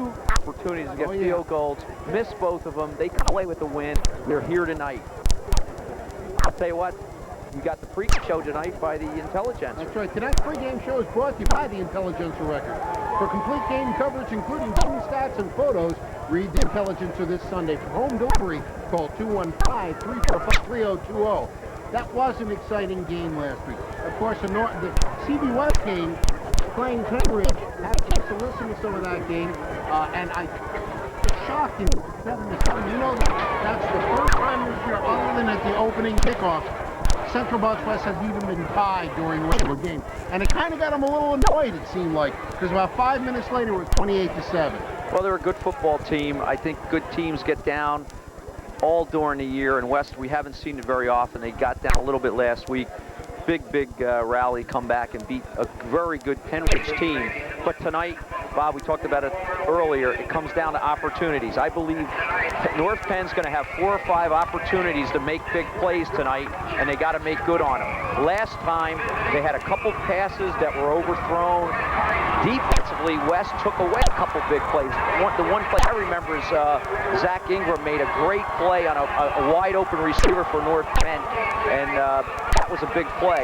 2 opportunities to get field goals, missed both of them. They come away with the win. They're here tonight. I'll tell you what, we got the pregame show tonight by the Intelligencer. That's right. Tonight's pregame show is brought to you by the Intelligencer Record. For complete game coverage, including team stats and photos, read the Intelligencer this Sunday. For home delivery, call 215-345-3020. That was an exciting game last week. Of course, the CB West game, playing Penn, had a chance to listen to some of that game, and I was shocked in 7-7. You know, that's the first time this year, other than at the opening kickoff, Central Bucks West has even been tied during the regular game. And it kind of got them a little annoyed, it seemed like, because about 5 minutes later, it was 28-7. Well, they're a good football team. I think good teams get down all during the year. In West, we haven't seen it very often. They got down a little bit last week. Big rally, come back and beat a very good Penridge team. But tonight, Bob, we talked about it earlier, it comes down to opportunities. I believe North Penn's going to have 4 or 5 opportunities to make big plays tonight, and they got to make good on them. Last time, they had a couple passes that were overthrown. Defensively, West took away a couple big plays. The one play I remember is Zach Ingram made a great play on a wide-open receiver for North Penn, and that was a big play.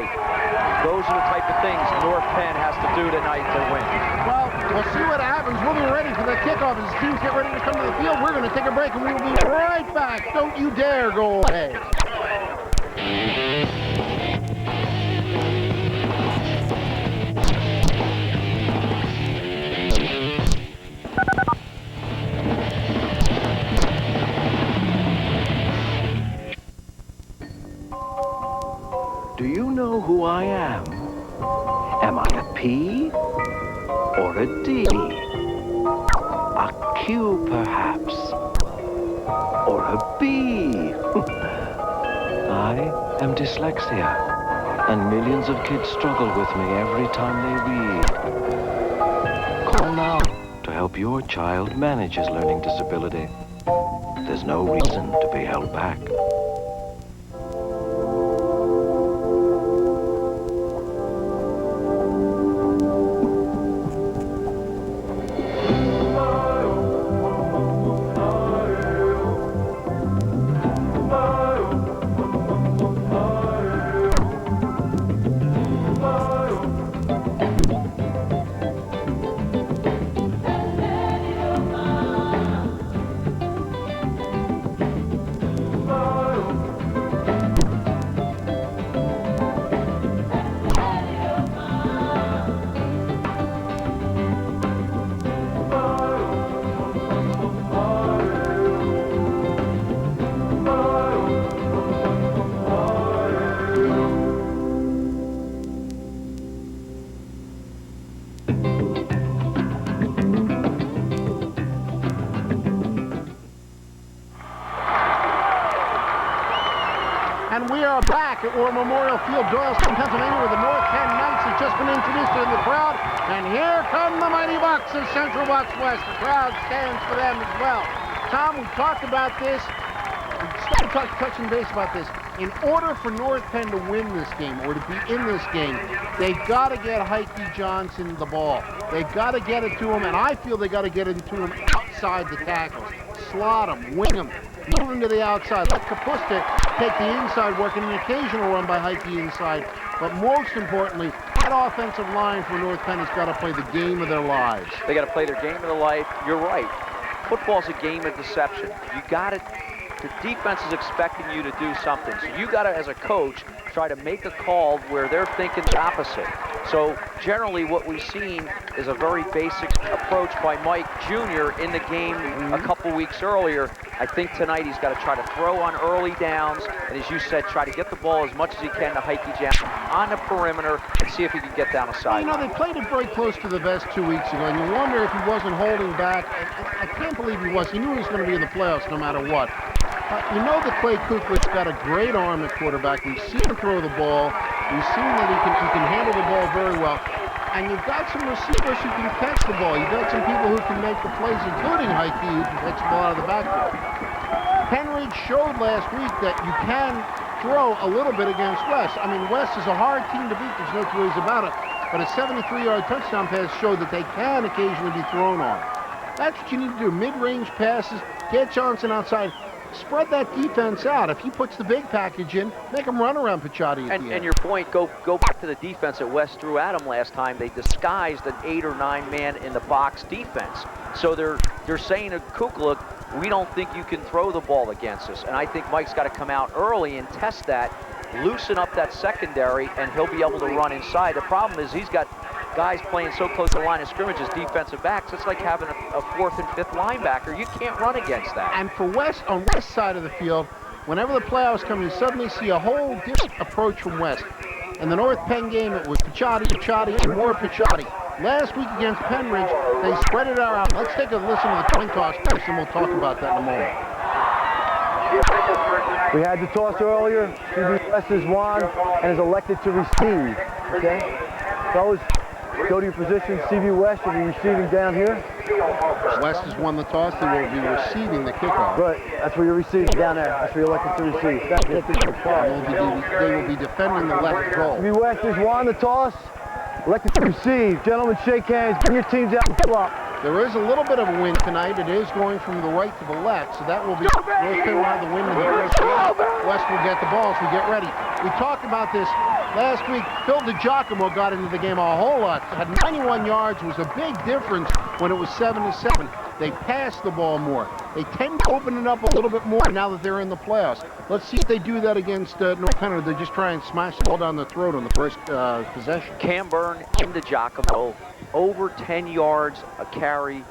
Those are the type of things North Penn has to do tonight to win. Well, we'll see what happens. We'll be ready for the kickoff as teams get ready to come to the field. We're going to take a break, and we'll be right back. Don't you dare go away. Do you know who I am? Am I a P or a D? A Q, perhaps? Or a B? I am dyslexia, and millions of kids struggle with me every time they read. Call now to help your child manage his learning disability. There's no reason to be held back. And we are back at War Memorial Field, Doylestown, Pennsylvania, where the North Penn Knights have just been introduced to the crowd. And here come the Mighty Bucks of Central Bucks West. The crowd stands for them as well. Tom, we talked about this. We started touching base about this. In order for North Penn to win this game, or to be in this game, they've got to get Heike Johnson the ball. They've got to get it to him, and I feel they got to get it to him outside the tackles. Slot him, wing him, move him to the outside. Let Kapusta take the inside work, and an occasional run by Heike inside. But most importantly, that offensive line for North Penn has got to play the game of their lives. They got to play their game of their life. You're right. Football's a game of deception. You got it. The defense is expecting you to do something. So you got to, as a coach, try to make a call where they're thinking the opposite. So generally what we've seen is a very basic approach by Mike Jr. in the game a couple weeks earlier. I think tonight he's got to try to throw on early downs, and as you said, try to get the ball as much as he can to Heike Johnson on the perimeter and see if he can get down the side. You know, they played it very close to the vest 2 weeks ago, and you wonder if he wasn't holding back. I can't believe he was. He knew he was going to be in the playoffs no matter what. You know that Clay Kuklich's got a great arm at quarterback. We've seen him throw the ball. We've seen that he can handle the ball very well. And you've got some receivers who can catch the ball. You've got some people who can make the plays, including Heike, who can catch the ball out of the backfield. Penridge showed last week that you can throw a little bit against West. I mean, West is a hard team to beat. There's no two ways about it. But a 73-yard touchdown pass showed that they can occasionally be thrown on. That's what you need to do. Mid-range passes, get Johnson outside. Spread that defense out. If he puts the big package in, make him run around Picciotti at the end. And your point, go back to the defense that West threw at him last time. They disguised an 8 or 9 man in the box defense. So they're saying to Kukla, we don't think you can throw the ball against us. And I think Mike's got to come out early and test that, loosen up that secondary, and he'll be able to run inside. The problem is he's got guys playing so close to the line of scrimmage as defensive backs. It's like having a 4th and 5th linebacker. You can't run against that. And for West, on West side of the field, whenever the playoffs come, you suddenly see a whole different approach from West. In the North Penn game, it was Picciotti, and more Picciotti. Last week against Penn Ridge, they spread it out. Let's take a listen to the coin toss first, and we'll talk about that in a moment. We had the toss earlier. CB West has won and is elected to receive. Okay? Fellas, go to your position. CB West will be receiving down here. West has won the toss. They will be receiving the kickoff. Right. That's where you're receiving down there. That's where you're elected to receive. Thank you. They will be defending the left goal. CB West has won the toss. Elected to receive. Gentlemen, shake hands. Bring your teams out and pull up. There is a little bit of a wind tonight. It is going from the right to the left, so that will be North Penn will have the wind in the first game. West will get the ball as we get ready. We talked about this last week. Phil DiGiacomo got into the game a whole lot. Had 91 yards. It was a big difference when it was 7-7. They pass the ball more. They tend to open it up a little bit more now that they're in the playoffs. Let's see if they do that against North Penn, or they just try and smash the ball down the throat on the first possession. Camburn into Giacomo, over 10 yards a carry,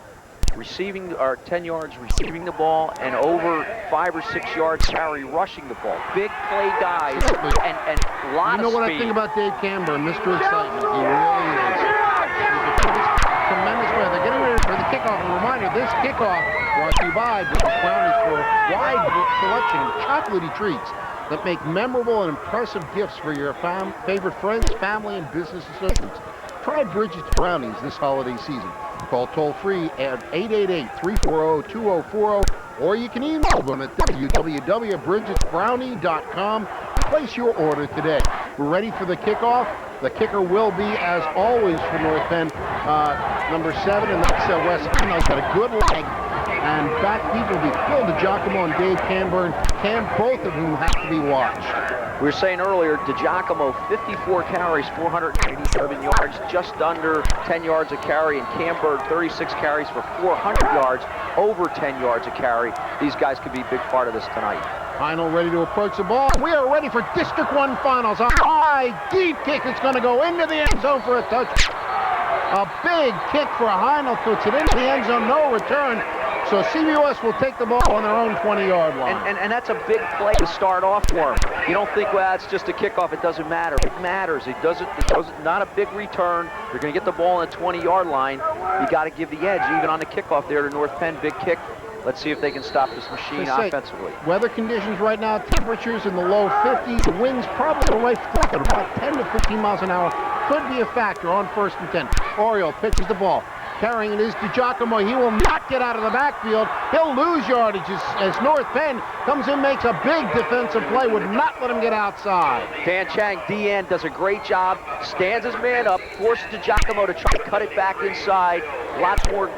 receiving, or 10 yards receiving the ball, and over 5 or 6 yards carry rushing the ball. Big play guys, and a lot of speed. You know what I think about Dave Camburn, Mr. Excitement. He really is. Tremendous play. They're getting ready for the kickoff. A reminder, this kickoff brought to you by British Brownies for a wide selection of chocolatey treats that make memorable and impressive gifts for your favorite friends, family, and business associates. Try Bridget's Brownies this holiday season. Call toll-free at 888-340-2040, or you can email them at www.bridgetsbrownie.com. Place your order today. We're ready for the kickoff. The kicker will be, as always, for North Penn, number 7, and that's Wes Hino's got a good leg. And back deep will be Phil DiGiacomo and Dave Camburn, both of whom have to be watched. We were saying earlier, DiGiacomo, 54 carries, 487 yards, just under 10 yards a carry, and Camburn, 36 carries for 400 yards, over 10 yards a carry. These guys could be a big part of this tonight. Hino ready to approach the ball. We are ready for District 1 finals. A high, deep kick. It's going to go into the end zone for a touchdown. A big kick for Hino, puts it into the end zone, no return. So CBS will take the ball on their own 20-yard line. And that's a big play to start off for them. You don't think, well, it's just a kickoff, it doesn't matter. It matters. It doesn't not a big return. They're going to get the ball on the 20-yard line. You got to give the edge, even on the kickoff there to North Penn. Big kick. Let's see if they can stop this machine offensively. Weather conditions right now, temperatures in the low 50s. The winds probably right flat at about 10 to 15 miles an hour. Could be a factor on 1st and 10. Oriole pitches the ball. Carrying it is DiGiacomo. He will not get out of the backfield. He'll lose yardage as North Penn comes in, makes a big defensive play, would not let him get outside. Dan Chang, DN, does a great job, stands his man up, forces DiGiacomo to try to cut it back inside. Lots more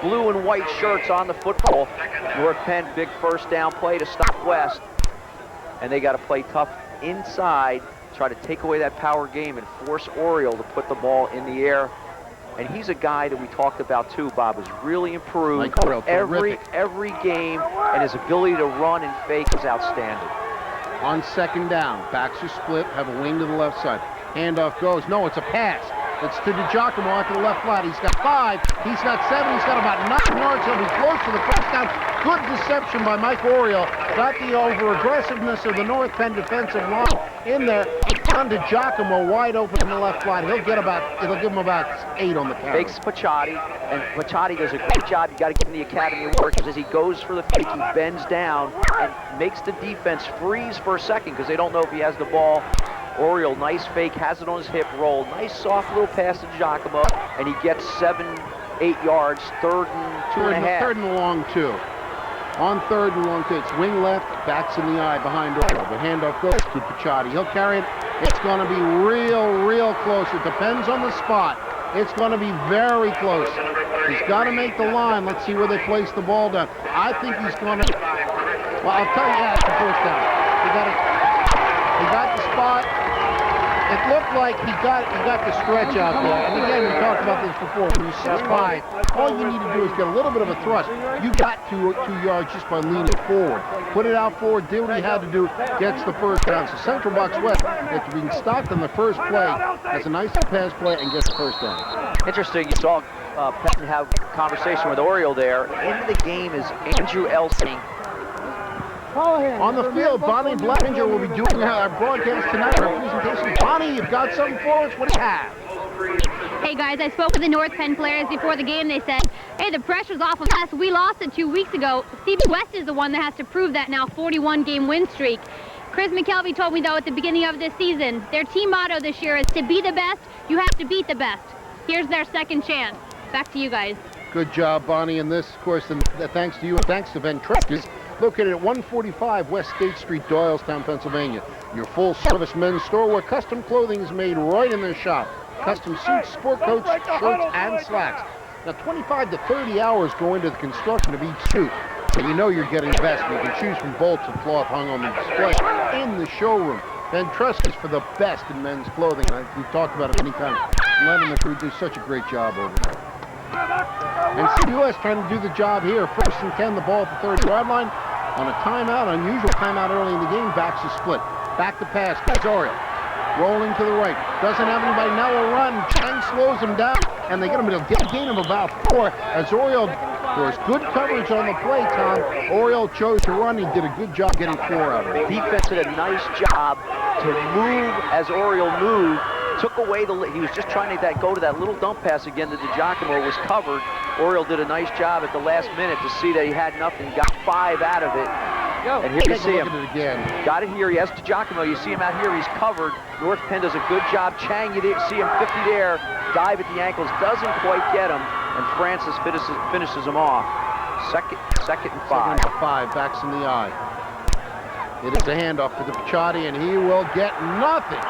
blue and white shirts on the football. North Penn, big first down play to stop West. And they got to play tough inside, try to take away that power game and force Oriole to put the ball in the air. And he's a guy that we talked about too, Bob, has really improved every game, and his ability to run and fake is outstanding. On 2nd down, backs are split, have a wing to the left side. Handoff goes, no, it's a pass. It's to DiGiacomo out to the left flat. He's got 5, he's got 7, he's got about 9 yards. He'll be close to the first down. Good deception by Mike Oriole. Got the over-aggressiveness of the North Penn defensive line in there. It's on DiGiacomo wide open in the left flat. It'll give him about 8 on the carry. Fakes Picciotti, and Picciotti does a great job. You got to give him the Academy Award, because as he goes for the fake, he bends down and makes the defense freeze for a second because they don't know if he has the ball. Oriole, nice fake, has it on his hip roll. Nice soft little pass to Giacomo, and he gets 7-8 yards, 3rd and 2.5. 3rd and long 2. On 3rd and long 2, it's wing left, backs in the eye behind Oriole. The handoff goes to Picciotti. He'll carry it. It's going to be real close. It depends on the spot. It's going to be very close. He's got to make the line. Let's see where they place the ball down. I think he's going to... Well, I'll tell you, yeah, it's the first down. He got the spot. It looked like he got the stretch out there. And again, we talked about this before. When you're 6'5", all you need to do is get a little bit of a thrust. You got 2 yards just by leaning forward. Put it out forward, did what he had to do, gets the first down. So Central Bucks West, after being stopped on the first play, has a nice pass play and gets the first down. Interesting, you saw Penn have a conversation with Oriole there. Into the game is Andrew Elsing. On the field, Bonnie Blattinger will be doing our broadcast tonight, our presentation. Bonnie, you've got something for us? What do you have? Hey guys, I spoke with the North Penn players before the game. They said, hey, the pressure's off of us. We lost it 2 weeks ago. CBW West is the one that has to prove that now, 41-game win streak. Chris McKelvey told me, though, at the beginning of this season, their team motto this year is to be the best, you have to beat the best. Here's their second chance. Back to you guys. Good job, Bonnie. And this, of course, thanks to you and thanks to Ben Trepkis, located at 145 West State Street, Doylestown, Pennsylvania. Your full-service men's store where custom clothing is made right in their shop. Custom suits, sport coats, shirts, and slacks. Now, 25 to 30 hours go into the construction of each suit. And you know you're getting the best. You can choose from bolts and cloth hung on the display in the showroom. Ben Trepkis for the best in men's clothing. We've talked about it many times. Len and the crew do such a great job over there. And CBS trying to do the job here. 1st and 10, the ball at the 30-yard line. On a timeout, unusual timeout early in the game, backs a split. Back to pass, Oriole. Rolling to the right. Doesn't have anybody, now a run. Chang slows him down, and they get him a gain of about 4 as Oriole, there was good coverage on the play, Tom. Oriole chose to run. He did a good job getting 4 out of it. Defense did a nice job to move as Oriole moved. Took away he was just trying to go to that little dump pass again that DiGiacomo was covered. Oriole did a nice job at the last minute to see that he had nothing, got 5 out of it. And here you see him. Got it here. He has DiGiacomo. You see him out here. He's covered. North Penn does a good job. Chang, you see him 50 there. Dive at the ankles. Doesn't quite get him. And Francis finishes him off. Second and 5. 2nd and 5. Backs in the eye. It is a handoff to the Picciotti, and he will get nothing.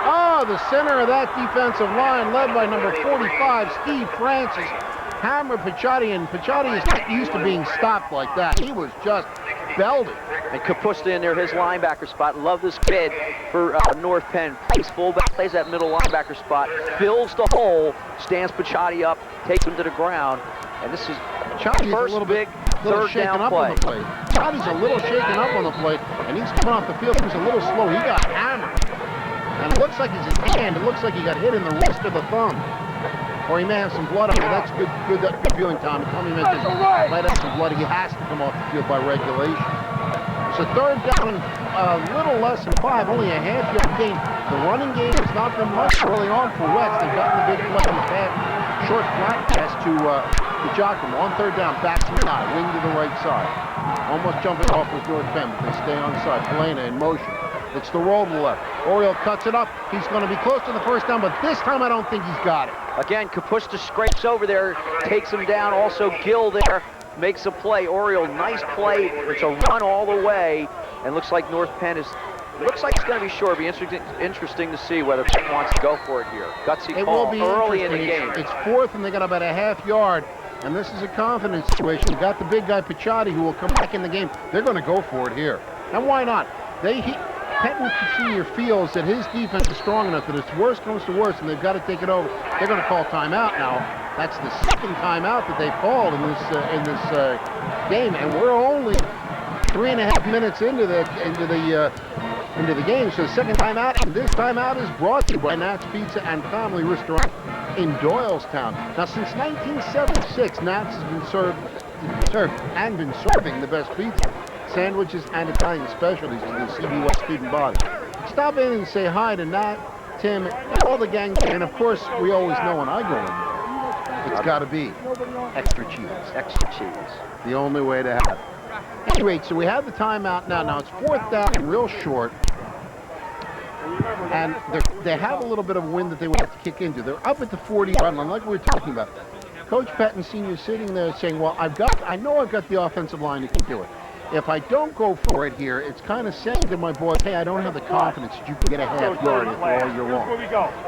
Oh, the center of that defensive line, led by number 45, Steve Francis, hammered Picciotti, and Picciotti is not used to being stopped like that. He was just belted. And Kapusta in there, his linebacker spot. Love this kid for North Penn. Plays fullback, plays that middle linebacker spot, fills the hole, stands Picciotti up, takes him to the ground. And this is first big third down play. Picciottti's a little shaken up on the play, and he's coming off the field. He was a little slow. He got hammered. And it looks like it's his hand. It looks like he got hit in the wrist or the thumb. Or he may have some blood on him. That's good viewing, Tom. Tommy mentioned might have some blood. He has to come off the field by regulation. So 3rd down, a little less than 5, only a half-yard gain. The running game has not been much early on for West. They've gotten the big play. Short flat pass to Giacomo on 3rd down. Backs in the eye, wing to the right side. Almost jumping off with North Penn, but they stay on side. Helena in motion. It's the roll to the left. Oriole cuts it up. He's going to be close to the first down, but this time I don't think he's got it. Again, Kapusta scrapes over there, takes him down. Also, Gill there makes a play. Oriole, nice play. It's a run all the way, and looks like North Penn looks like it's going to be short. It'll be interesting to see whether Penn wants to go for it here. Gutsy call early in the game. It's 4th, and they got about a half-yard. And this is a confidence situation. You got the big guy Picciotti who will come back in the game. They're going to go for it here. And why not? Penn Senior feels that his defense is strong enough that if worse comes to worse and they've got to take it over, they're going to call timeout now. That's the 2nd timeout that they've called in this game, and we're only 3.5 minutes into the game. So the 2nd timeout, and this timeout is brought to you by Nat's Pizza and Family Restaurant in Doylestown. Now, since 1976, Nat's has been serving the best pizza, sandwiches, and Italian specialties to the CBW student body. Stop in and say hi to Nat, Tim, and all the gang. And of course, we always know when I go in there, it's got to be extra cheese. Extra cheese. The only way to have it. Anyway, so we have the timeout now. Now it's 4th down, real short. And they have a little bit of wind that they want to kick into. They're up at the 40-yard line, like we were talking about. Coach Patton Sr. sitting there saying, well, I know I've got the offensive line who can do it. if I don't go for it here, it's kind of saying to my boys, hey, I don't have the confidence that you can get a half yard all year long.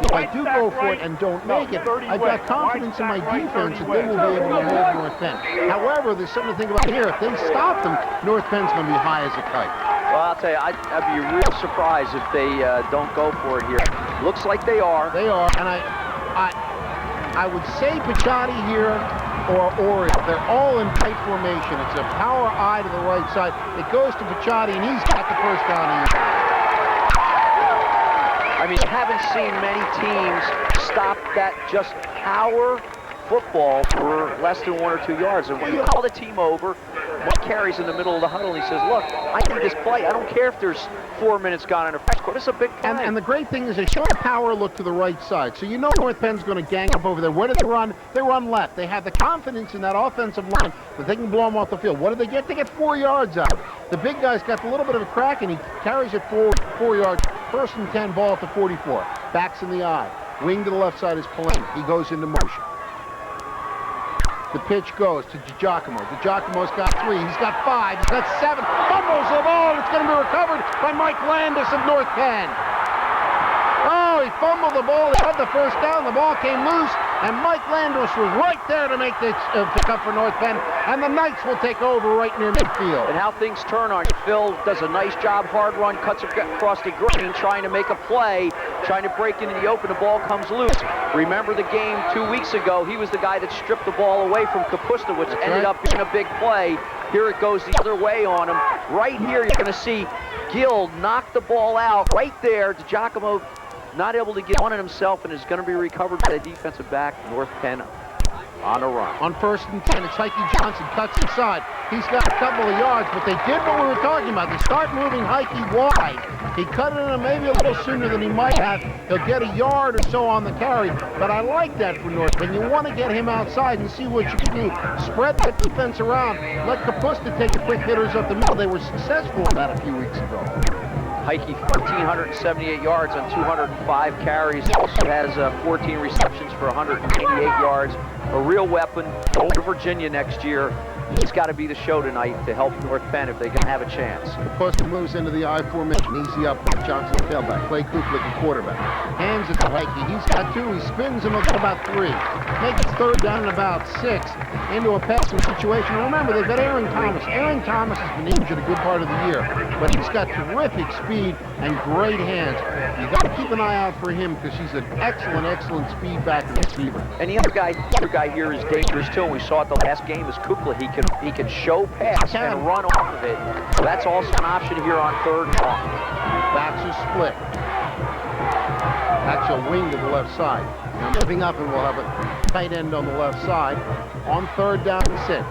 If I do go for it and don't make it, I've got confidence in my defense that they will be able to hold North Penn. However, there's something to think about here. If they stop them, North Penn's going to be high as a kite. Well, I'll tell you, I'd be real surprised if they don't go for it here. Looks like they are. They are, and I would say Pichotti here or Oriole. They're all in tight formation. It's a power eye to the right side. It goes to Pichotti, and he's got the first down. I mean, I haven't seen many teams stop that just power football for less than 1 or 2 yards. And when you call the team over, Mike carries in the middle of the huddle, and he says, look, I need this play. I don't care if there's 4 minutes gone in the first quarter. This is a big play. And the great thing is they show a power look to the right side. So you know North Penn's going to gang up over there. Where do they run? They run left. They have the confidence in that offensive line that they can blow them off the field. What do they get? They get 4 yards out. The big guy's got a little bit of a crack, and he carries it 4 yards. 1st and 10, ball at the 44. Backs in the eye. Wing to the left side is Penn. He goes into motion. The pitch goes to DiGiacomo. DiGiacomo's got 3. He's got 5. He's got 7. Fumbles the ball, and it's going to be recovered by Mike Landis of North Penn. Oh, he fumbled the ball. He had the first down. The ball came loose, and Mike Landis was right there to make the pick up for North Penn. And the Knights will take over right near midfield. And how things turn on you. Phil does a nice job, hard run, cuts across the green, trying to make a play, trying to break into the open. The ball comes loose. Remember the game 2 weeks ago, he was the guy that stripped the ball away from Kapusta, which ended up being a big play. Here it goes the other way on him. Right here, you're going to see Gill knock the ball out right there. DiGiacomo not able to get on it himself, and is going to be recovered by the defensive back. North Penn on a run. On 1st and 10, it's Heike Johnson, cuts inside. He's got a couple of yards, but they did what we were talking about. They start moving Heike wide. He cut it in maybe a little sooner than he might have. He'll get a yard or so on the carry, but I like that for North Penn. You want to get him outside and see what you can do. Spread that defense around. Let Kapusta take the quick hitters up the middle. They were successful in that a few weeks ago. Heike, 1,478 yards on 205 carries. He also has 14 receptions for 188 yards. A real weapon. Over Virginia next year. He's got to be the show tonight to help North Penn if they can have a chance. Kapusta moves into the I formation. Easy up with Johnson tailback. Clay Kuklik a quarterback. Hands it to Heike. He's got 2. He spins him at about 3. Makes 3rd down and about 6 into a passing situation. Remember, they've got Aaron Thomas. Aaron Thomas has been injured a good part of the year, but he's got terrific speed and great hands. You got to keep an eye out for him because he's an excellent speed back and receiver. And the other guy here is dangerous too. We saw it the last game is Kukla. He can show pass and run off of it. So that's also an option here on 3rd down. Backs are split. That's a wing to the left side. Now moving up, and we'll have a tight end on the left side. On 3rd down and 6.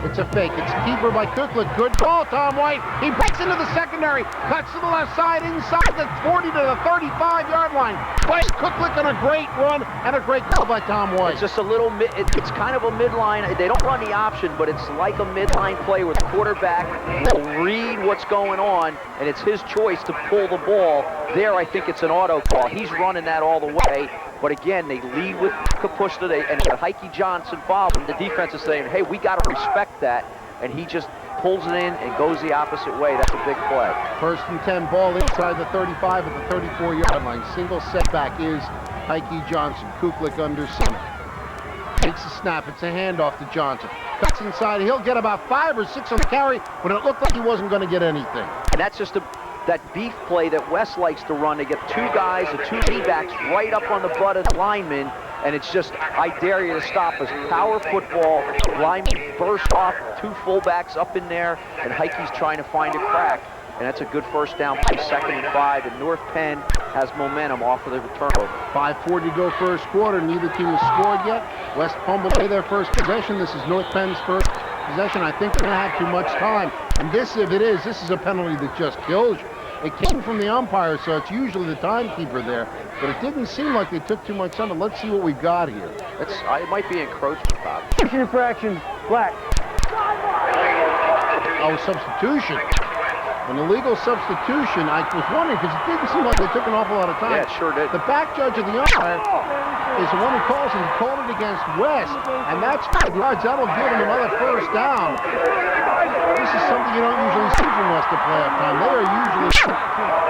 It's a fake. It's a keeper by Kuklik. Good ball, Tom White. He breaks into the secondary. Cuts to the left side, inside the 40 to the 35-yard line. Plays Kuklik on a great run and a great call by Tom White. It's just a little it's kind of a midline. They don't run the option, but it's like a midline play where the quarterback will read what's going on, and it's his choice to pull the ball. There, I think it's an auto call. He's running that all the way. But again, they lead with Kapusta, and Heike Johnson follows him. The defense is saying, hey, we got to respect that. And he just pulls it in and goes the opposite way. That's a big play. 1st and 10, ball inside the 35 at the 34-yard line. Single setback is Heike Johnson. Kuklik under center. Takes the snap. It's a handoff to Johnson. Cuts inside. He'll get about 5 or 6 on the carry, but it looked like he wasn't going to get anything. And that's just that beef play that West likes to run. They get 2 guys, the 2 D-backs right up on the butt of the lineman, and it's just, I dare you to stop us. Power football, lineman burst off, 2 fullbacks up in there, and Heike's trying to find a crack. And that's a good first down play, 2nd and 5, and North Penn has momentum off of the turnover. 5:40 to go first quarter. Neither team has scored yet. West Palm will play their first possession. This is North Penn's first possession. I think they're going to have too much time. And this, if it is, this is a penalty that just kills you. It came from the umpire, so it's usually the timekeeper there. But it didn't seem like they took too much time. But let's see what we've got here. It might be encroachment, Bob. Infraction, black. Oh, substitution. An illegal substitution. I was wondering because it didn't seem like they took an awful lot of time. Yeah, it sure did. The back judge of the umpire is the one who calls it. He called it against West, and that's 5 yards. That'll give him another first down. This is something you don't usually see from West at playoff time. They are usually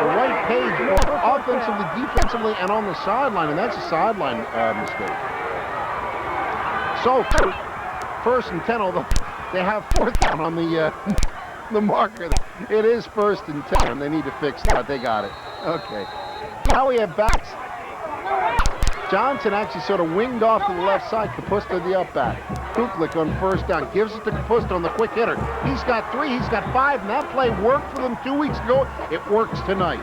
the right page, both offensively, defensively, and on the sideline, and that's a sideline mistake. So, first and 10, although they have fourth down on the marker. It is first and 10. They need to fix that. They got it. Okay. Now we have backs. Johnson actually sort of winged off to the left side. Kapusta the up back. Kuklik on first down. Gives it to Kapusta on the quick hitter. He's got 3. He's got 5. And that play worked for them 2 weeks ago. It works tonight.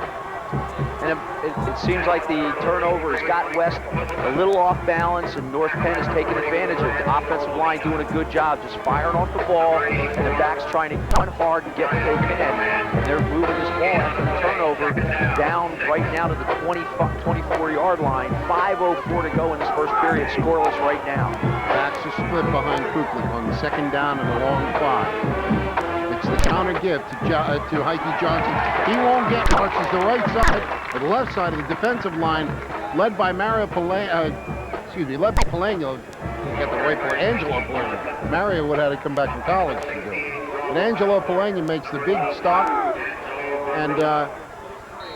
And it seems like the turnover has got West a little off balance, and North Penn has taken advantage of it. The offensive line doing a good job just firing off the ball, and the backs trying to run hard and get what they can. And they're moving this ball after the turnover down right now to the 24-yard line. 5:04 to go in this first period, scoreless right now. Backs are split behind Kuklik on the second down and a long 5. It's the counter give to Heike Johnson. He won't get much as the right side, or the left side of the defensive line, led by Mario Pelagno. Led by Pelagno. Get the right for Angelo Pelagno. Mario would have to come back from college to do it. And Angelo Pelagno makes the big stop, and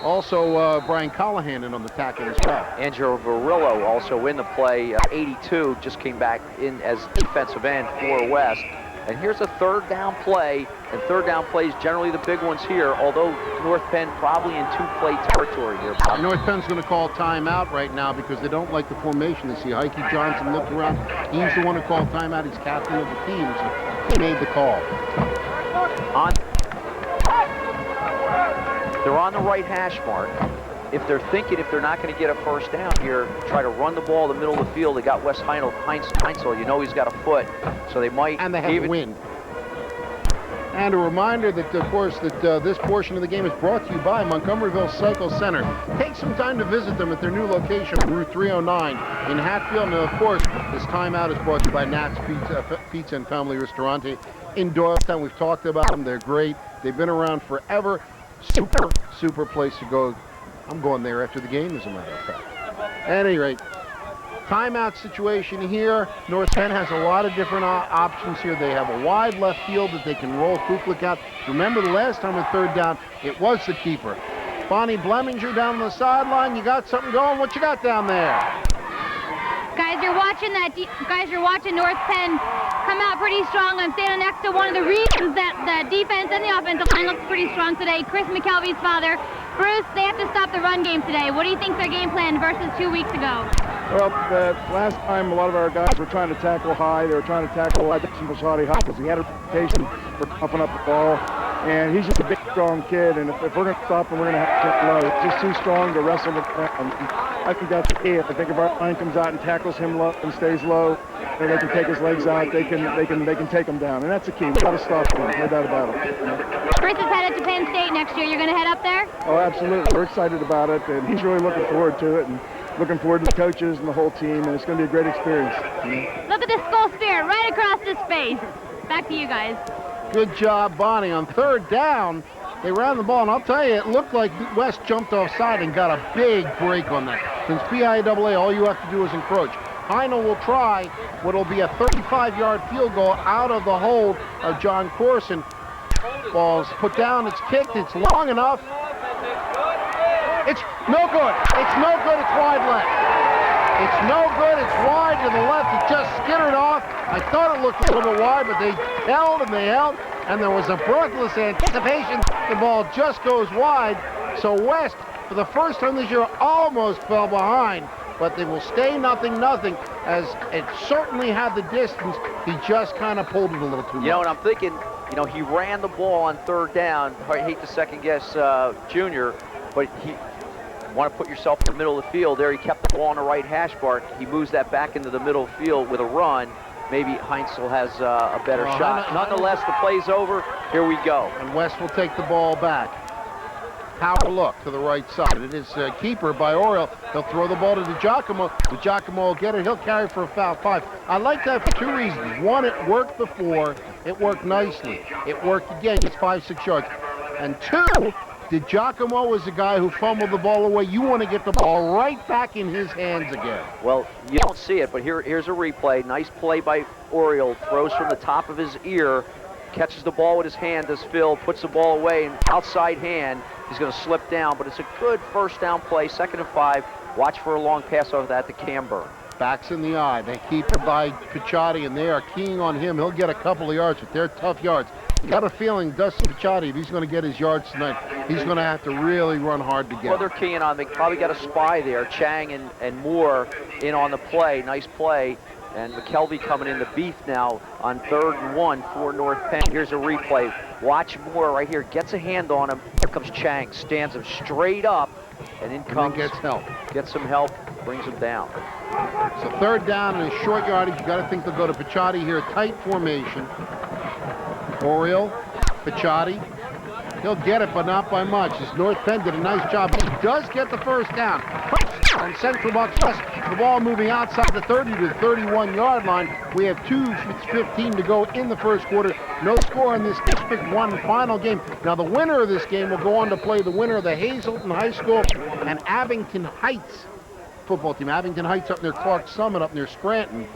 also Brian Callahan in on the tackle as well. Angelo Varillo also in the play. 82 just came back in as defensive end for West. And here's a third down play, and third down plays generally the big ones here, although North Penn probably in 2-play territory here. North Penn's going to call timeout right now because they don't like the formation. They see Heike Johnson look around. He's the one who called timeout. He's captain of the team, so he made the call. They're on the right hash mark. If they're thinking if they're not going to get a first down here, try to run the ball in the middle of the field. They got Wes Heinzel. You know he's got a foot, so they might. And they have the wind. And a reminder that, of course, that this portion of the game is brought to you by Montgomeryville Cycle Center. Take some time to visit them at their new location, Route 309 in Hatfield. And, of course, this timeout is brought to you by Nat's Pizza and Family Ristorante in Doylestown. We've talked about them. They're great. They've been around forever. Super place to go. I'm going there after the game, as a matter of fact. At any rate, timeout situation here. North Penn has a lot of different options here. They have a wide left field that they can roll Kuklik out. Remember the last time with third down, it was the keeper. Bonnie Bleminger down on the sideline. You got something going? What you got down there? Guys, you're watching North Penn come out pretty strong. I'm standing next to one of the reasons that the defense and the offensive line looks pretty strong today. Chris McKelvey's father. Bruce, they have to stop the run game today. What do you think their game plan versus 2 weeks ago? Well, last time a lot of our guys were trying to tackle high. They were trying to tackle Bashadi high because he had a reputation for pumping up the ball. And he's just a big, strong kid. And if we're going to stop him, we're going to have to get low. He's just too strong to wrestle with him. I think that's the key. If I think if our line comes out and tackles him low and stays low, then they can take his legs out. They can take him down. And that's the key. We've got to stop him. No doubt about it. Chris is headed to Penn State next year. You're going to head up there? Oh, absolutely. We're excited about it. And he's really looking forward to it. And looking forward to the coaches and the whole team. And it's going to be a great experience. Look at the skull spirit right across his face. Back to you guys. Good job, Bonnie. On third down, they ran the ball, and I'll tell you, it looked like West jumped offside and got a big break on that. Since PIAA, all you have to do is encroach. Heino will try what will be a 35-yard field goal out of the hold of John Corson. Ball's put down, it's kicked, it's long enough. It's no good. It's no good, it's wide left. It's no good, it's wide to the left. It just skittered off. I thought it looked a little bit wide, but they held, and there was a breathless anticipation. The ball just goes wide. So West, for the first time this year, almost fell behind, but they will stay 0-0, as it certainly had the distance. He just kind of pulled it a little too much. You know, and I'm thinking, you know, he ran the ball on third down. I hate to second guess Junior, but he want to put yourself in the middle of the field. There he kept the ball on the right hash mark. He moves that back into the middle field with a run. Maybe Heinzel has a better shot. Nonetheless, the play's over. Here we go. And West will take the ball back. Power look to the right side. It is keeper by Oriole. They'll throw the ball to DiGiacomo. DiGiacomo will get it. He'll carry for a foul 5. I like that for 2 reasons. One, it worked before. It worked nicely. It worked again. It's 5-6 yards. And 2, DiGiacomo was the guy who fumbled the ball away. You want to get the ball right back in his hands again. Well, you don't see it, but here's a replay. Nice play by Oriole. Throws from the top of his ear. catches the ball with his hand, does Phil, puts the ball away, and outside hand, he's going to slip down. But it's a good first down play, 2nd and 5. Watch for a long pass over that to Camber. Backs in the eye. They keep it by Picciotti, and they are keying on him. He'll get a couple of yards, but they're tough yards. Got a feeling Dustin Picciotti, if he's going to get his yards tonight, he's going to have to really run hard to get. Well, they're keying on. They probably got a spy there. Chang and Moore in on the play. Nice play. And McKelvey coming in the beef now on 3rd and 1 for North Penn. Here's a replay. Watch Moore right here. Gets a hand on him. Here comes Chang. Stands him straight up. And in comes. Gets help. Gets some help. Brings him down. So 3rd down and a short yardage. You got to think they'll go to Picciotti here. Tight formation. Oriole. Picciotti. He'll get it, but not by much. As North Penn did a nice job. He does get the first down. And Central Bucks West, the ball moving outside the 30 to the 31-yard line. We have 2:15 to go in the first quarter. No score in this District 1 final game. Now the winner of this game will go on to play the winner of the Hazleton High School and Abington Heights football team. Abington Heights up near Clark Summit, up near Scranton.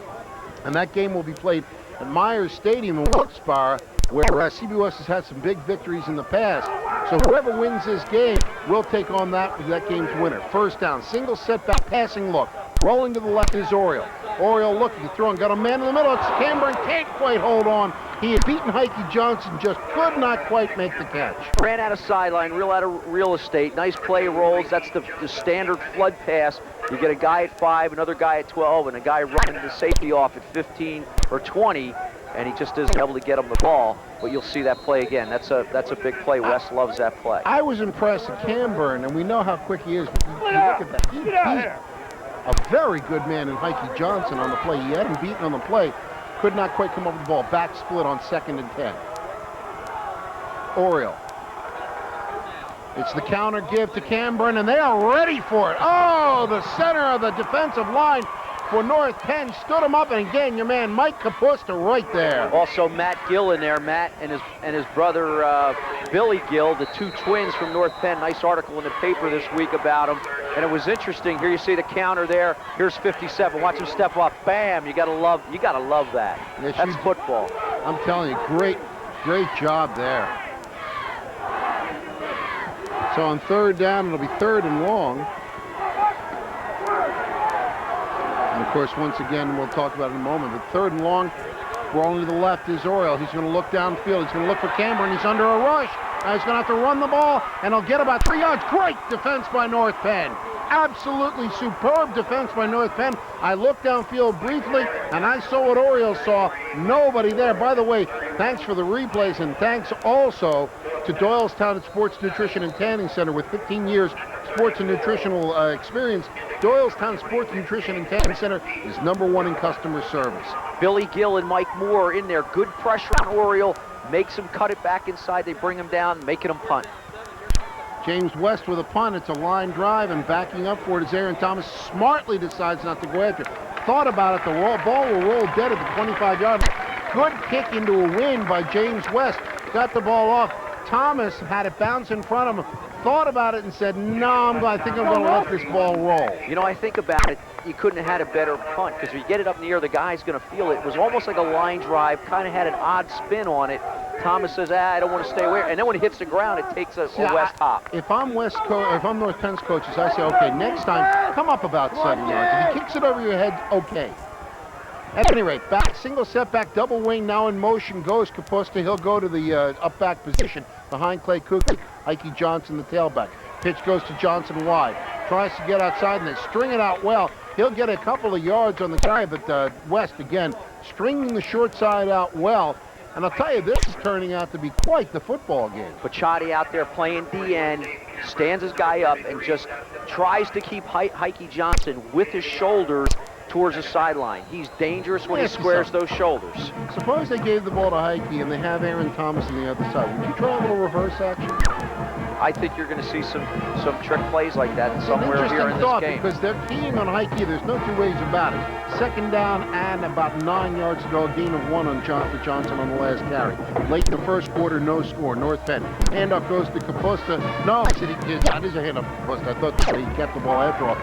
And that game will be played at Myers Stadium in Wilkes-Barre, where CBW West has had some big victories in the past. So whoever wins this game will take on that game's winner. First down, single setback passing look. Rolling to the left is Oriole. Oriole looking, throwing, got a man in the middle. It's Camber and can't quite hold on. He had beaten Heike Johnson, just could not quite make the catch. Ran out of sideline, out of real estate. Nice play rolls. That's the standard flood pass. You get a guy at 5, another guy at 12, and a guy running the safety off at 15 or 20. And he just isn't able to get him the ball, but you'll see that play again. That's a big play. Wes loves that play. I was impressed at Camburn, and we know how quick he is. But you look at that. He beat a very good man in Heike Johnson on the play. He had him beaten on the play. Could not quite come up with the ball. Back split on 2nd and 10. Oriole. It's the counter give to Camburn, and they are ready for it. Oh, the center of the defensive line for North Penn stood him up, and again, your man Mike Kapusta right there. Also Matt Gill in there. Matt and his brother Billy Gill, the 2 twins from North Penn. Nice article in the paper this week about them. And it was interesting. Here you see the counter there. Here's 57. Watch him step up. Bam! You gotta love that. Yes, that's football. I'm telling you, great job there. So on 3rd down, it'll be 3rd and long. And of course, once again, we'll talk about it in a moment, but 3rd and long, rolling to the left is Oriole. He's going to look downfield. He's going to look for Camber, and he's under a rush. Now he's going to have to run the ball, and he'll get about 3 yards. Great defense by North Penn. Absolutely superb defense by North Penn. I looked downfield briefly, and I saw what Oriole saw. Nobody there. By the way, thanks for the replays, and thanks also to Doylestown Sports Nutrition and Tanning Center with 15 years sports and nutritional experience. Doylestown Sports Nutrition and Tanning Center is #1 in customer service. Billy Gill and Mike Moore in there. Good pressure on Oriole. Makes him cut it back inside. They bring him down, making him punt. James West with a punt. It's a line drive, and backing up for it is Aaron Thomas. Smartly decides not to go after it. Thought about it. The ball will roll dead at the 25-yard line. Good kick into a win by James West. Got the ball off. Thomas had it bounce in front of him. Thought about it and said, no, I think I'm going to let this ball roll. You know, I think about it, you couldn't have had a better punt, because if you get it up in the air, the guy's going to feel it. It was almost like a line drive, kind of had an odd spin on it. Thomas says, I don't want to stay away. And then when it hits the ground, it takes a West hop. If I'm North Penn's coaches, I say, okay, next time, come up about 7 yards. If he kicks it over your head, okay. At any rate, single setback, double wing now in motion goes Kapusta. He'll go to the up back position behind Clay Cookie. Heike Johnson, the tailback. Pitch goes to Johnson wide. Tries to get outside, and they string it out well. He'll get a couple of yards on the guy, but West, again, stringing the short side out well. And I'll tell you, this is turning out to be quite the football game. Picciotti out there playing DN, stands his guy up and just tries to keep Heike Johnson with his shoulders towards the sideline. He's dangerous when he squares those shoulders. Suppose they gave the ball to Heike and they have Aaron Thomas on the other side. Would you try a little reverse action? I think you're going to see some trick plays like that somewhere here in this game. Because they're keying on Heike. There's no 2 ways about it. 2nd down and about 9 yards to go. A gain of 1 on Johnson on the last carry. Late in the first quarter, no score. North Penn. Handoff goes to Kapusta. No, I said that is a handoff to Kapusta. I thought he kept the ball after all.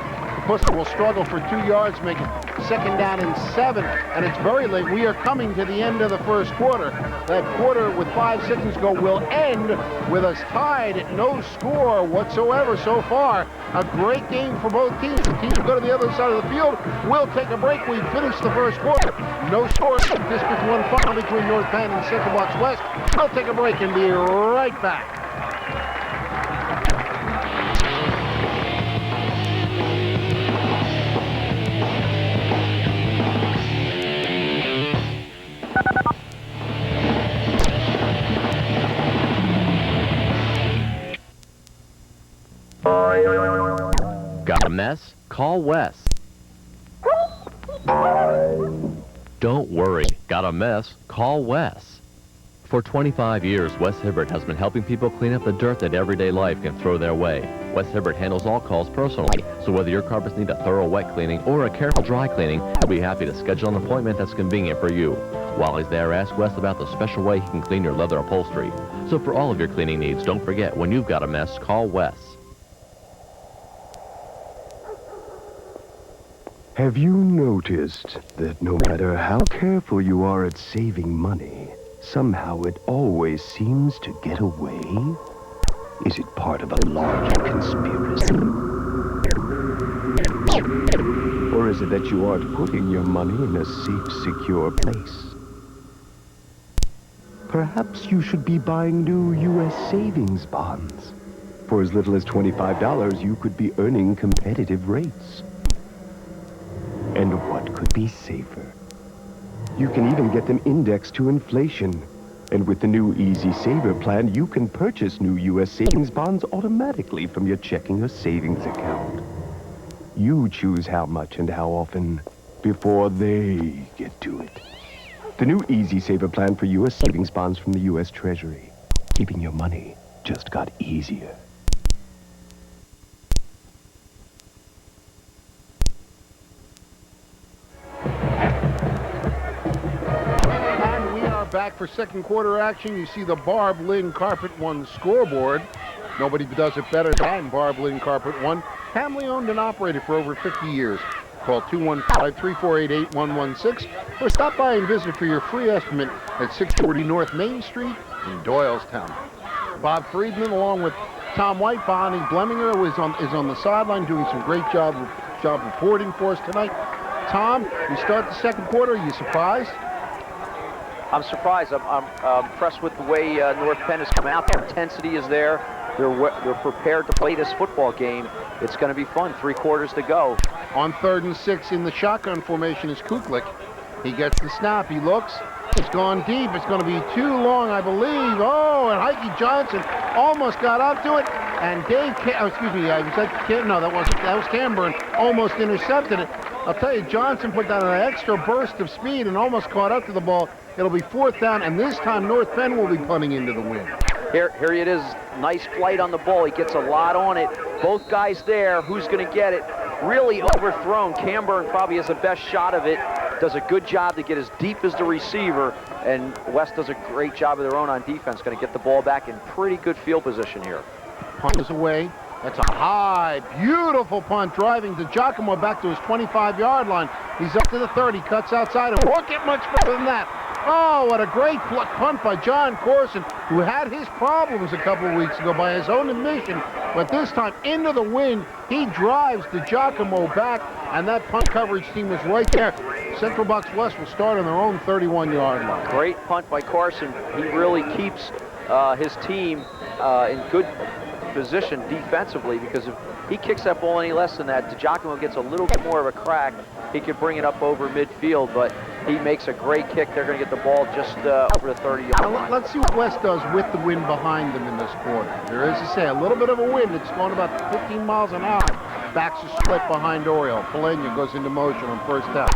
Puster will struggle for 2 yards, make it 2nd down and 7, and it's very late. We are coming to the end of the first quarter. That quarter with 5 seconds to go will end with us tied at no score whatsoever so far. A great game for both teams. The teams will go to the other side of the field. We'll take a break. We've finished the first quarter. No score. District 1 final between North Penn and Central Bucks West. We'll take a break and be right back. Got a mess? Call Wes. Don't worry. Got a mess? Call Wes. For 25 years, Wes Hibbert has been helping people clean up the dirt that everyday life can throw their way. Wes Hibbert handles all calls personally, so whether your carpets need a thorough wet cleaning or a careful dry cleaning, he'll be happy to schedule an appointment that's convenient for you. While he's there, ask Wes about the special way he can clean your leather upholstery. So for all of your cleaning needs, don't forget, when you've got a mess, call Wes. Have you noticed that no matter how careful you are at saving money, somehow it always seems to get away? Is it part of a larger conspiracy? Or is it that you aren't putting your money in a safe, secure place? Perhaps you should be buying new U.S. savings bonds. For as little as $25, you could be earning competitive rates. And what could be safer? You can even get them indexed to inflation. And with the new Easy Saver plan, you can purchase new U.S. savings bonds automatically from your checking or savings account. You choose how much and how often before they get to it. The new Easy Saver plan for U.S. savings bonds from the U.S. Treasury. Keeping your money just got easier. Back for second quarter action. You see the Barb Lynn Carpet One scoreboard. Nobody does it better than Barb Lynn Carpet One. Family owned and operated for over 50 years. Call 215-348-8116 or stop by and visit for your free estimate at 640 North Main Street in Doylestown. Bob Friedman along with Tom White, Bonnie Blemminger is on the sideline doing some great job reporting for us tonight. Tom, we start the second quarter. Are you surprised? I'm surprised. I'm impressed with the way North Penn has come out. The intensity is there. They're prepared to play this football game. It's going to be fun. 3 quarters to go. On 3rd and 6 in the shotgun formation is Kuklik. He gets the snap. He looks. It's gone deep. It's going to be too long, I believe. Oh, and Heike Johnson almost got up to it. And Dave, that was Camburn, almost intercepted it. I'll tell you, Johnson put down an extra burst of speed and almost caught up to the ball. It'll be 4th down, and this time North Penn will be punting into the wind. Here it is. Nice flight on the ball. He gets a lot on it. Both guys there. Who's going to get it? Really overthrown. Camburn probably has the best shot of it. Does a good job to get as deep as the receiver, and West does a great job of their own on defense. Going to get the ball back in pretty good field position here. Punt is away. That's a high, beautiful punt driving to Giacomo back to his 25-yard line. He's up to the 30, cuts outside, and won't get much further than that. Oh, what a great punt by John Corson, who had his problems a couple of weeks ago by his own admission. But this time, into the wind, he drives the Giacomo back, and that punt coverage team was right there. Central Bucks West will start on their own 31-yard line. Great punt by Carson. He really keeps his team in good position defensively, because if he kicks that ball any less than that, DiGiacomo gets a little bit more of a crack. He could bring it up over midfield, but he makes a great kick. They're going to get the ball just over the 30-yard line. Let's see what West does with the wind behind them in this quarter. There is, to say, a little bit of a wind. It's going about 15 miles an hour. Backs are split behind Oriole. Polenia goes into motion on 1st down.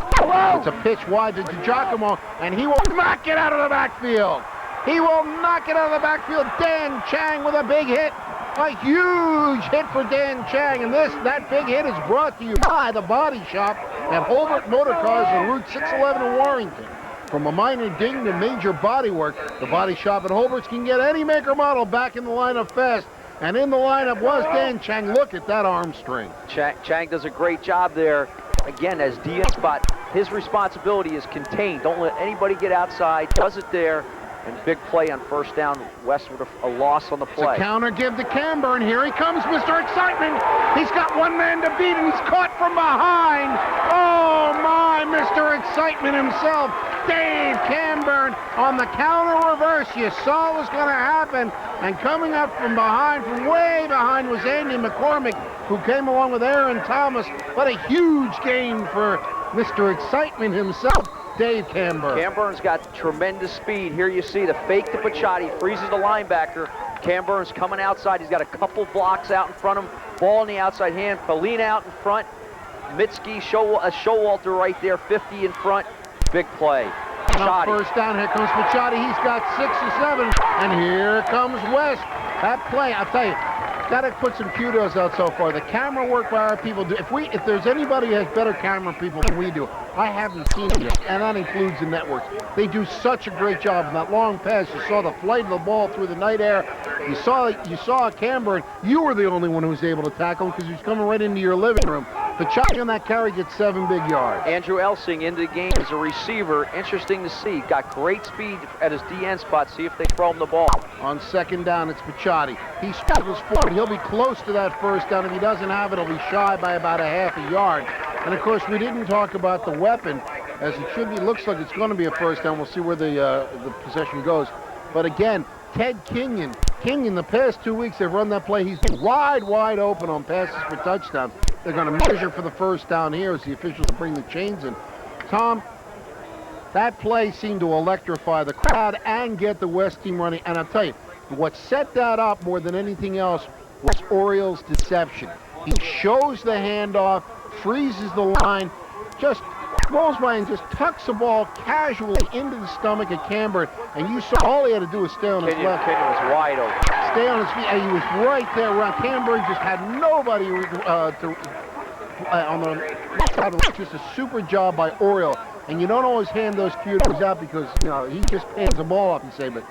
It's a pitch wide to DiGiacomo, and he will knock it out of the backfield. He will knock it out of the backfield. Dan Chang with a big hit. A huge hit for Dan Chang, and that big hit is brought to you by the Body Shop at Holbert Motor Cars on Route 611 in Warrington. From a minor ding to major body work, the Body Shop at Holbert's can get any make or model back in the lineup fast. And in the lineup was Dan Chang. Look at that arm strength. Chang does a great job there. Again, as DN spot, his responsibility is contained. Don't let anybody get outside. Does it there. And big play on first down. West with a loss on the play. It's a counter give to Camber, and here he comes, Mr. Excitement. He's got one man to beat, and he's caught from behind. Oh, my, Mr. Excitement himself, Dave Camber, on the counter reverse. You saw what was going to happen. And coming up from behind, from way behind, was Andy McCormick, who came along with Aaron Thomas. What a huge gain for Mr. Excitement himself, Dave Camber. Camburn's got tremendous speed. Here you see the fake to Picciotti, freezes the linebacker. Camburn's coming outside. He's got a couple blocks out in front of him. Ball in the outside hand. Pauline out in front. Mitski, Showalter right there, 50 in front. Big play. Picciotti. First down, here comes Picciotti. He's got 6 or 7, and here comes West. That play, I'll tell you, got to put some kudos out so far. The camera work by our people. If there's anybody who has better camera people than we do, I haven't seen it yet, and that includes the networks. They do such a great job in that long pass. You saw the flight of the ball through the night air. You saw Camber, and you were the only one who was able to tackle him because he was coming right into your living room. Picciotti on that carry gets 7 big yards. Andrew Elsing into the game as a receiver. Interesting to see. Got great speed at his DN spot. See if they throw him the ball. On second down, it's Picciotti. He struggles forward. He'll be close to that first down. If he doesn't have it, he'll be shy by about a half a yard. And of course, we didn't talk about the weapon, as it should be. Looks like it's going to be a first down. We'll see where the possession goes. But again, Ted Kenyon, the past 2 weeks they've run that play. He's wide open on passes for touchdowns. They're going to measure for the first down here as the officials bring the chains in. Tom, that play seemed to electrify the crowd and get the West team running. And I'll tell you, what set that up more than anything else was Orioles' deception. He shows the handoff, freezes the line, just rolls by and just tucks the ball casually into the stomach of Camber, and you saw all he had to do was stay on his left. Kenyon was wide open. Stay on his feet, and he was right there around. Camber just had nobody on the left side of the just a super job by Oriole. And you don't always hand those cues out because, you know, he just hands the ball up and say, but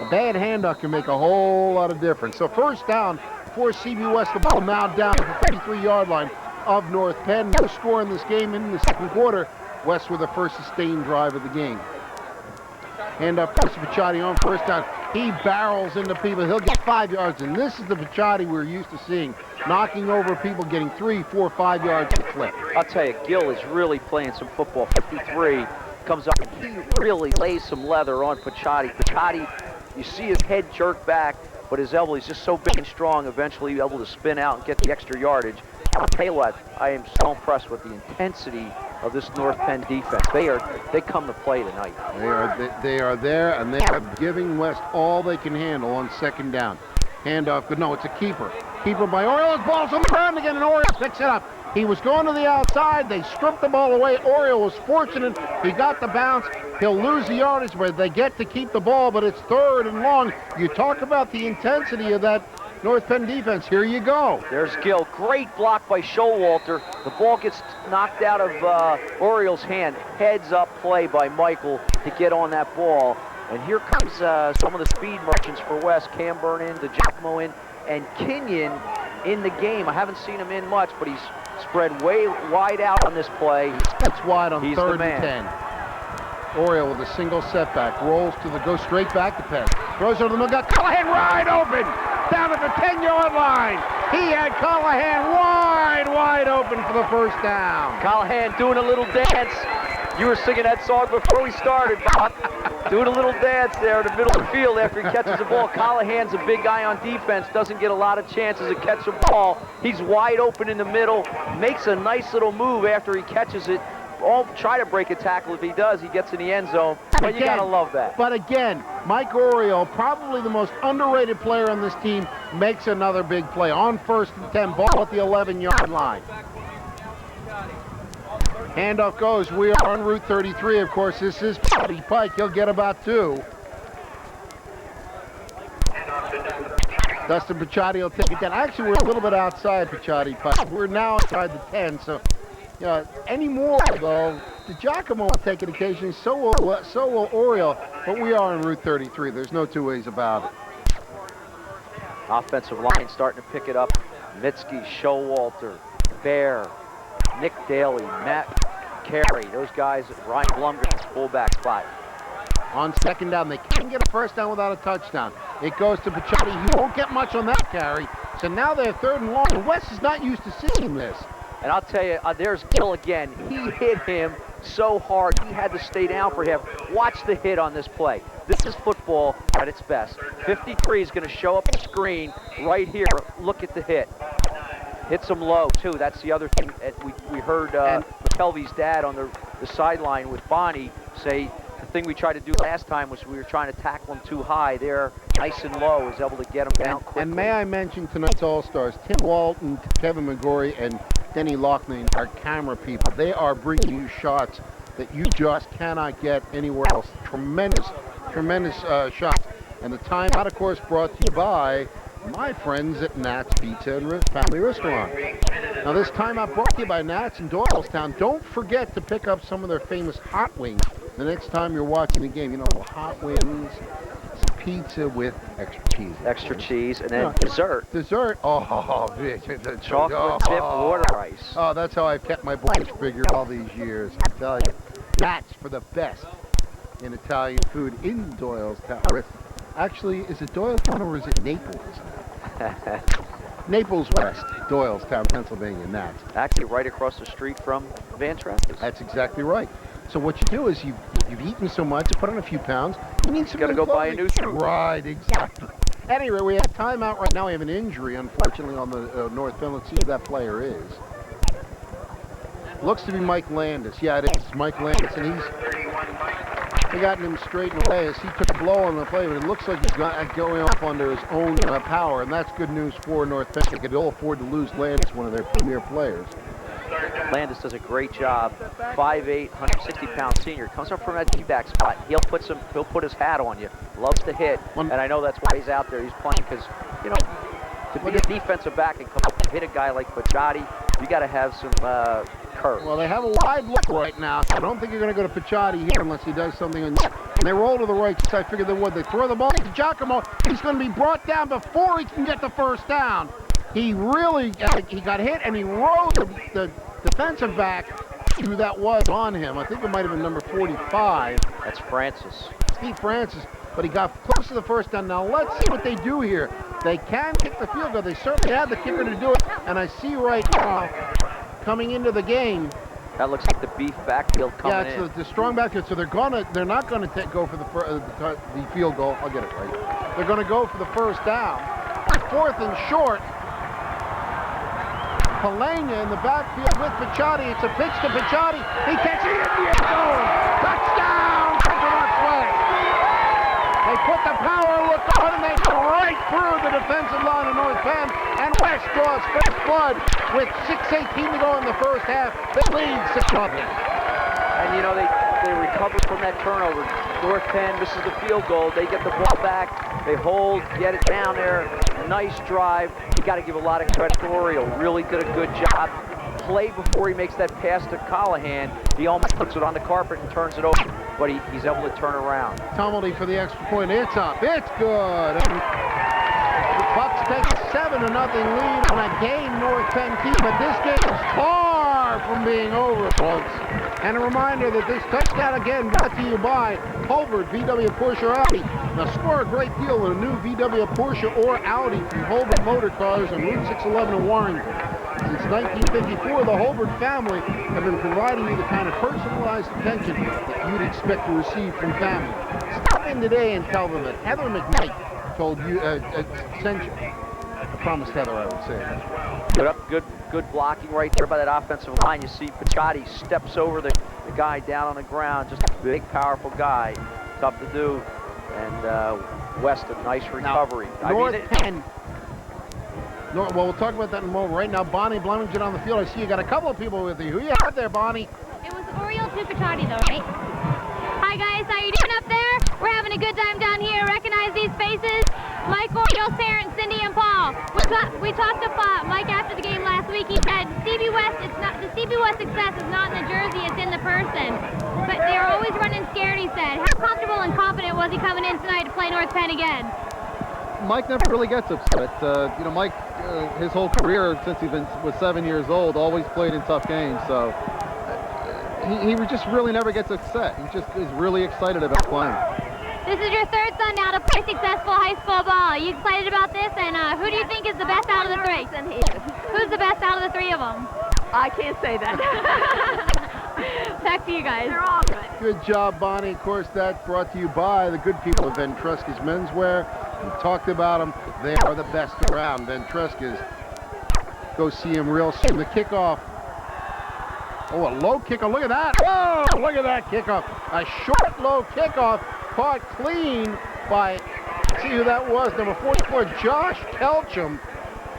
a bad handoff can make a whole lot of difference. So first down for CB West, the ball now down to the 33-yard line of North Penn. No score in this game in the second quarter. West with the first sustained drive of the game. Hand up to Picciotti on first down. He barrels into people. He'll get 5 yards, and this is the Picciotti we're used to seeing, knocking over people, getting 3, 4, 5 yards to clip. I'll tell you, Gill is really playing some football. 53 comes up, and he really lays some leather on Picciotti. Picciotti, you see his head jerk back, but his elbow is just so big and strong, eventually able to spin out and get the extra yardage. I'll tell you what, I am so impressed with the intensity of this North Penn defense. They come to play tonight. They are there, and they are giving West all they can handle on second down. Handoff, good. No, it's a keeper. Keeper by Oriole. Ball's on the ground again, and Oriole picks it up. He was going to the outside. They stripped the ball away. Oriole was fortunate. He got the bounce. He'll lose the yardage, but they get to keep the ball, but it's third and long. You talk about the intensity of that North Penn defense. Here you go. There's Gill. Great block by Showalter. The ball gets knocked out of Orioles' hand. Heads up play by Michael to get on that ball. And here comes some of the speed merchants for West. Camburn in, DeGiacomo in, and Kenyon in the game. I haven't seen him in much, but he's spread way wide out on this play. That's wide on third and 10. Oriole with a single setback. Rolls goes straight back to Penn. Throws over the middle. Got Callahan wide open. Down at the 10-yard line. He had Callahan wide open for the first down. Callahan doing a little dance. You were singing that song before we started, Bob. Doing a little dance there in the middle of the field after he catches the ball. Callahan's a big guy on defense. Doesn't get a lot of chances to catch the ball. He's wide open in the middle. Makes a nice little move after he catches it. Try to break a tackle. If he does, he gets in the end zone. But you gotta love that. But again, Mike Oriole, probably the most underrated player on this team, makes another big play on first and 10. Ball at the 11-yard line. Handoff goes. We are on Route 33, of course. This is Patty Pike. He'll get about 2. Dustin Picciotti will take it down. Actually, we're a little bit outside Picciotti Pike. We're now outside the 10, so any more, though, DeGiacomo will take it occasionally, so will Oriole, but we are on Route 33. There's no two ways about it. Offensive line starting to pick it up. Mitski, Showalter, Bear, Nick Daly, Matt Carey, those guys, Ryan Blumgren's fullback spot. On second down, they can't get a first down without a touchdown. It goes to Picciotti. He won't get much on that carry. So now they're third and long. And West is not used to seeing this. And I'll tell you, there's Gill again. He hit him so hard, he had to stay down for him. Watch the hit on this play. This is football at its best. 53 is going to show up the screen right here. Look at the hit. Hits him low, too. That's the other thing. We heard McKelvey's dad on the sideline with Bonnie say the thing we tried to do last time was we were trying to tackle him too high. They're nice and low, is able to get him down quickly. And may I mention tonight's All-Stars, Tim Walton, Kevin McGorry, and Denny Loughnane are camera people. They are bringing you shots that you just cannot get anywhere else. Tremendous shots. And the timeout, of course, brought to you by my friends at Nat's Pizza and Family Restaurant. Now, this timeout brought to you by Nat's in Doylestown. Don't forget to pick up some of their famous hot wings the next time you're watching the game. You know, hot wings, pizza with extra cheese. Extra cheese, and then dessert. Dessert? Oh, the chocolate chip water ice. Oh, that's how I've kept my blood figure all these years. I tell you, that's for the best in Italian food in Doylestown. Actually, is it Doylestown or is it Naples? Naples West, Doylestown, Pennsylvania, Nats. Actually, right across the street from Van Trappist. That's exactly right. So what you do is you've eaten so much, you put on a few pounds, you need some. Got to go buy a new suit. Right, exactly. Anyway, we have timeout right now. We have an injury, unfortunately, on the North Penn. Let's see who that player is. Looks to be Mike Landis. Yeah, it is Mike Landis, and they gotten him straightened away as he took a blow on the play, but it looks like he's going off under his own power, and that's good news for North Penn. They could all afford to lose Landis, one of their premier players. Landis does a great job. 5'8", 160-pound senior. Comes up from that D-back spot. He'll put his hat on you. Loves to hit, and I know that's why he's out there. He's playing because, you know, to be a defensive back and come up and hit a guy like Picciotti, you got to have some courage. Well, they have a wide look right now. I don't think you're going to go to Picciotti here unless he does something. And they roll to the right side. I figured they would. They throw the ball to Giacomo. He's going to be brought down before he can get the first down. He really he got hit, and he rode the defensive back who that was on him. I think it might have been number 45. That's Francis. Steve Francis. But he got close to the first down. Now let's see what they do here. They can kick the field goal. They certainly had the kicker to do it. And I see right now, coming into the game, that looks like the beef backfield coming in. Yeah, it's the strong backfield. So they're not going to go for the field goal. I'll get it right. They're going to go for the first down. Fourth and short. Palena in the backfield with Picciotti. It's a pitch to Picciotti. He catches it in the end zone. Touchdown, Central West. They put the power look on and they go right through the defensive line of North Penn. And West draws first blood with 6:18 to go in the first half. They lead 6-0. And you know, they recover from that turnover. North Penn misses the field goal. They get the ball back. They hold, get it down there. Nice drive. You got to give a lot of credit to Oriole. Really did a good job. Play before he makes that pass to Callahan. He almost puts it on the carpet and turns it over, but he's able to turn around. Tumbledy for the extra point. It's up. It's good. And the Bucks take a 7-0 lead on a game North Penn team, but this game is far from being over, folks. And a reminder that this touchdown again brought to you by Holbert VW Porsche Audi. Now score a great deal with a new VW Porsche or Audi from Holbert Motor Cars on Route 611 in Warrington. Since 1954, the Holbert family have been providing you the kind of personalized attention that you'd expect to receive from family. Stop in today and tell them that Heather McKnight told you, sent you. I promised Heather I would say. Good blocking right there by that offensive line. You see Picciotti steps over the guy down on the ground. Just a big, powerful guy. Tough to do. And West, a nice recovery. North Penn. Well, we'll talk about that in a moment. Right now, Bonnie Blumington on the field. I see you got a couple of people with you. Who you have there, Bonnie? It was Oriole to Picciotti, though, right? Hi, guys. How you doing up there? We're having a good time down here. Recognize these faces? Mike Oriole's parents, Cindy and Paul. We talked to Mike after the game last week. He said, CB West, the CB West success is not in the jersey, it's in the person. But they were always running scared, he said. How comfortable and confident was he coming in tonight to play North Penn again? Mike never really gets upset. You know, Mike, his whole career since he was 7 years old, always played in tough games. So he just really never gets upset. He just is really excited about playing. This is your third son now to play successful high school ball. Are you excited about this? And who do you think is the best out of the three? Who's the best out of the three of them? I can't say that. Back to you guys. They're all good. Good job, Bonnie. Of course, that's brought to you by the good people of Ventresca's Menswear. We talked about them. They are the best around. Ventresca's. Go see them real soon. The kickoff. Oh, a low kickoff. Look at that. Whoa, look at that kickoff. A short, low kickoff caught clean by, see who that was, number 44, Josh Kelchum,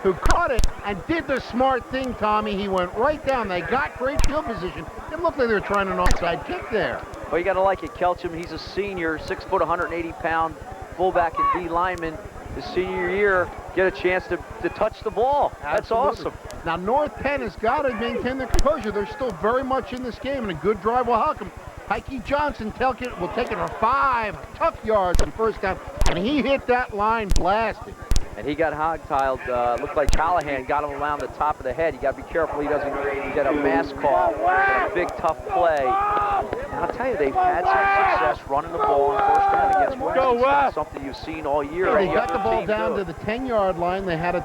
who caught it and did the smart thing, Tommy. He went right down. They got great field position. It looked like they were trying an offside kick there. Well, you got to like it. Kelchum, he's a senior, 6 foot, 180-pound fullback and D lineman. His senior year, get a chance to touch the ball. That's awesome. Now, North Penn has got to maintain their composure. They're still very much in this game, and a good drive will help them. Heike Johnson will take it for 5 tough yards on first down, and he hit that line blasting. And he got hog-tiled. Looked like Callahan got him around the top of the head. You got to be careful he doesn't get a mass call. A big, tough play. And I'll tell you, they've had some success running the ball on first down against West. It's not something you've seen all year. They got the ball down to the 10-yard line. They had a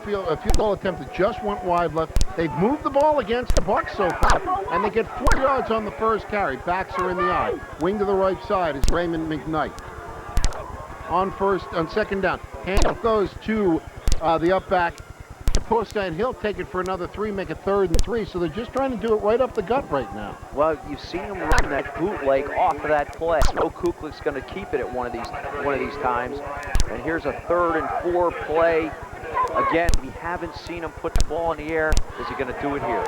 field goal attempt that just went wide left. They've moved the ball against the Bucs so far, and they get 4 yards on the first carry. Backs are in the eye. Wing to the right side is Raymond McKnight. On second down. Handoff goes to the up back, Caposta, and he'll take it for another 3, make it 3rd and 3. So they're just trying to do it right up the gut right now. Well, you've seen him run that bootleg off of that play. No Kuklik's going to keep it at one of these times. And here's a 3rd and 4 play. Again, we haven't seen him put the ball in the air. Is he going to do it here?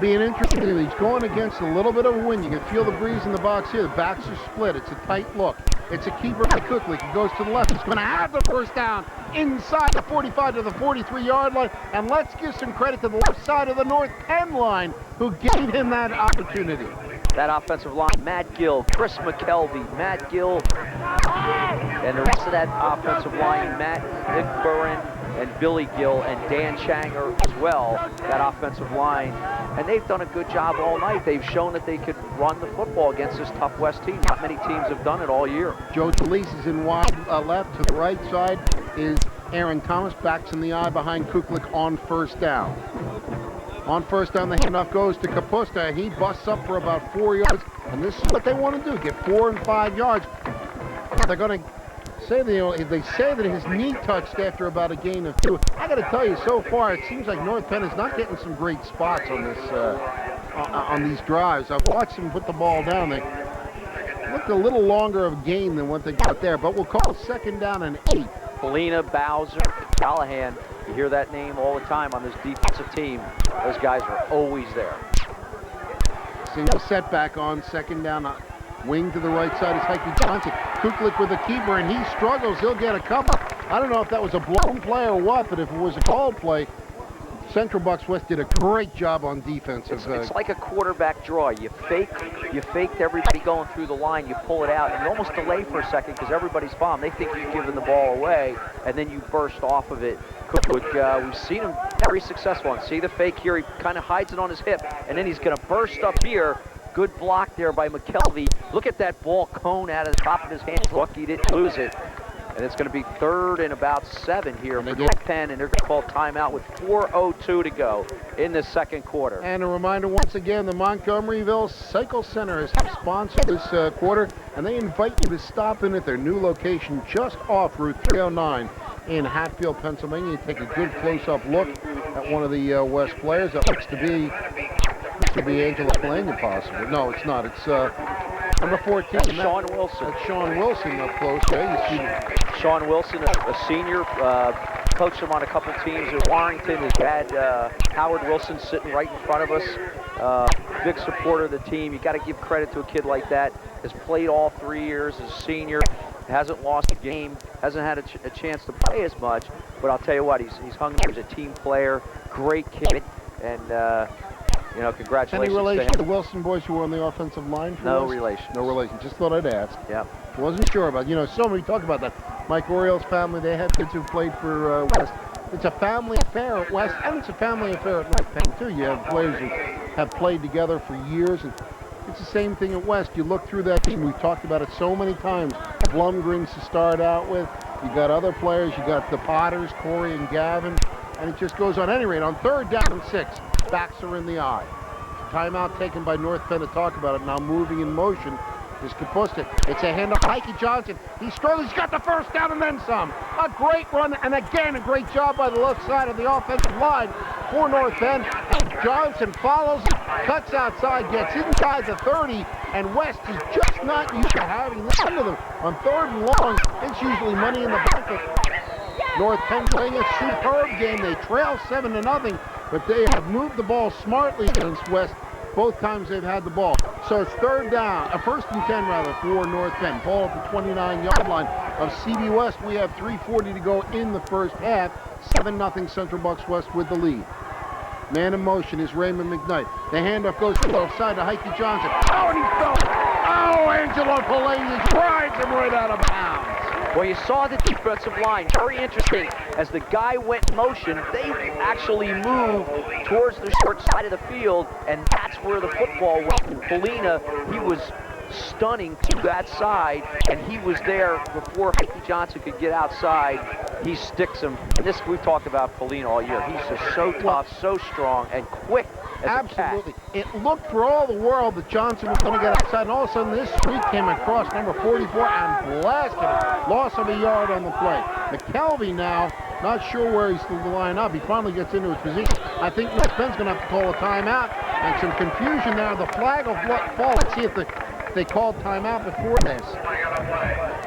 Being interesting, he's going against a little bit of a wind. You can feel the breeze in the box here. The backs are split. It's a tight look. It's a keeper by Kuklik. He goes to the left. He's going to have the first down inside the 45 to the 43-yard line. And let's give some credit to the left side of the North Penn line who gave him that opportunity. That offensive line, Matt Gill, Chris McKelvey, Matt Gill, and the rest of that offensive line, Nick Burren, and Billy Gill, and Dan Changer as well, that offensive line. And they've done a good job all night. They've shown that they could run the football against this tough West team. Not many teams have done it all year. Joe Talese is in wide left. To the right side is Aaron Thomas. Backs in the eye behind Kuklik on first down. On first down, the handoff goes to Caposta. He busts up for about 4 yards. And this is what they want to do, get 4 and 5 yards. They're going to say they say that his knee touched after about a gain of 2. I got to tell you, so far it seems like North Penn is not getting some great spots on this on these drives. I've watched them put the ball down. They looked a little longer of a gain than what they got there, but we'll call second down and 8. Polina, Bowser, Callahan, you hear that name all the time on this defensive team. Those guys are always there. Single setback on second down. Wing to the right side is Heike Johnson. Kuklik with the keeper, and he struggles. He'll get a couple. I don't know if that was a blown play or what, but if it was a called play, Central Bucks West did a great job on defense. It's like a quarterback draw. You faked everybody going through the line. You pull it out, and you almost delay for a second because everybody's bombed. They think you're giving the ball away, and then you burst off of it. We've seen him very successful. And see the fake here. He kind of hides it on his hip, and then he's going to burst up here. Good block there by McKelvey. Look at that ball cone out of the top of his hands. Lucky he didn't lose it. And it's going to be 3rd and about 7 here for North Penn, and they're going to call timeout with 4:02 to go in the second quarter. And a reminder once again, the Montgomeryville Cycle Center has sponsored this quarter, and they invite you to stop in at their new location just off Route 309 in Hatfield, Pennsylvania. You take a good close-up look at one of the West players. That looks to be Angela Kalania, possibly. No, it's not. It's number 14. That's Sean Wilson. That's Sean Wilson up close there. You see Sean Wilson, a senior, coached him on a couple teams at Warrington. His dad, Howard Wilson, sitting right in front of us. Big supporter of the team. You got to give credit to a kid like that. Has played all 3 years as a senior. Hasn't lost a game. Hasn't had a chance to play as much. But I'll tell you what, he's hungry. He's a team player. Great kid. And you know, congratulations. Any relation to to the Wilson boys who were on the offensive line? No relation. No relation. Just thought I'd ask. Yep. Wasn't sure about, so many talk about that. Mike Oriel's family, they have kids who played for West. It's a family affair at West, and it's a family affair at North Penn, too. You have players who have played together for years, and it's the same thing at West. You look through that team, we've talked about it so many times. Blumgrens to start out with. You got other players, you got the Potters, Corey and Gavin, and it just goes on. At any rate, on 3rd down and 6, backs are in the eye. Timeout taken by North Penn to talk about it. Now moving in motion is Kapustik. It's a handoff. Heike Johnson. He struggles. He's got the first down and then some. A great run, and again, a great job by the left side of the offensive line for North Penn. Johnson follows, cuts outside, gets inside the 30, and West is just not used to having this under them. On 3rd and long, it's usually money in the bank. North Penn playing a superb game. They trail 7-0, but they have moved the ball smartly against West both times they've had the ball. So it's 3rd down, 1st and 10 rather, for North Penn. Ball at the 29-yard line of CB West. We have 3:40 to go in the first half. 7-0 Central Bucks West with the lead. Man in motion is Raymond McKnight. The handoff goes to the left side to Heike Johnson. Oh, and he fell. Oh, Angelo Pellegrini drives him right out of bounds. Well, you saw the defensive line. Very interesting. As the guy went in motion, they actually moved towards the short side of the field, and that's where the football went. And Polina, he was stunning to that side, and he was there before Heike Johnson could get outside. He sticks him. And this, we've talked about Polina all year. He's just so tough, so strong, and quick as Absolutely. a cat. It looked for all the world that Johnson was going to get outside, and all of a sudden this streak came across number 44 and blasted it. Loss of a yard on the play. McKelvey now, not sure where he's going to line up. He finally gets into his position. I think North Penn's going to have to call a timeout, and some confusion there. The flag will fall. Let's see if they called timeout before this.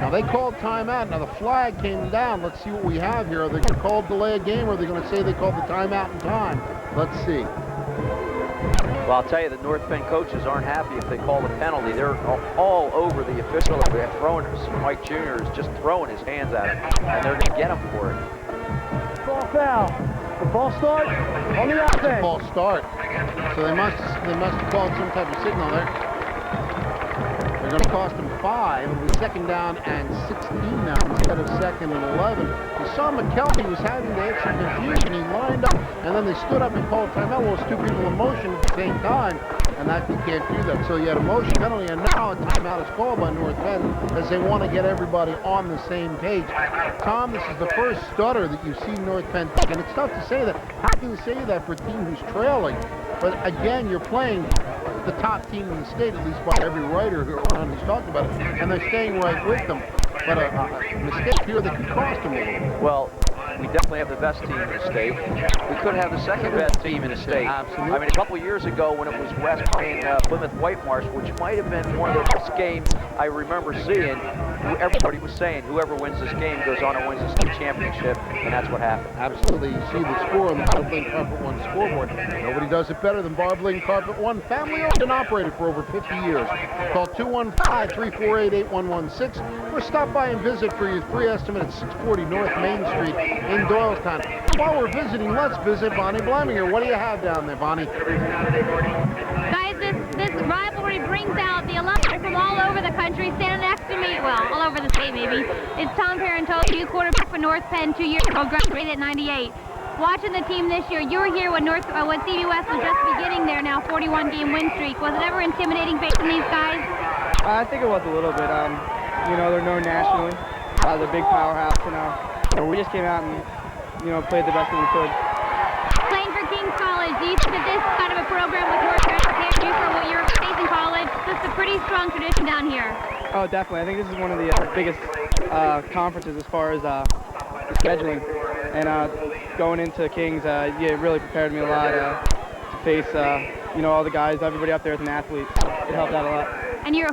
Now they called timeout. Now the flag came down. Let's see what we have here. Are they going to call delay a game, or are they going to say they called the timeout in time? Let's see. Well, I'll tell you, the North Penn coaches aren't happy if they call the penalty. They're all over the official. They're throwing it. Mike Jr. is just throwing his hands at him, and they're going to get him for it. Ball foul. The ball start on the outside. Ball start. So they must have called some type of signal there. They're going to cost him 5. It'll be 2nd down and 16 now instead of 2nd and 11. You saw McKelvey was having to hit some confusion. He lined up, and then they stood up and called timeout. Well, it's 2 people in motion at the same time, and that you can't do that. So you had a motion penalty, and now a timeout is called by North Penn as they want to get everybody on the same page. Tom, this is the first stutter that you've seen North Penn take, and it's tough to say that. How can you say that for a team who's trailing? But again, you're playing the top team in the state, at least by every writer who's talked about it, and they're staying right with them. But a mistake here that could cost them a little. Well, we definitely have the best team in the state. We could have the 2nd best team in the state. Absolutely. I mean, a couple years ago when it was West playing Plymouth Whitemarsh, which might have been one of the best games I remember seeing, everybody was saying whoever wins this game goes on and wins the state championship, and that's what happened. Absolutely. You see the score on the Barbling Carpet One scoreboard. Nobody does it better than Barbling Carpet One, family owned and operated for over 50 years. Call 215-348-8116 or stop by and visit for your free estimate at 640 North Main Street in Doylestown. While we're visiting, let's visit Bonnie Blaminger. What do you have down there, Bonnie? Guys, this rivalry brings out the alumni from all over the country standing next to me. Well, all over the state, maybe. It's Tom Parentoli, quarterback for North Penn 2 years ago, graduated at 98. Watching the team this year, you were here when CB West was just beginning their now 41-game win streak. Was it ever intimidating facing these guys? I think it was a little bit. You know, they're known nationally. They're a big powerhouse, and we just came out and, played the best that we could. Playing for King's College, do you think that this kind of a program with your prepared you for what you're facing college? This is a pretty strong tradition down here. Oh, definitely. I think this is one of the biggest conferences as far as the scheduling. And going into King's, it really prepared me a lot to face, all the guys, everybody up there as an athlete. It helped out a lot. And you're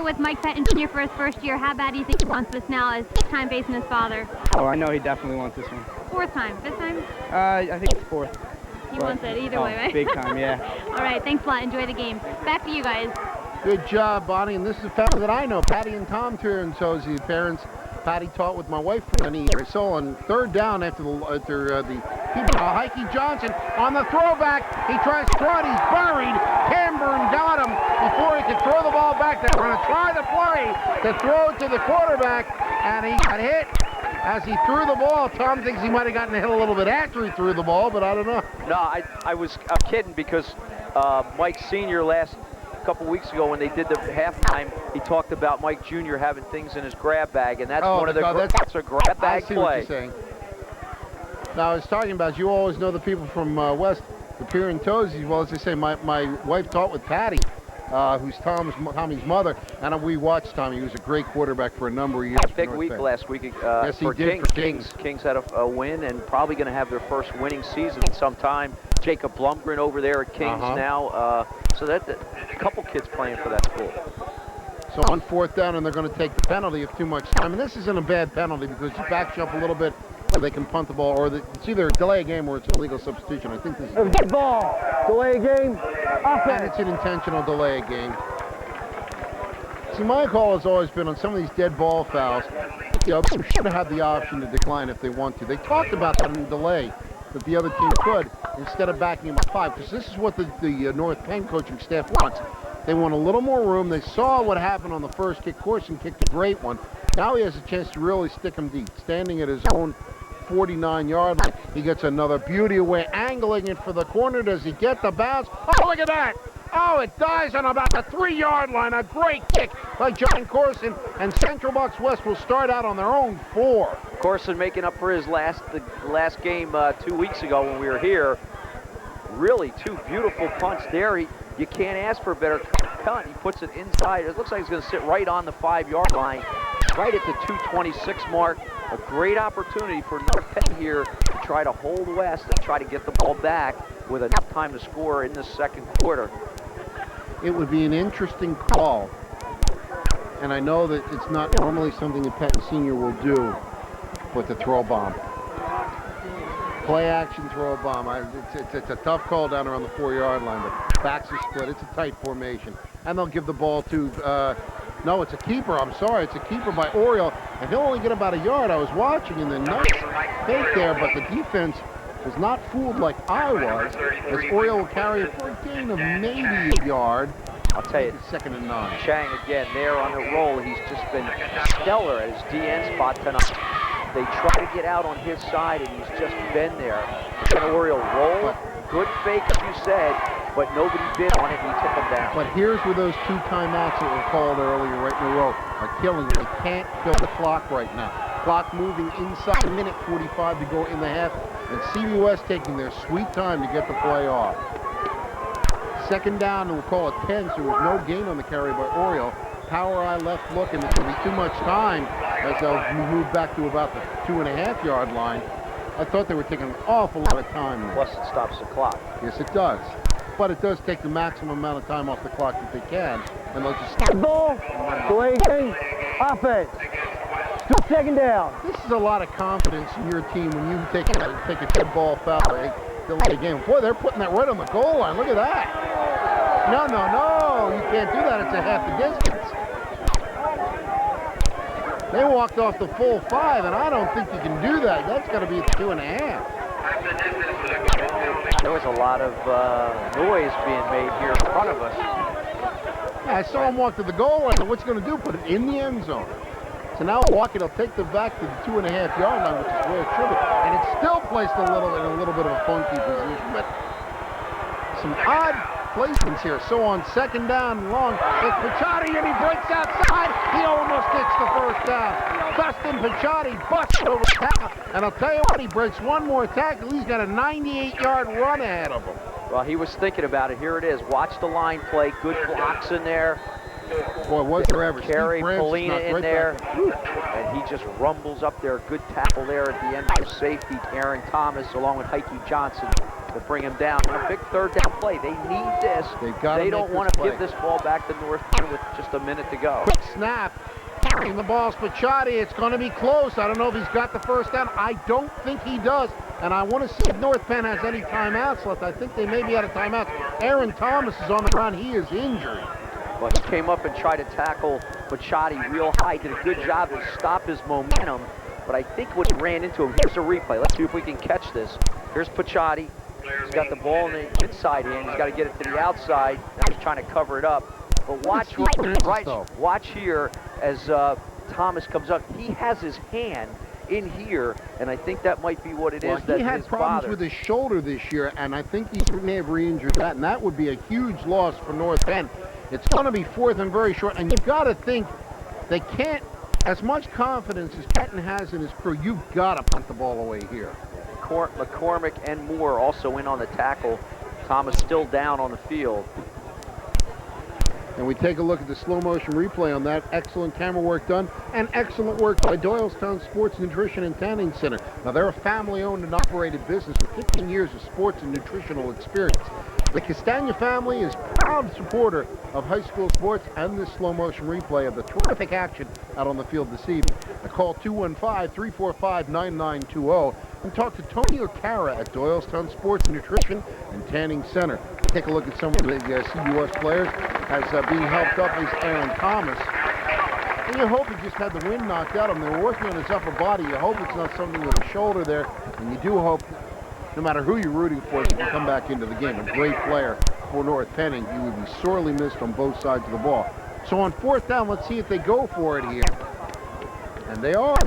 with Mike Penn Jr. for his first year. How bad do you think he wants this now as time facing his father? Oh, I know he definitely wants this one. 4th time, 5th time? I think it's 4th. He wants it either way, right? Big time, yeah. All right, thanks a lot. Enjoy the game. Back to you guys. Good job, Bonnie. And this is a family that I know. Patty and Tom Tirantosi, parents. Patty taught with my wife for many years. So on 3rd down after the Heike Johnson on the throwback. He tries to throw it. He's buried. Camburn got him. He before he could throw the ball back. They're going to try the play to throw it to the quarterback, and he got hit as he threw the ball. Tom thinks he might have gotten hit a little bit after he threw the ball, but I don't know. No, I'm kidding because Mike Sr. last couple weeks ago when they did the halftime, he talked about Mike Jr. having things in his grab bag, and that's one of the that's a grab bag I see play. What you're saying. Now, I was talking about, you always know the people from West, the Pier and Toesies. Well, as they say, my wife taught with Patty, who's Tommy's mother, and we watched Tommy. He was a great quarterback for a number of years. Big week last week yes, for he did Kings. Kings had a win and probably going to have their first winning season sometime. Jacob Blumgren over there at Kings now. So that a couple kids playing for that school. So on 4th down, and they're going to take the penalty of too much time. And this isn't a bad penalty because you back you up a little bit, so they can punt the ball, or it's either a delay a game or it's a legal substitution. I think this is Dead ball. Delay a game. and it's an intentional delay a game. See, my call has always been on some of these dead ball fouls. You know, they should have had the option to decline if they want to. They talked about that in the delay, that the other team could, instead of backing him up 5, because this is what the North Penn coaching staff wants. They want a little more room. They saw what happened on the first kick. Corson kicked a great one. Now he has a chance to really stick him deep, standing at his own 49-yard line. He gets another beauty away, angling it for the corner. Does he get the bounce? Oh, look at that! Oh, it dies on about the 3-yard line. A great kick by John Corson, and Central Bucks West will start out on their own 4. Corson making up for his last game 2 weeks ago when we were here. Really, 2 beautiful punts there. You can't ask for a better punt. He puts it inside. It looks like he's going to sit right on the 5-yard line, right at the 2:26 mark. A great opportunity for North Penn here to try to hold West and try to get the ball back with enough time to score in the second quarter. It would be an interesting call, and I know that it's not normally something that Penn Sr. will do, but to throw a bomb. Play action, throw a bomb. It's a tough call down around the 4-yard line, but backs are split. It's a tight formation. And they'll give the ball to, no, it's a keeper. I'm sorry. It's a keeper by Oriole, and he'll only get about a yard. I was watching, and the nice fake there, but the defense was not fooled like I was, as Oriole will carry it for a gain of maybe a yard. I'll tell you, it's 2nd and 9. Chang again there on the roll. He's just been stellar at his DN spot tonight. They try to get out on his side, and he's just been there. Then Oriole roll, good fake, as you said, but nobody bid on it, and he took him down. But here's where those 2 timeouts that were called earlier right in a row are killing you. They can't kill the clock right now. Clock moving inside, 1:45 to go in the half, and CB West taking their sweet time to get the play off. 2nd down, and we'll call it 10, so there was no gain on the carry by Oriole. Power eye left look, and it's going to be too much time as they'll move back to about the 2.5-yard line. I thought they were taking an awful lot of time there. Plus it stops the clock. Yes, it does. But it does take the maximum amount of time off the clock that they can. And they'll just ball, delay game, offense. Still 2nd down. This is a lot of confidence in your team when you take a dead ball foul. Delay game. Boy, they're putting that right on the goal line. Look at that. No. You can't do that. It's a half the distance. They walked off the full 5, and I don't think you can do that. That's got to be at 2.5. There was a lot of noise being made here in front of us. Yeah, I saw him walk to the goal line. So what's he going to do? Put it in the end zone. So now walking, he'll take them back to the 2.5-yard line, which is where it should be. And it's still placed in a little bit of a funky position, but some odd placements here. So on 2nd down and long, it's Picciotti, and he breaks outside. He almost gets the 1st down. Dustin Picciotti busts over the tackle. And I'll tell you what, he breaks one more tackle. He's got a 98-yard run ahead of him. Well, he was thinking about it. Here it is. Watch the line play. Good blocks in there. Boy, was there ever. Carry Polina in there, and he just rumbles up there. Good tackle there at the end for safety. Aaron Thomas along with Heike Johnson to bring him down. A big 3rd down play. They need this. They don't want to give this ball back to North Penn with just a minute to go. Quick snap. Carrying the ball is Picciotti. It's going to be close. I don't know if he's got the 1st down. I don't think he does. And I want to see if North Penn has any timeouts left. I think they may be out of timeouts. Aaron Thomas is on the ground. He is injured. Well, he came up and tried to tackle Picciotti real high. Did a good job to stop his momentum. But I think what he ran into him, here's a replay. Let's see if we can catch this. Here's Picciotti. He's got the ball in the inside hand. He's got to get it to the outside. Now he's trying to cover it up. But watch, watch here as Thomas comes up. He has his hand in here, and I think that might be what it is. He had problems with his shoulder this year, and I think he may have re-injured that, and that would be a huge loss for North Penn. It's going to be 4th and very short, and you've got to think they can't, as much confidence as Penn has in his crew, you've got to punt the ball away here. McCormick and Moore also in on the tackle. Thomas still down on the field. And we take a look at the slow motion replay on that. Excellent camera work done, and excellent work by Doylestown Sports Nutrition and Tanning Center. Now, they're a family-owned and operated business with 15 years of sports and nutritional experience. The Castagna family is proud supporter of high school sports and this slow motion replay of the terrific action out on the field this evening. Call 215-345-9920 and talk to Tony O'Cara at Doylestown Sports Nutrition and Tanning Center. Take a look at some of the CBWS players as being helped up is Aaron Thomas. And you hope he just had the wind knocked out of him. They were working on his upper body. You hope it's not something with the shoulder there, and you do hope, no matter who you're rooting for, he can come back into the game. A great player for North Penn, and he would be sorely missed on both sides of the ball. So on 4th down, let's see if they go for it here. And they are.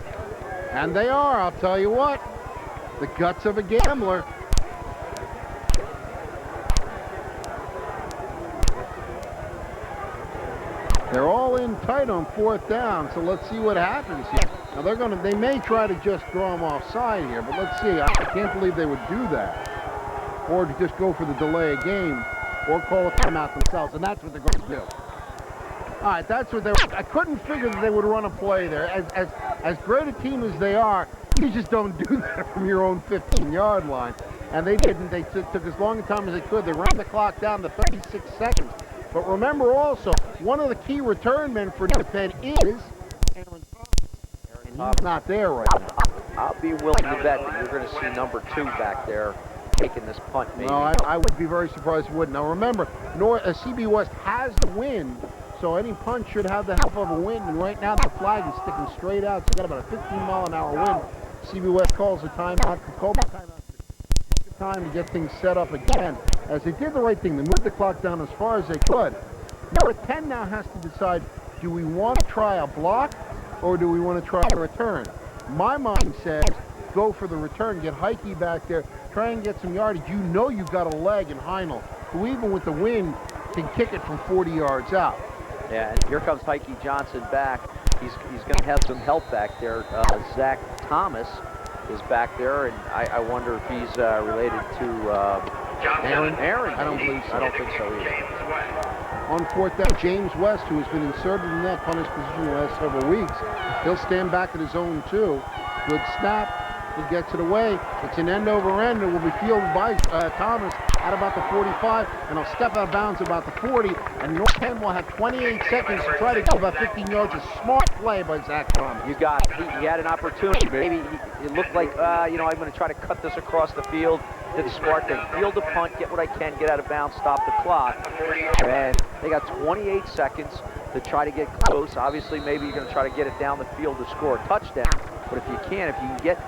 And they are, I'll tell you what. The guts of a gambler. They're all in tight on 4th down, so let's see what happens here. Now they may try to just throw him offside here, but let's see. I can't believe they would do that. Or to just go for the delay of game, or call a timeout themselves, and that's what they're going to do. All right, that's what I couldn't figure that they would run a play there. As great a team as they are, you just don't do that from your own 15-yard line. And they didn't. They took as long a time as they could. They ran the clock down to 36 seconds. But remember also, one of the key return men for North Penn is Aaron Thomas. And he's not there right now. I'll be willing to bet that you're going to see number 2 back there taking this punt, maybe. No, I would be very surprised if he wouldn't. Now remember, CB West has the wind, so any punt should have the help of a wind. And right now the flag is sticking straight out. It's got about a 15-mile-an-hour wind. CB West calls a timeout. Called the timeout. Time to get things set up again, as they did the right thing. They moved the clock down as far as they could. North Penn now has to decide, do we want to try a block or do we want to try a return? My mind says go for the return, get Heike back there, try and get some yardage. You know you've got a leg in Heinel, who even with the wind can kick it from 40 yards out. Yeah, and here comes Heike Johnson back. He's going to have some help back there. Zach Thomas is back there, and I wonder if he's related to Aaron. I don't believe so. I don't think so either. On 4th down, James West, who has been inserted in that punish position the last several weeks, he'll stand back at his own 2. Good snap. He gets it away. It's an end over end. It will be fielded by Thomas at about the 45, and he'll step out of bounds about the 40, and North Penn will have 28 seconds to try to get about 15 yards. A smart play by Zach Thomas. He had an opportunity. Maybe it looked like, I'm going to try to cut this across the field. Did the smart thing. Field the punt, get what I can, get out of bounds, stop the clock. And they got 28 seconds to try to get close. Obviously, maybe you're going to try to get it down the field to score a touchdown. But if you can get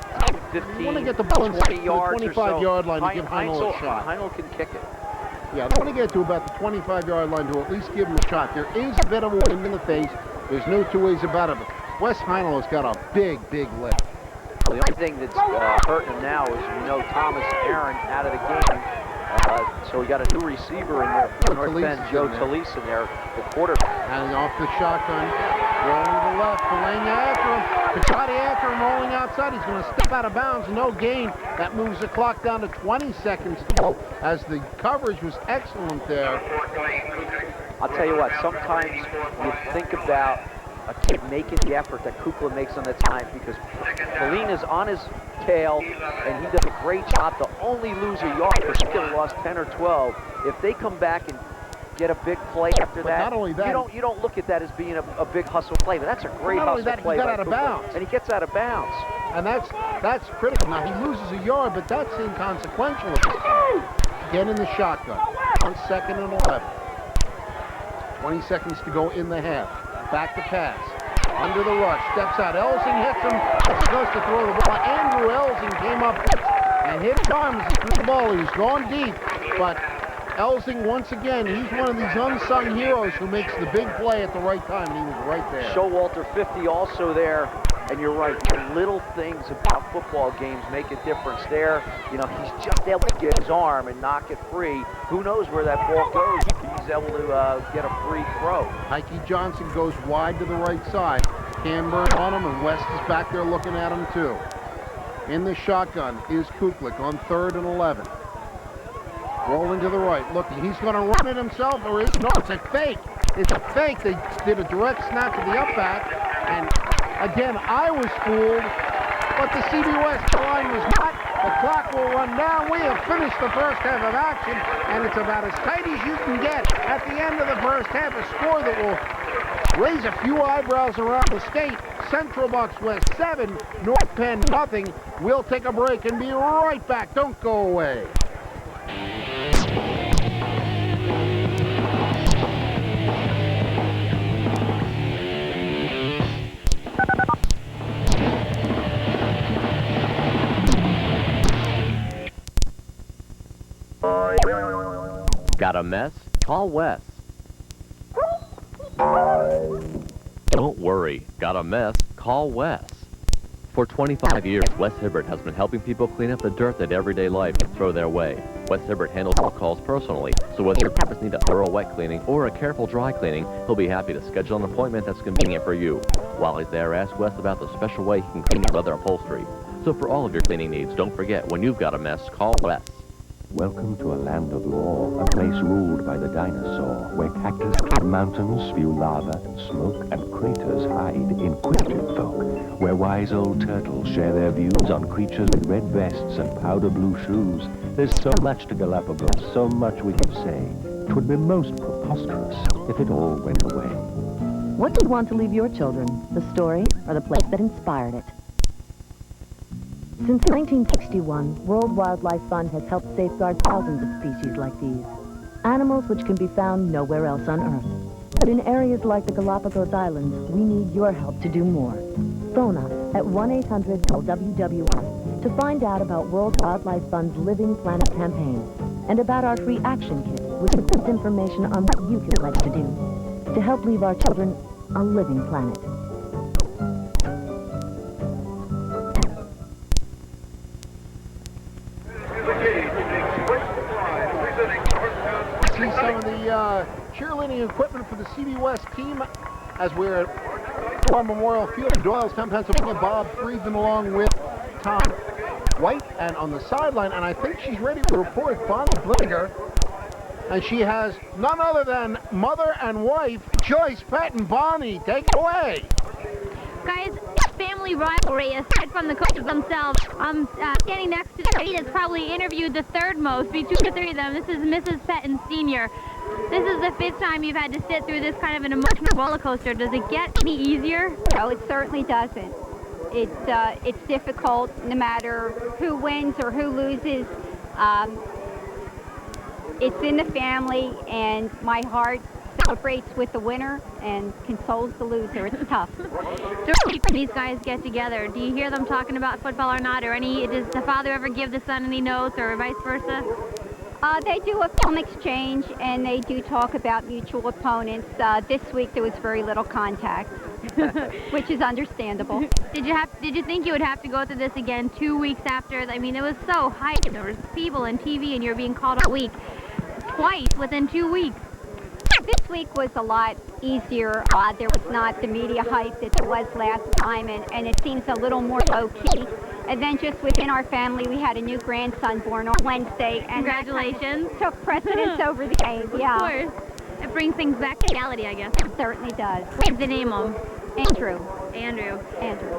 15, you want to get the ball 20 yards or so, 25-yard line to give Heinel a shot. Heinel can kick it. Yeah, they want to get to about the 25-yard line to at least give him a shot. There is a bit of a wind in the face. There's no two ways about it. But Wes Heinel has got a big, big lift. The only thing that's hurting him now is Thomas Aaron out of the game. So we got a new receiver in there. North Penn, Joe Talise in there, the quarterback. And off the shotgun, rolling to the left, Delaney after him. Pichotti after him, rolling outside. He's going to step out of bounds, no gain. That moves the clock down to 20 seconds to go, as the coverage was excellent there. I'll tell you what, sometimes you think about a kid making the effort that Kukla makes on the time, because Feline is on his tail, and he does a great job to only lose a yard. He could have lost 10 or 12. If they come back and get a big play after that, not only that, you don't look at that as being a big hustle play, but that's a great hustle play. He got out of bounds. And he gets out of bounds. And that's critical. Now, he loses a yard, but that's inconsequential at this point. Again in the shotgun. 1 second and 11. 20 seconds to go in the half. Back to pass. Under the rush. Steps out. Elsing hits him. He goes to throw the ball. Andrew Elsing came up and hit Thomas through the ball. He's gone deep, but Elsing, once again, he's one of these unsung heroes who makes the big play at the right time, and he was right there. Showalter 50 also there, and you're right, the little things about football games make a difference there. You know, he's just able to get his arm and knock it free. Who knows where that ball goes? He's able to get a free throw. Heike Johnson goes wide to the right side. Canburn on him, and West is back there looking at him too. In the shotgun is Kuklik on 3rd and 11. Rolling to the right. Look, he's going to run it himself, or is no? It's a fake. It's a fake. They did a direct snap to the up back, and again, I was fooled, but the CB West line was not. The clock will run down. We have finished the first half of action, and it's about as tight as you can get at the end of the first half. A score that will raise a few eyebrows around the state. Central Bucks West 7, North Penn nothing. We'll take a break and be right back. Don't go away. Got a mess? Call Wes. Don't worry. Got a mess? Call Wes. For 25 years, Wes Hibbert has been helping people clean up the dirt that everyday life can throw their way. Wes Hibbert handles all calls personally, so whether your carpets need a thorough wet cleaning or a careful dry cleaning, he'll be happy to schedule an appointment that's convenient for you. While he's there, ask Wes about the special way he can clean your leather upholstery. So for all of your cleaning needs, don't forget, when you've got a mess, call Wes. Welcome to a land of law, a place ruled by the dinosaur, where cactus-clad mountains spew lava, smoke, and craters hide inquisitive folk, where wise old turtles share their views on creatures with red vests and powder blue shoes. There's so much to Galapagos, so much we could say. 'Twould be most preposterous if it all went away. What do you want to leave your children? The story or the place that inspired it? Since 1961, World Wildlife Fund has helped safeguard thousands of species like these. Animals which can be found nowhere else on Earth. But in areas like the Galapagos Islands, we need your help to do more. Phone us at 1-800-WWF to find out about World Wildlife Fund's Living Planet campaign and about our free action kit, which includes information on what you can pledge to do to help leave our children a living planet. See some of the cheerleading equipment for the CB West team as we're at War Memorial Field in Doylestown, Pennsylvania. Bob Friedman along with Tom White, and on the sideline, and I think she's ready to report Bonnie Blinker, and she has none other than mother and wife Joyce Patton. Bonnie, take it away. Guys, family rivalry, aside from the coaches themselves. I'm standing next to the lady that's probably interviewed the third most between the three of them. This is Mrs. Patton Sr. This is the 5th time you've had to sit through this kind of an emotional roller coaster. Does it get any easier? No, it certainly doesn't. It's difficult no matter who wins or who loses. It's in the family, and my heart celebrates with the winner and consoles the loser. It's tough. When these guys get together, do you hear them talking about football or not? Or does the father ever give the son any notes, or vice versa? They do a film exchange, and they do talk about mutual opponents. This week there was very little contact, which is understandable. Did you think you would have to go through this again 2 weeks after? I mean, it was so hyped. There was people and TV, and you were being called a week twice within 2 weeks. This week was a lot easier. There was not the media hype that there was last time, and it seems a little more low-key. And then just within our family, we had a new grandson born on Wednesday. And congratulations. Took precedence over the game, yeah. Of course. It brings things back to reality, I guess. It certainly does. What did they name him? Andrew. Andrew. Andrew.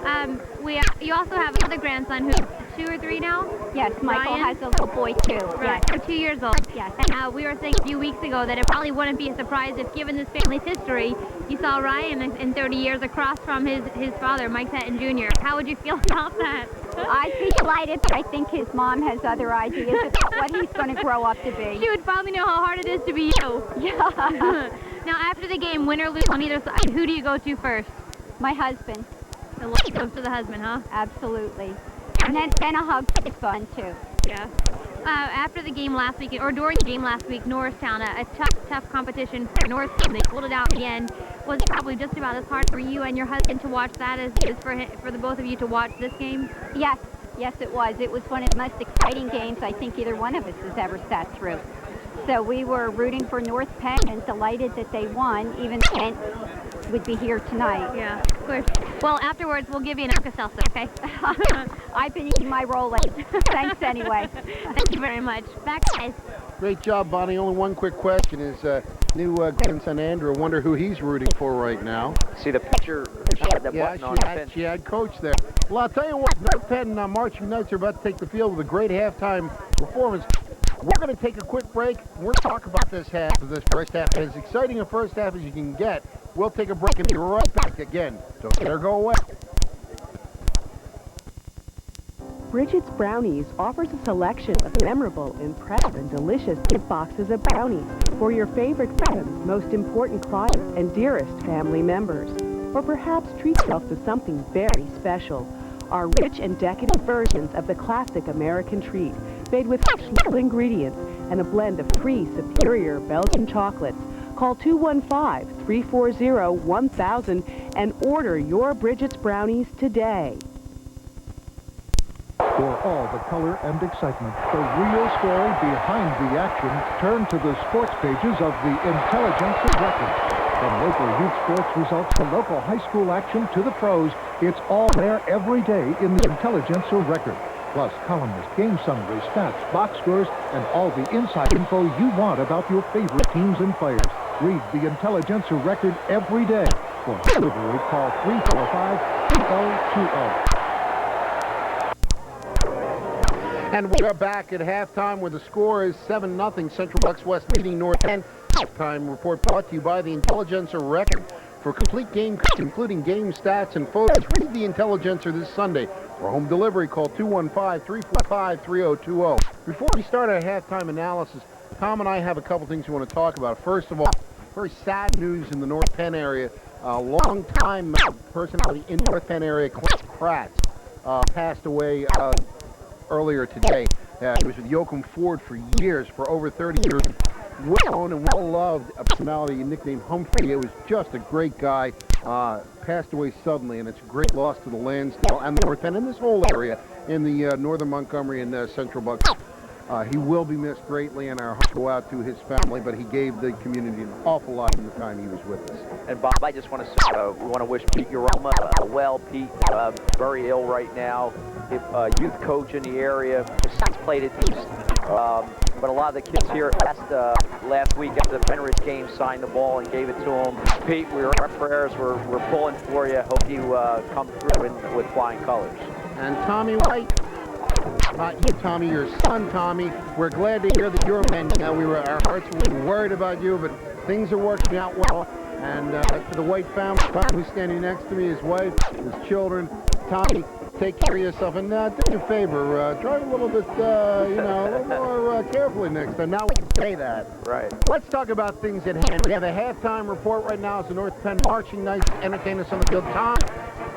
You also have another grandson who's 2 or 3 now? Yes, Michael Ryan? has a little boy too. Right, Yes. 2 years old. Yes. And we were saying a few weeks ago that it probably wouldn't be a surprise if, given this family's history, you saw Ryan in 30 years across from his father, Mike Patton Jr. How would you feel about that? I'd be delighted, but I think his mom has other ideas about what he's going to grow up to be. She would finally know how hard it is to be you. Yeah. Now, after the game, win or lose on either side, who do you go to first? My husband. The love goes to the husband, huh? Absolutely. And then a hug is fun, too. Yeah. After the game last week, or during the game last week, Doylestown, a tough competition for North. They pulled it out again. Was it probably just about as hard for you and your husband to watch that as for the both of you to watch this game? Yes, it was. It was one of the most exciting games I think either one of us has ever sat through. So we were rooting for North Penn and delighted that they won, even Penn would be here tonight. Yeah, of course. Well, afterwards, we'll give you an Alka-Seltzer, okay? I've been eating my Rolex. Thanks anyway. Thank you very much. Back, guys. Great job, Bonnie. Only one quick question is new grandson Andrew. I wonder who he's rooting for right now. See the picture? That button on she had coach there. Well, I'll tell you what, North Penn Marching Knights are about to take the field with a great halftime performance. We're going to take a quick break. We're going to talk about this half of this first half. As exciting a first half as you can get. We'll take a break and be right back again. Don't let her go away. Bridget's Brownies offers a selection of memorable, impressive, and delicious gift boxes of brownies for your favorite friends, most important clients, and dearest family members. Or perhaps treat yourself to something very special. Our rich and decadent versions of the classic American treat, made with local ingredients and a blend of free, superior Belgian chocolates. Call 215-340-1000 and order your Bridget's Brownies today. For all the color and excitement, the real story behind the action, turn to the sports pages of the Intelligencer Record. From local youth sports results to local high school action to the pros, it's all there every day in the Intelligencer Record. Plus columnists, game summaries, stats, box scores, and all the inside info you want about your favorite teams and players. Read the Intelligencer Record every day. For delivery, call 345-2020. And we are back at halftime where the score is 7-0. Central Bucks West leading North Penn. Halftime report brought to you by the Intelligencer Record. For complete game, including game stats and photos, read the Intelligencer this Sunday. For home delivery, call 215-345-3020. Before we start our halftime analysis, Tom and I have a couple things we want to talk about. First of all, very sad news in the North Penn area. A long-time personality in the North Penn area, Clint Kratz, passed away earlier today. He was with Yoakum Ford for years, for over 30 years. Well-known and well-loved personality nicknamed Humphrey. It was just a great guy. Passed away suddenly, and it's a great loss to the Lansdale and the North Penn and this whole area in the northern Montgomery and Central Bucks. He will be missed greatly, and our hearts go out to his family, but he gave the community an awful lot in the time he was with us. And Bob, I just want to say, we want to wish Pete Uroma well. Pete, very ill right now. Youth coach in the area, just played at East. But a lot of the kids here asked last week after the Penridge game, signed the ball and gave it to him. Pete, our prayers, we're pulling for you. Hope you come through with flying colors. And Tommy White, not you, Tommy, your son, Tommy. We're glad to hear that you're a Penn. Our hearts were worried about you, but things are working out well. And for the White family, who's standing next to me, his wife, his children, Tommy, take care of yourself, and do me a favor, drive a little bit, a little more carefully next time. Now we can say that. Right. Let's talk about things at hand. We have a halftime report right now as the North Penn Marching Knights entertain us on the field. Tom,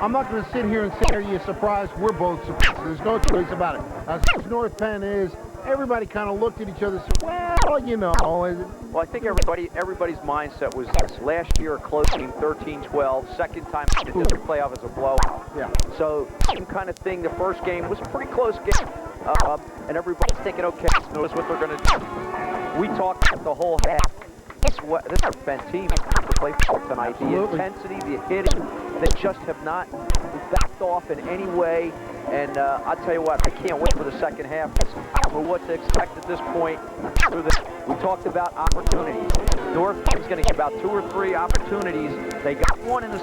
I'm not going to sit here and say, are you surprised? We're both surprised. There's no choice about it. As North Penn is, everybody kind of looked at each other and said, well, Well, I think everybody's mindset was this. Last year, a close game, 13-12. Second time they did the playoff as a blowout. Yeah. So, same kind of thing. The first game was a pretty close game. And everybody's thinking, okay, notice what they're going to do. We talked about the whole half. This is a Penn team to play for tonight. Absolutely. The intensity, the hitting, they just have not backed off in any way. And I'll tell you what, I can't wait for the second half. I don't know what to expect at this point. We talked about opportunities. North is going to get about 2 or 3 opportunities. They got one in the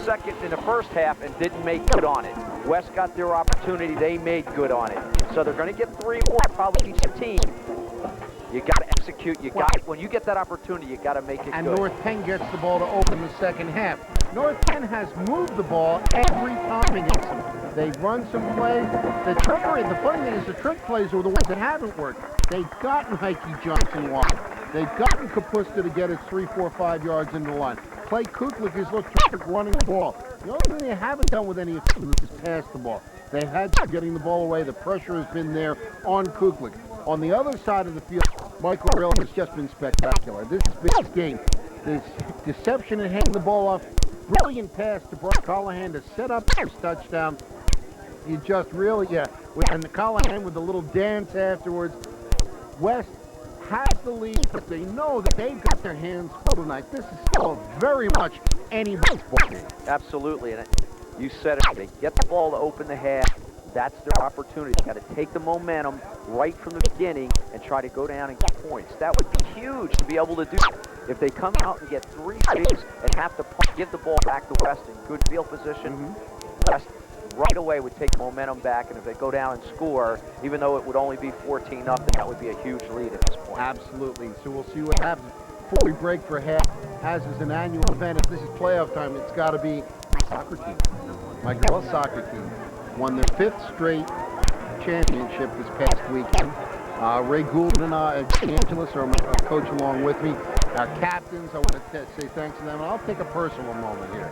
first half and didn't make good on it. West got their opportunity. They made good on it. So they're going to get 3 more, probably each team. You got to execute. When you get that opportunity, you got to make it good. And North Penn gets the ball to open the second half. North Penn has moved the ball every time against them. They've run some plays. The funny thing is the trick plays are the ones that haven't worked. They've gotten Heike Johnson wide. They've gotten Kapusta to get it 3, 4, 5 yards into the line. Clay Kuklik has looked terrific running the ball. The only thing they haven't done with any of them is pass the ball. They had to getting the ball away. The pressure has been there on Kuklik. On the other side of the field, Michael Brill has just been spectacular. This game, this deception and handing the ball off, brilliant pass to Brock Callahan to set up his touchdown. You just really, and the Callahan with a little dance afterwards. West has the lead, but they know that they've got their hands full tonight. This is still very much anybody's ball game. Absolutely, and you said it. They get the ball to open the half. That's their opportunity. They got to take the momentum right from the beginning and try to go down and get points. That would be huge to be able to do. If they come out and get 3 bigs and have to give the ball back to West in good field position, West right away would take momentum back, and if they go down and score, even though it would only be 14-0, that would be a huge lead at this point. Absolutely. So we'll see what happens before we break for half. As is an annual event, if this is playoff time, it's got to be my soccer team. My girls' soccer team won their 5th straight championship this past weekend. Ray Gould and Angelis are my coach along with me. Our captains, I want to say thanks to them, and I'll take a personal moment here.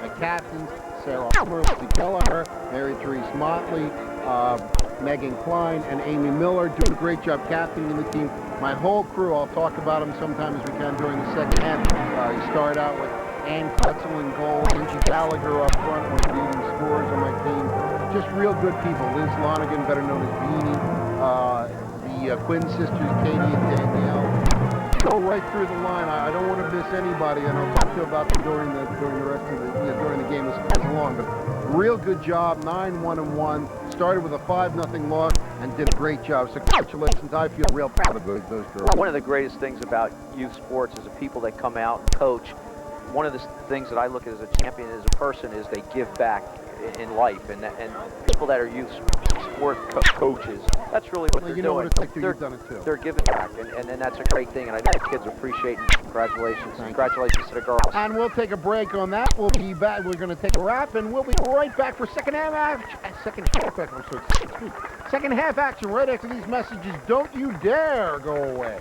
My captains, Sarah Harper, Lucy Kelleher, Mary Therese Motley, Megan Klein, and Amy Miller doing a great job captaining the team. My whole crew, I'll talk about them sometime as we can during the second half. You start out with Ann Kutzel in goal, Angie Gallagher up front, one of the leading scorers on my team. Just real good people. Liz Lonigan, better known as Beanie, the Quinn sisters, Katie and Danielle. Go right through the line. I don't want to miss anybody, and I'll talk to you about them during the rest of the during the game as long. But real good job, 9-1-1. Started with a 5-0 loss and did a great job. So congratulations. I feel real proud of those girls. One of the greatest things about youth sports is the people that come out and coach. One of the things that I look at as a champion as a person is they give back in life, and people that are youth sport coaches, that's really what they're doing. What it's like you've done it too. They're giving back, and that's a great thing, and I know the kids appreciate it. Congratulations. Congratulations to the girls. And we'll take a break on that. We'll be back. We're going to take a wrap, and we'll be right back for second half action. Second half action right after these messages. Don't you dare go away.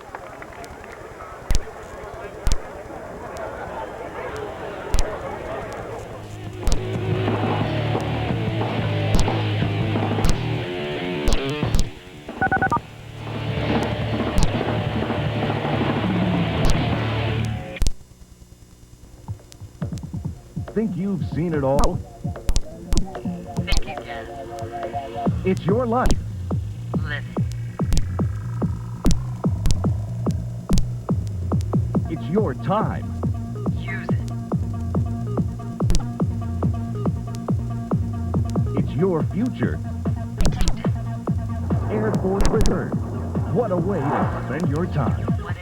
Think you've seen it all? Think you can. It's your life. Live. It's your time. Use it. It's your future. Protect it. Airborne Reserve. What a way to spend your time. 1-800-257-1212.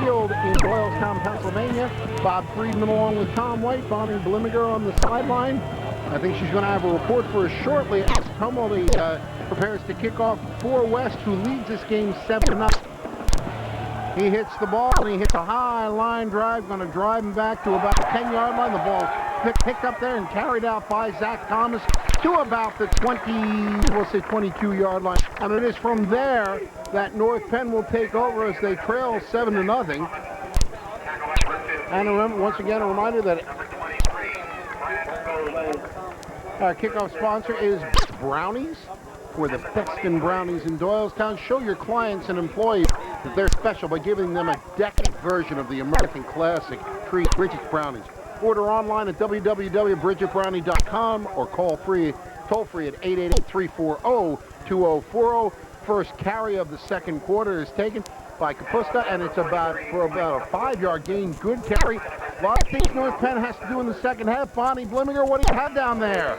Field in Doylestown, Pennsylvania. Bob Friedman along with Tom White, Bonnie Blimmiger on the sideline. I think she's going to have a report for us shortly as Tumulty prepares to kick off for West, who leads this game 7-0. He hits the ball, and he hits a high line drive, going to drive him back to about the 10-yard line. The ball picked up there and carried out by Zach Thomas to about the 22-yard line. And it is from there that North Penn will take over as they trail 7-0. And remember, once again, a reminder that Our kickoff sponsor is Brownies. For the best in brownies in Doylestown. Show your clients and employees that they're special by giving them a decadent version of the American classic treat, Bridget's Brownies. Order online at www.bridgetbrownie.com or call toll-free at 888-340-2040. First carry of the second quarter is taken by Kapusta, and it's about a 5-yard gain. Good carry. A lot of things North Penn has to do in the second half. Bonnie Blimminger, what do you have down there?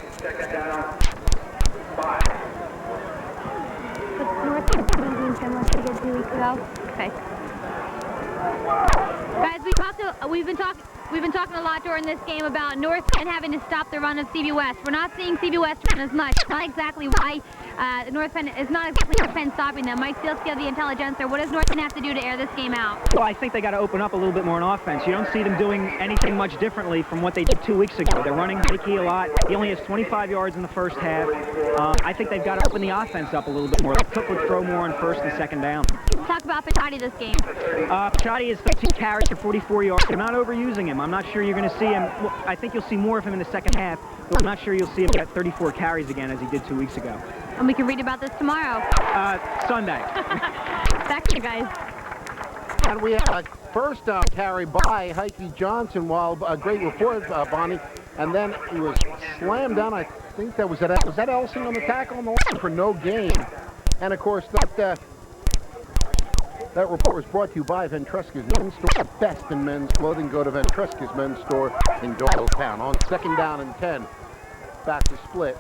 Okay. Guys, we've been talking a lot during this game about North Penn having to stop the run of CB West. We're not seeing CB West run as much. Not exactly why North Penn is not exactly North Penn stopping them. Mike Sealski of the Intelligencer, what does North Penn have to do to air this game out? Well, I think they got to open up a little bit more on offense. You don't see them doing anything much differently from what they did 2 weeks ago. They're running Hickey a lot. He only has 25 yards in the first half. I think they've got to open the offense up a little bit more. Cook would throw more on first and second down. Talk about Pichotti this game. Pichotti is 13 carries for 44 yards. They're not overusing him. I'm not sure you're going to see him. Well, I think you'll see more of him in the second half, but I'm not sure you'll see him get 34 carries again as he did 2 weeks ago. And we can read about this tomorrow. Sunday. Back to you guys. And we have a first down carry by Heike Johnson, while a great report, Bonnie. And then he was slammed down. I think that was that Elsing on the tackle on the line for no gain. And of course, that report was brought to you by Ventresca's Men's Store. Best in men's clothing. Go to Ventresca's Men's Store in Doylestown. On second down and 10. Back to split.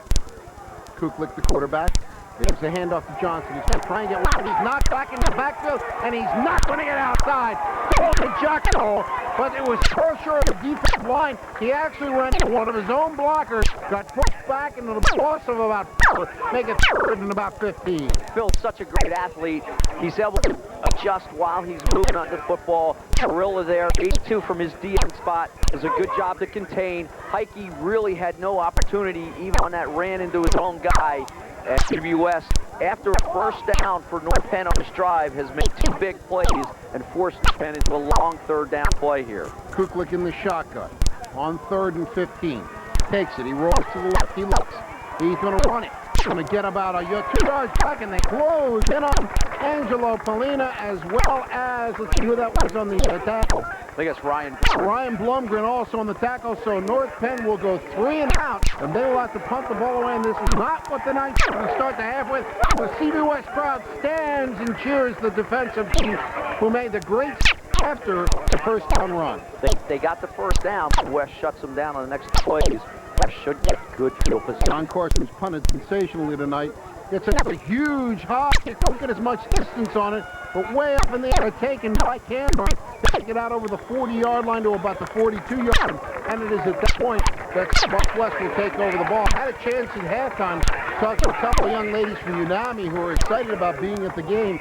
Kuklik, the quarterback. Gives the handoff to Johnson. He's going to try and get one. He's knocked back in the backfield, and he's not going to get outside. Holy jackal! But it was Kershaw of the defensive line. He actually ran into one of his own blockers, got pushed back into the loss of about 4, make it third and about 15. Phil's such a great athlete. He's able to adjust while he's moving on the football. Gorilla there, 8-2 from his DM spot. Does a good job to contain. Heike really had no opportunity, even on that ran into his own guy. And CB West, after a first down for North Penn on this drive, has made 2 big plays and forced Penn into a long third down play here. Kuklik in the shotgun on 3rd and 15. Takes it. He rolls to the left. He looks. He's going to run it. Going to get about 2 yards back, and they close in on Angelo Polina, as well as, let's see who that was on the tackle. I think it's Ryan Blumgren also on the tackle, so North Penn will go 3 and out, and they will have to punt the ball away, and this is not what the Knights are going to start the half with. The CB West crowd stands and cheers the defensive team who made the great after the first down run. They got the first down, but West shuts them down on the next plays. West should get good field position. John Carson's punted sensationally tonight. It's a huge high. Don't get as much distance on it, but way up in the air, taken by Canberra. Take it out over the 40-yard line to about the 42-yard, and it is at that point that Buck West will take over the ball. Had a chance at halftime to talk to a couple of young ladies from UNAMI who are excited about being at the game.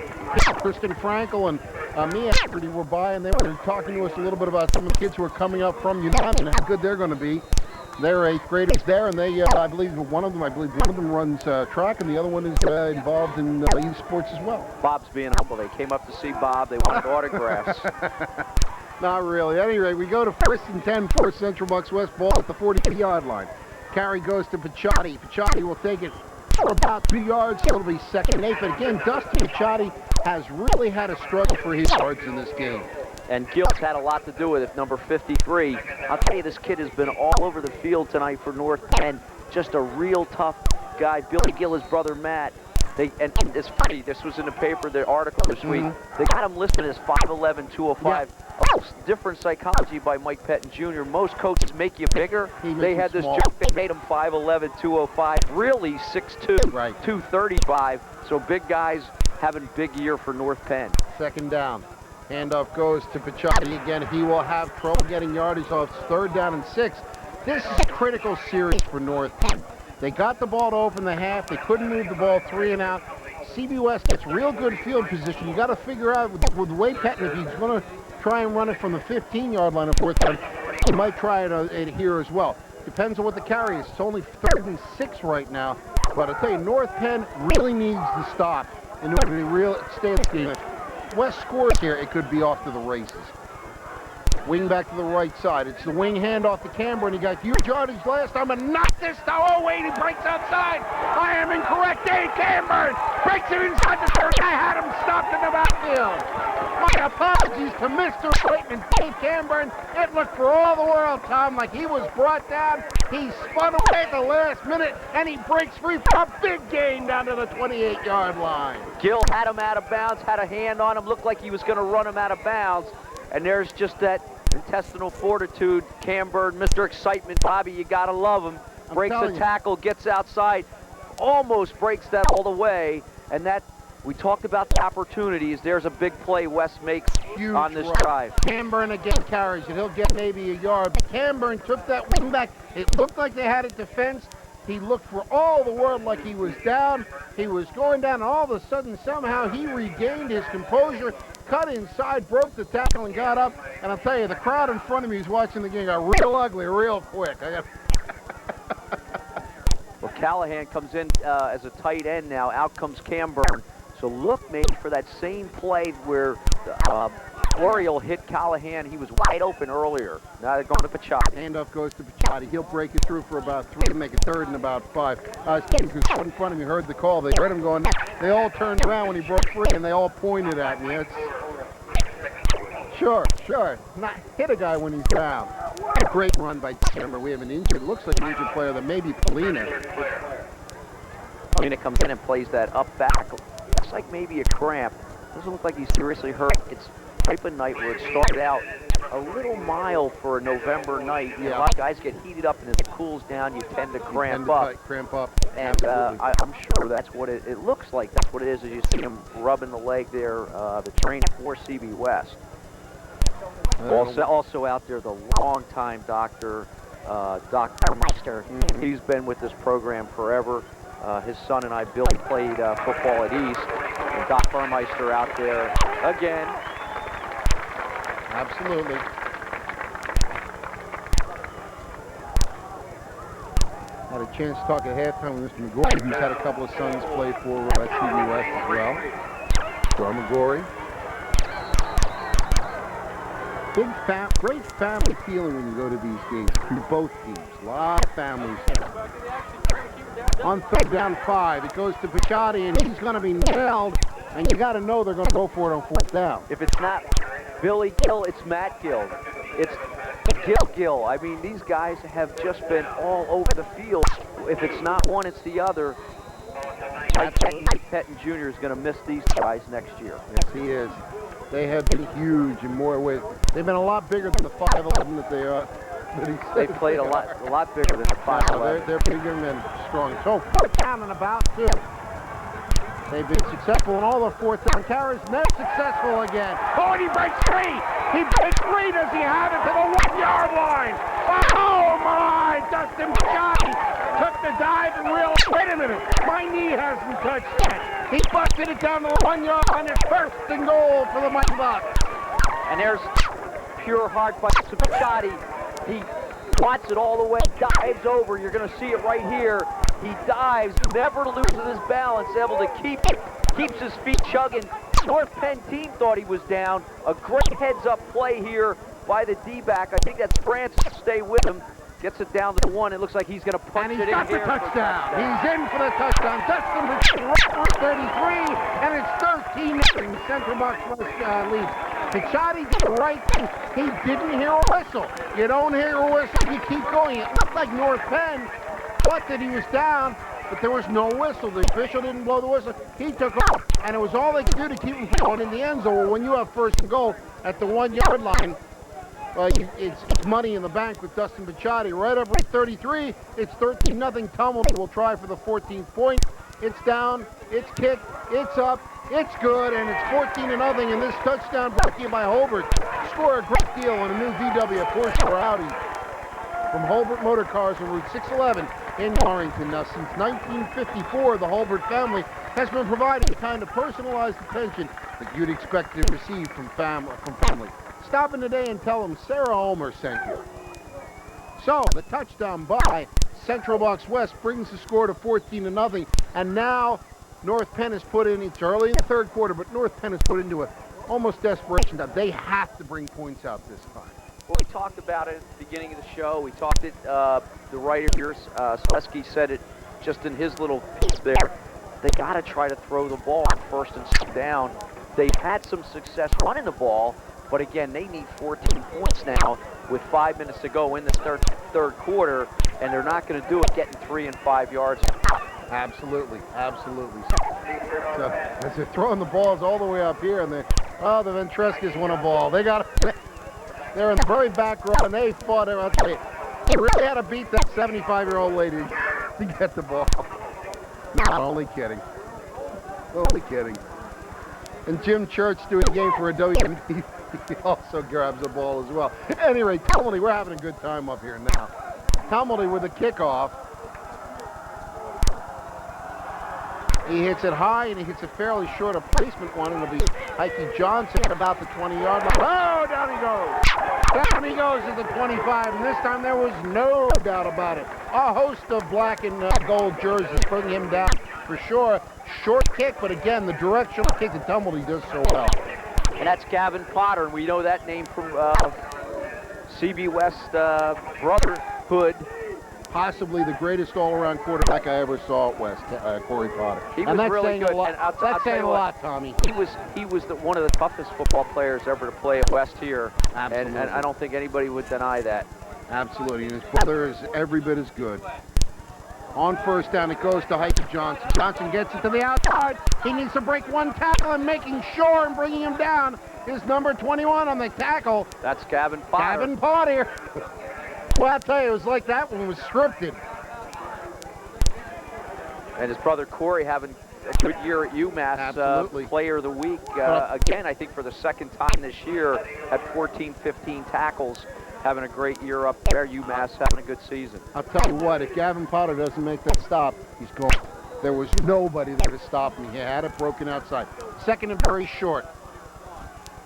Kristen Frankel and Mia Hafferty were by, and they were talking to us a little bit about some of the kids who are coming up from UNAMI and how good they're going to be. They're 8th graders there, and they, I believe one of them runs track, and the other one is involved in youth sports as well. Bob's being humble. They came up to see Bob. They wanted autographs. Not really. At any rate, we go to 1st and 10 for Central Bucks West, ball at the 40-yard line. Carry goes to Pichotti. Pichotti will take it for about 2 yards, so it'll be 2nd and 8. But again, Dusty Pichotti has really had a struggle for his yards in this game. And Gill's had a lot to do with it, number 53. I'll tell you, this kid has been all over the field tonight for North Penn. Just a real tough guy. Billy Gill, his brother Matt. And it's funny, this was in the paper, the article this week. They got him listed as 5'11", 205. Yeah. Different psychology by Mike Pettin Jr. Most coaches make you bigger. They had this joke, they made him 5'11", 205. Really 6'2", right. 235. So big guys having big year for North Penn. 2nd down. Handoff goes to Pichotti again. He will have trouble getting yardage off 3rd down and 6. This is a critical series for North Penn. They got the ball to open the half. They couldn't move the ball 3 and out. CB West gets real good field position. You got to figure out with Wade Pettin, if he's going to try and run it from the 15-yard line of 4th down, he might try it here as well. Depends on what the carry is. It's only 3rd and 6 right now. But I'll tell you, North Penn really needs to stop in order to stay at the game. If West scores here, it could be off to the races. Wing back to the right side. It's the wing handoff to Camber, and he got huge yardage last time, and knocked this down. Oh, wait, he breaks outside. I am incorrect. Dave Camber breaks it inside the 30. I had him stopped in the backfield. My apologies to Mr. Excitement, Dave Camber. It looked for all the world, Tom, like he was brought down. He spun away at the last minute, and he breaks free for a big gain down to the 28-yard line. Gill had him out of bounds, had a hand on him, looked like he was going to run him out of bounds. And there's just that intestinal fortitude. Camber, Mr. Excitement, Bobby, you got to love him. Breaks the tackle, gets outside, almost breaks that all the way. And that, we talked about the opportunities. There's a big play West makes on this drive. Camburn again carries it. He'll get maybe a yard. Camburn took that wing back. It looked like they had it defensed. He looked for all the world like he was down. He was going down, and all of a sudden, somehow, he regained his composure, cut inside, broke the tackle, and got up. And I'll tell you, the crowd in front of me who's watching the game got real ugly real quick. Well, Callahan comes in as a tight end now. Out comes Camburn. So look maybe for that same play where Oriole hit Callahan. He was wide open earlier. Now they're going to Picciotti. Handoff goes to Picciotti. He'll break it through for about 3 to make it third and about 5. Steve, who's in front of me, heard the call. They heard him going. They all turned around when he broke free, and they all pointed at me. It's sure. Not hit a guy when he's down. What a great run by Camber. We have an injured. Looks like an injured player. That may be Polina. Polina comes in and plays that up back. Looks like maybe a cramp. Doesn't look like he's seriously hurt. It's type of night where it started out a little mild for a November night. Yeah. A lot of guys get heated up, and as it cools down, you tend to cramp up. And I'm sure that's what it looks like. That's what it is as you see him rubbing the leg there, the trainer for CB West. Also out there, the longtime doctor, Dr. Meister. He's been with this program forever. His son and I, Billy, played football at East. And Doc Burmeister out there again. Absolutely. Had a chance to talk at halftime with Mr. McGorry, who's had a couple of sons play for CB West as well. Joe McGorry. Great family feeling when you go to these games. Both teams. A lot of families. On third down 5, it goes to Picciotti, and he's going to be nailed. And you got to know they're going to go for it on fourth down. If it's not Billy Gill, it's Matt Gill. It's Gill. I mean, these guys have just been all over the field. If it's not one, it's the other. Mike Pettin Jr. is going to miss these guys next year. Yes, he is. They have been huge in more ways. They've been a lot bigger than the 5'11" that they are. They played a lot bigger than the 5'11". They're bigger and strong. So fourth down and about 2. They've been successful in all their fourth down carries. And they're successful again. Oh, and he breaks free. He breaks free. Does he have it to the 1-yard line? Oh my! Dustin Picciotti took the dive and realized, wait a minute, my knee hasn't touched yet. He busted it down to the 1-yard line. It's first and goal for the Mighty Bucks. And there's pure heart by Picciotti. He wants it all the way, dives over. You're going to see it right here. He dives, never loses his balance, able to keep it, keeps his feet chugging. North Penn team thought he was down. A great heads-up play here by the D-back. I think that's Francis to stay with him. Gets it down to the 1. It looks like he's going to punch it in here. And he's got the touchdown. He's in for the touchdown. Dustin right 33, and it's 13-0. Central Bucks West leads. Picciotti did the right thing. He didn't hear a whistle. You don't hear a whistle, you keep going. It looked like North Penn thought that he was down, but there was no whistle. The official didn't blow the whistle. He took off, and it was all they could do to keep him from going in the end zone. Well, when you have first and goal at the 1-yard line, it's money in the bank with Dustin Picciotti. Right up at 33, it's 13-0 Tumbled. We'll try for the 14th point. It's down, it's kicked, it's up, it's good, and it's 14-0, and this touchdown brought to you by Holbert. Score a great deal on a new VW Porsche or Audi from Holbert Motor Cars on Route 611 in Warrington. Now, since 1954, the Holbert family has been providing the kind of personalized attention that you'd expect to receive from family. Stop in today and tell them Sarah Homer sent you. So, the touchdown by Central Bucks West brings the score to 14-0, and now North Penn has put in, it's early in the third quarter, but North Penn has put into a almost desperation that they have to bring points out this time. Well, we talked about it at the beginning of the show. We talked it, the writer here, Selesky, said it just in his little piece there. They got to try to throw the ball on first and second down. They've had some success running the ball, but again, they need 14 points now with 5 minutes to go in the third quarter, and they're not going to do it getting 3 and 5 yards. Absolutely, absolutely. So, as they're throwing the balls all the way up here, and the Ventrescas won a ball. They're in the very back row, and they fought it. I'll tell you, they really had to beat that 75-year-old lady to get the ball. Not only kidding. Only kidding. And Jim Church doing a game for a WMD, he also grabs the ball as well. At any rate, Tumblety, we're having a good time up here now. Tumblety with the kickoff. He hits it high, and he hits a fairly short placement one, and it'll be Heike Johnson at about the 20-yard line. Oh, down he goes. Down he goes at the 25, and this time there was no doubt about it. A host of black and gold jerseys bring him down for sure. Short kick, but again, the directional kick that Tumblety does so well. And that's Gavin Potter, and we know that name from CB West Brotherhood. Possibly the greatest all-around quarterback I ever saw at West, Corey Potter. He was really good. And That's saying a lot, Tommy. He was one of the toughest football players ever to play at West here. Absolutely. And I don't think anybody would deny that. Absolutely. And his brother is every bit as good. On first down, it goes to Heike Johnson. Johnson gets it to the outside. He needs to break one tackle, and making sure and bringing him down is number 21 on the tackle. That's Gavin Potter. Gavin Potter. Well, I'll tell you, it was like that one was scripted. And his brother Corey having a good year at UMass, Player of the Week. Again, I think for the second time this year at 14, 15 tackles, having a great year up there. UMass having a good season. I'll tell you what, if Gavin Potter doesn't make that stop, he's gone. There was nobody there to stop him. He had it broken outside. Second and very short.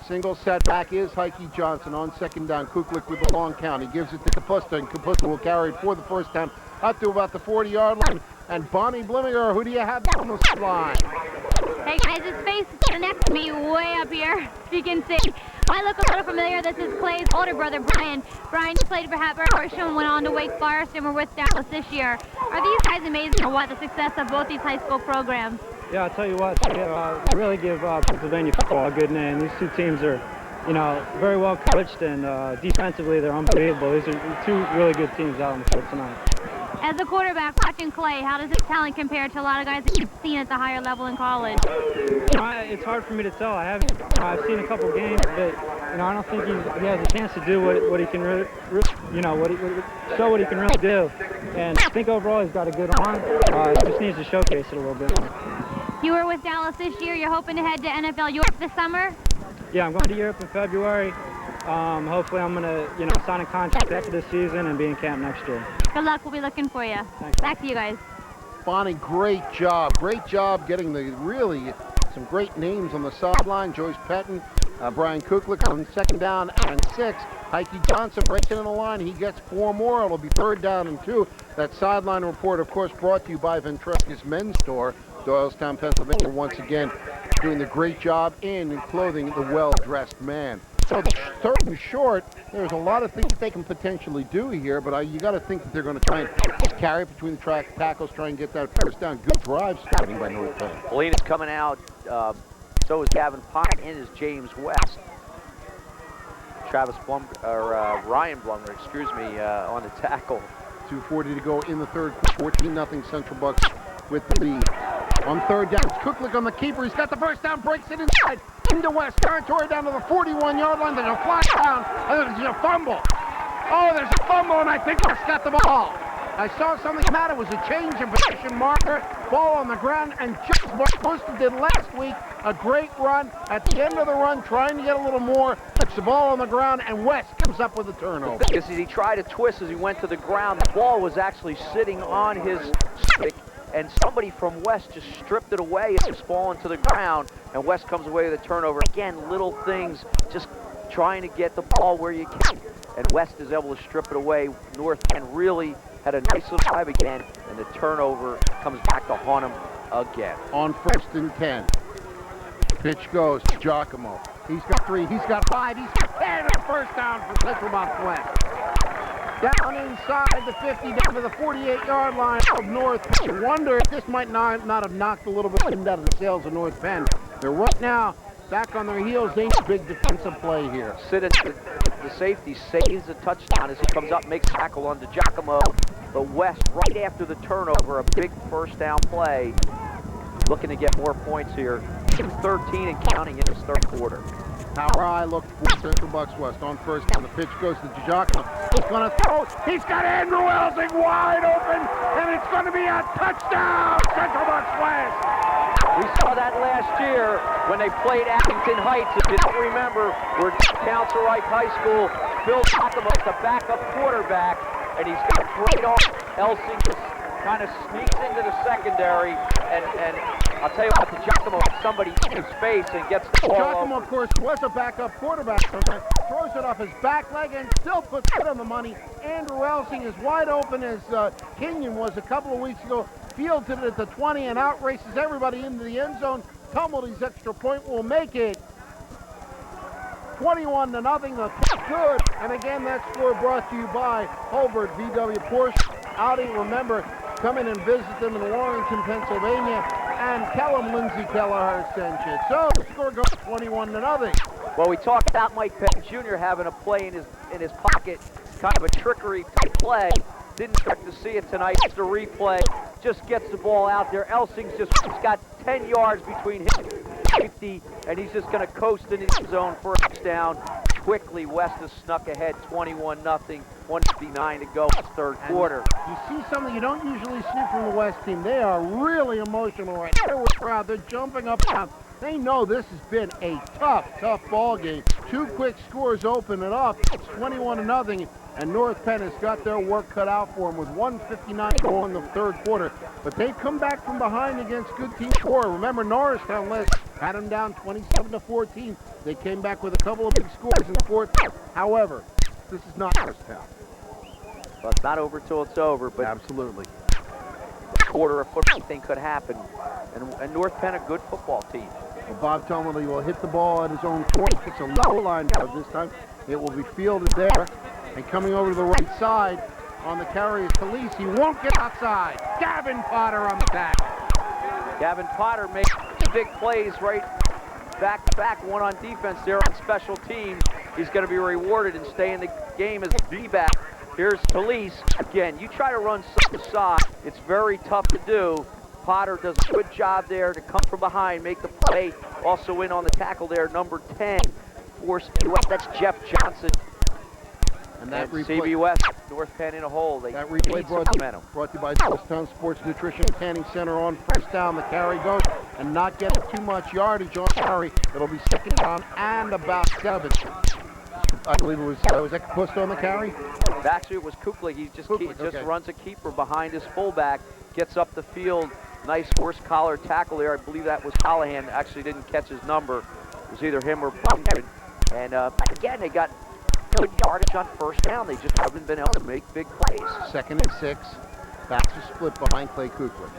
Single setback is Heike Johnson on second down. Kuklik with the long count. He gives it to Kapusta, and Kapusta will carry it for the first time up to about the 40-yard line. And Bonnie Blimminger, who do you have down the line? Hey guys, his face is next to me way up here, if you can see. I look a little familiar. This is Clay's older brother, Brian. Brian played for Hatboro and went on to Wake Forest, and we're with Dallas this year. Are these guys amazing or what, the success of both these high school programs? Yeah, I'll tell you what, they really give Pennsylvania football a good name. These two teams are, very well coached, and defensively they're unbelievable. These are two really good teams out on the field tonight. As a quarterback, watching Clay, how does his talent compare to a lot of guys that you've seen at the higher level in college? It's hard for me to tell. I've seen a couple games, but I don't think he has a chance to do what he can really, show what he can really do. And I think overall he's got a good arm. He just needs to showcase it a little bit more. You were with Dallas this year. You're hoping to head to NFL Europe this summer? Yeah, I'm going to Europe in February. Hopefully I'm going to, sign a contract after this season and be in camp next year. Good luck. We'll be looking for you. Thanks. Back to you guys. Bonnie, great job. Great job getting some great names on the sideline. Joyce Pettin, Brian Kuklik on second down and 6. Heike Johnson breaking in the line. He gets 4 more. It'll be third down and 2. That sideline report, of course, brought to you by Ventresca's Men's Store, Doylestown, Pennsylvania, once again doing the great job in clothing the well-dressed man. So third and short, there's a lot of things that they can potentially do here, but you got to think that they're going to try and carry it between the tackles, try and get that first down. Good drive starting by North Penn. Molina's coming out. So is Gavin Potter, and is James West. Ryan Blumler, on the tackle. 2:40 to go in the third. 14-0 Central Bucks with the lead. On third down, it's Kuklik on the keeper. He's got the first down, breaks it inside into West territory down to the 41-yard line. There's a flag down, and there's a fumble. Oh, there's a fumble, and I think West got the ball. I saw something matter. It was a change in position marker. Ball on the ground, and just what Buster did last week, a great run. At the end of the run, trying to get a little more, puts the ball on the ground, and West comes up with a turnover. Because he tried to twist as he went to the ground. The ball was actually sitting on his stick, and somebody from West just stripped it away. It was falling to the ground, and West comes away with a turnover. Again, little things, just trying to get the ball where you can. And West is able to strip it away. North Penn really had a nice little drive again, and the turnover comes back to haunt him again. On 1st and 10. Pitch goes to Giacomo. He's got 3. He's got 5. He's got 10. And a first down for Central Bucks West. Down inside the 50, down to the 48-yard line of North Penn. Wonder if this might not have knocked a little bit out of the sails of North Penn. They're right now back on their heels. They need a big defensive play here. The safety saves a touchdown as he comes up, makes a tackle on Giacomo. The West, right after the turnover, a big first down play. Looking to get more points here. 13 and counting in his third quarter. Power I look for Central Bucks West on first down. The pitch goes to Giacomo. He's going to throw. He's got Andrew Elsing wide open, and it's going to be a touchdown, Central Bucks West. We saw that last year when they played Abington Heights. If you don't remember, where Council Reich High School, Phil Giacomo is the backup quarterback, and he's got a great arm. Elsing just kind of sneaks into the secondary, and I'll tell you what, Giacomo has somebody in his face and gets the ball. Giacomo, of course, was a backup quarterback. Throws it off his back leg and still puts it on the money. Andrew Elsing is wide open as Kenyon was a couple of weeks ago. Fields it at the 20 and out races everybody into the end zone. Tumbley's extra point will make it 21-0. The kick good. And again, that score brought to you by Holbert VW Porsche Audi. Remember, come in and visit them in Warrington, Pennsylvania. And tell them Lindsay Kelleher sent you. So the score goes 21-0. Well, we talked about Mike Penn Jr. having a play in his pocket, kind of a trickery type play. Didn't expect to see it tonight. It's the replay. Just gets the ball out there. Elsing's he's got 10 yards between him and 50, and he's just going to coast into the zone for a touchdown. Quickly, West has snuck ahead 21-0, 1:59 to go in the third quarter. You see something you don't usually see from the West team. They are really emotional right now. They're proud. They're jumping up and down. They know this has been a tough ball game. 2 quick scores open it up. It's 21-0. And North Penn has got their work cut out for them with 1:59 to go in the third quarter. But they've come back from behind against good teams. Remember, Norristown had them down 27-14. They came back with a couple of big scores in the fourth. However, this is not Norristown. Well, it's not over till it's over, but absolutely. Quarter of football, anything could happen. And North Penn, a good football team. Well, Bob Tumley will hit the ball at his own 20. It's a low line this time. It will be fielded there. And coming over to the right side on the carry is Talise. He won't get outside. Gavin Potter on the tackle. Gavin Potter makes big plays right back, one on defense there on special teams. He's going to be rewarded and stay in the game as a D-back. Here's Talise. Again, you try to run side to side. It's very tough to do. Potter does a good job there to come from behind, make the play. Also in on the tackle there, number 10. That's Jeff Johnson. And that CB West, North Penn in a hole. That replay brought to you by Doylestown Sports Nutrition Canning Center on first down. The carry goes and not getting too much yardage on carry. It'll be second down and about 7. I believe it was Ekapust on the carry? Actually, it was Kuklik. He just runs a keeper behind his fullback, gets up the field. Nice horse collar tackle there. I believe that was Callahan. Actually didn't catch his number. It was either him or Bumpkin. And again, they got good yardage on first down. They just haven't been able to make big plays. 2nd and 6. Backs are split behind Clay Kuklik.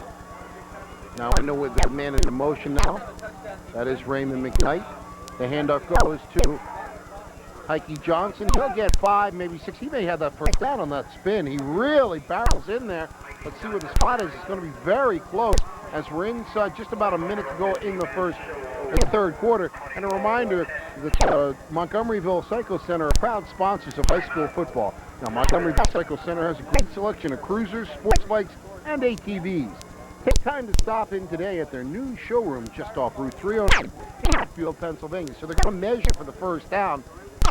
Now I know with the man in motion now. That is Raymond McKnight. The handoff goes to Heike Johnson. He'll get 5, maybe 6. He may have that first down on that spin. He really barrels in there. Let's see where the spot is. It's going to be very close as we're inside just about a minute to go in the third quarter. And a reminder that Montgomeryville Cycle Center are proud sponsors of high school football. Now, Montgomeryville Cycle Center has a great selection of cruisers, sports bikes, and ATVs. Take time to stop in today at their new showroom just off Route 309 in Hatfield, Pennsylvania. So they're going to measure for the first down.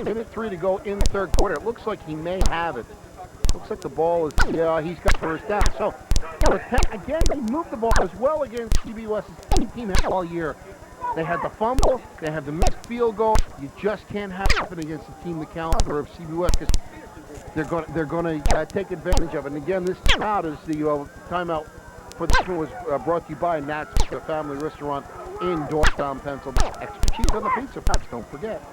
Minute 3 to go in the third quarter. It looks like he may have it. Looks like the ball is, he's got first down. So, again, they moved the ball as well against CB West's team all year. They had the fumble, they have the missed field goal. You just can't have it happen against a team the caliber of CB West because they're going to take advantage of it. And again, this timeout is the timeout for this one was brought to you by Nat's, the family restaurant in Doylestown, Pennsylvania. Extra cheese on the pizza pots, don't forget.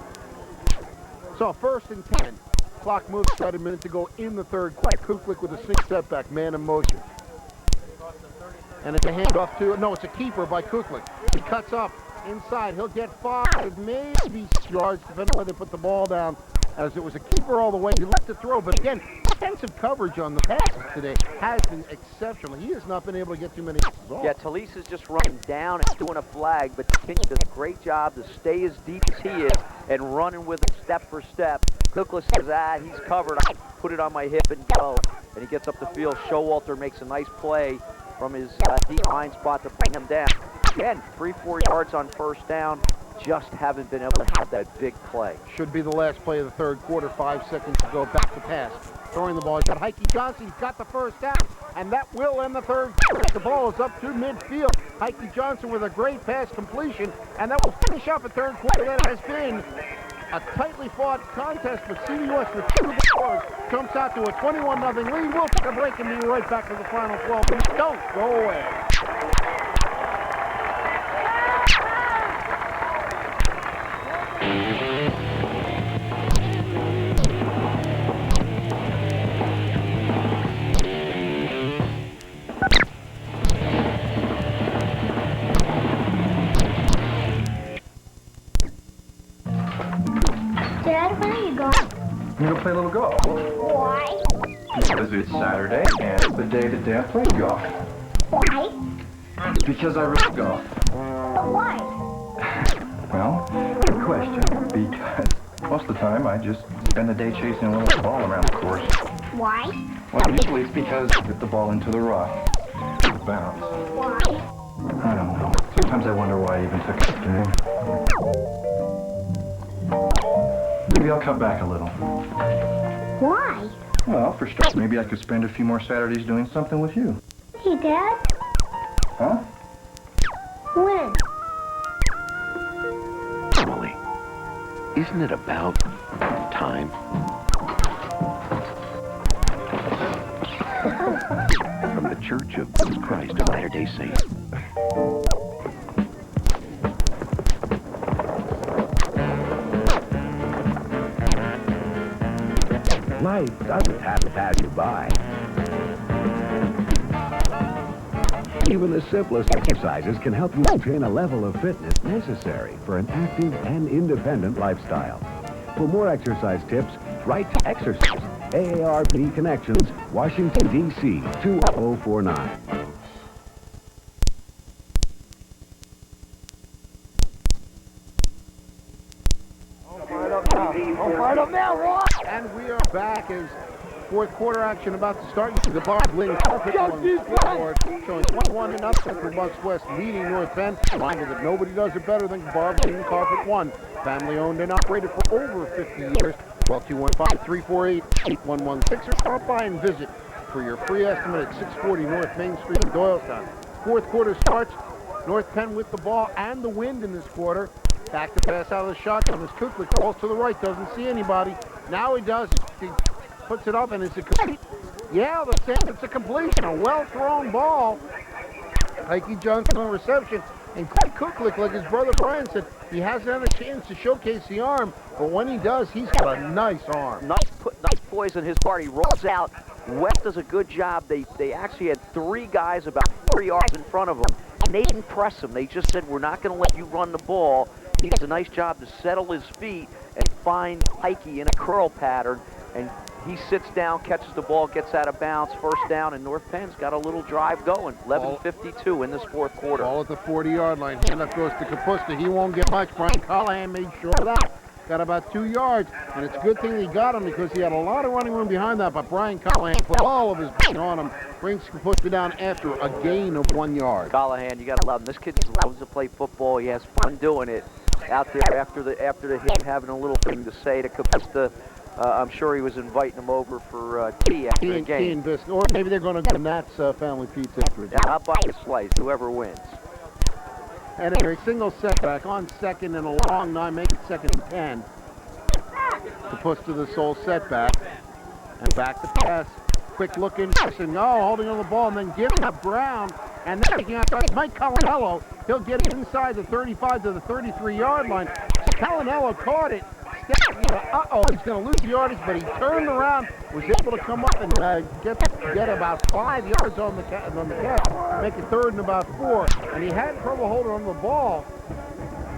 So 1st and 10. Clock moves, about a minute to go in the third quarter. Kuklik with a 6 setback, man in motion. And it's a handoff to, no, it's a keeper by Kuklik. He cuts up inside. He'll get 5, maybe 6 yards, depending on where they put the ball down, as it was a keeper all the way. He left to throw, but again, defensive coverage on the passes today has been exceptional. He has not been able to get too many passes off. Yeah, Talise is just running down and doing a flag, but Kenny does a great job to stay as deep as he is and running with it step for step. Cookler says, he's covered. I put it on my hip and go. And he gets up the field. Showalter makes a nice play from his deep line spot to bring him down. Again, 3-4 yards on first down. Just haven't been able to have that big play. Should be the last play of the third quarter. 5 seconds to go. Back to pass. Throwing the ball. He's got Heike Johnson. He's got the first down. And that will end the third quarter. The ball is up to midfield. Heike Johnson with a great pass completion. And that will finish up a third quarter that has been a tightly fought contest, but CBWest with 2 scores jumps out to a 21-0 lead. We'll take a break and be right back to the final 12 minutes. Don't go away. Dad, where are you going? I'm going to play a little golf. Why? Because it's Saturday and it's the day that Dad plays golf. Why? Because I really golf. But why? Well, good question. Because most of the time I just spend the day chasing a little ball around the course. Why? Well, usually it's because I hit the ball into the rough. It'll bounce. Why? I don't know. Sometimes I wonder why I even took it today. Maybe I'll cut back a little. Why? Well, for starters, maybe I could spend a few more Saturdays doing something with you. Hey, Dad? Huh? When? Emily, isn't it about time? From the Church of Jesus Christ of Latter-day Saints. Life doesn't have to pass you by. Even the simplest exercises can help you maintain a level of fitness necessary for an active and independent lifestyle. For more exercise tips, write to Exercise, AARP Connections, Washington, D.C. 2049. And we are back as fourth quarter action about to start. You see the Bob Lynn carpet on the scoreboard showing 21-0 for Bucks West leading North Penn. Reminder that nobody does it better than Bob Lynn Carpet One. Family owned and operated for over 50 years. Call 215-348-8116 or stop by and visit for your free estimate at 640 North Main Street in Doylestown. Fourth quarter starts. North Penn with the ball and the wind in this quarter. Back to pass out of the shotgun as Cookler calls to the right, doesn't see anybody. Now he does. He puts it up, and is it complete? Yeah, it's a completion. A well-thrown ball. Heike Johnson on reception. And Clay Cooklick, like his brother Brian said, he hasn't had a chance to showcase the arm, but when he does, he's got a nice arm. Nice poise on his part. He rolls out. West does a good job. They actually had 3 guys about 4 yards in front of him, and they didn't press him. They just said, we're not going to let you run the ball. He does a nice job to settle his feet and find Heike in a curl pattern, and he sits down, catches the ball, gets out of bounds, first down, and North Penn's got a little drive going. 11:52 in this fourth quarter. Ball at the 40-yard line. Hand up goes to Kapusta. He won't get much. Brian Callahan made sure of that. Got about 2 yards, and it's a good thing he got him because he had a lot of running room behind that, but Brian Callahan put all of his weight on him. Brings Kapusta down after a gain of 1 yard. Callahan, you got to love him. This kid just loves to play football. He has fun doing it out there after the hit, having a little thing to say to Kapusta. I'm sure he was inviting him over for tea after the game. Tea and biscuit, or maybe they're going to go to Nat's family pizza after it. I'll buy a slice, whoever wins. And a single setback on second and a long 9, make it 2nd and 10. Kapusta to the sole setback. And back to pass. Quick looking, holding on the ball, and then giving up ground. And then taking out Mike Calinello. He'll get it inside the 35 to the 33-yard line. Calinello caught it. He's going to lose the yardage, but he turned around, was able to come up and get about 5 yards on the catch, make it 3rd and about 4. And he had trouble holding on the ball.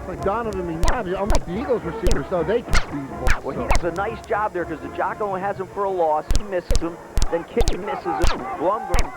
It's like Donovan McNabb, unlike the Eagles receivers, so they catch these balls. Well, he does a nice job there because the Jocko has him for a loss. He misses him. Then Kitty misses him. Blumgren,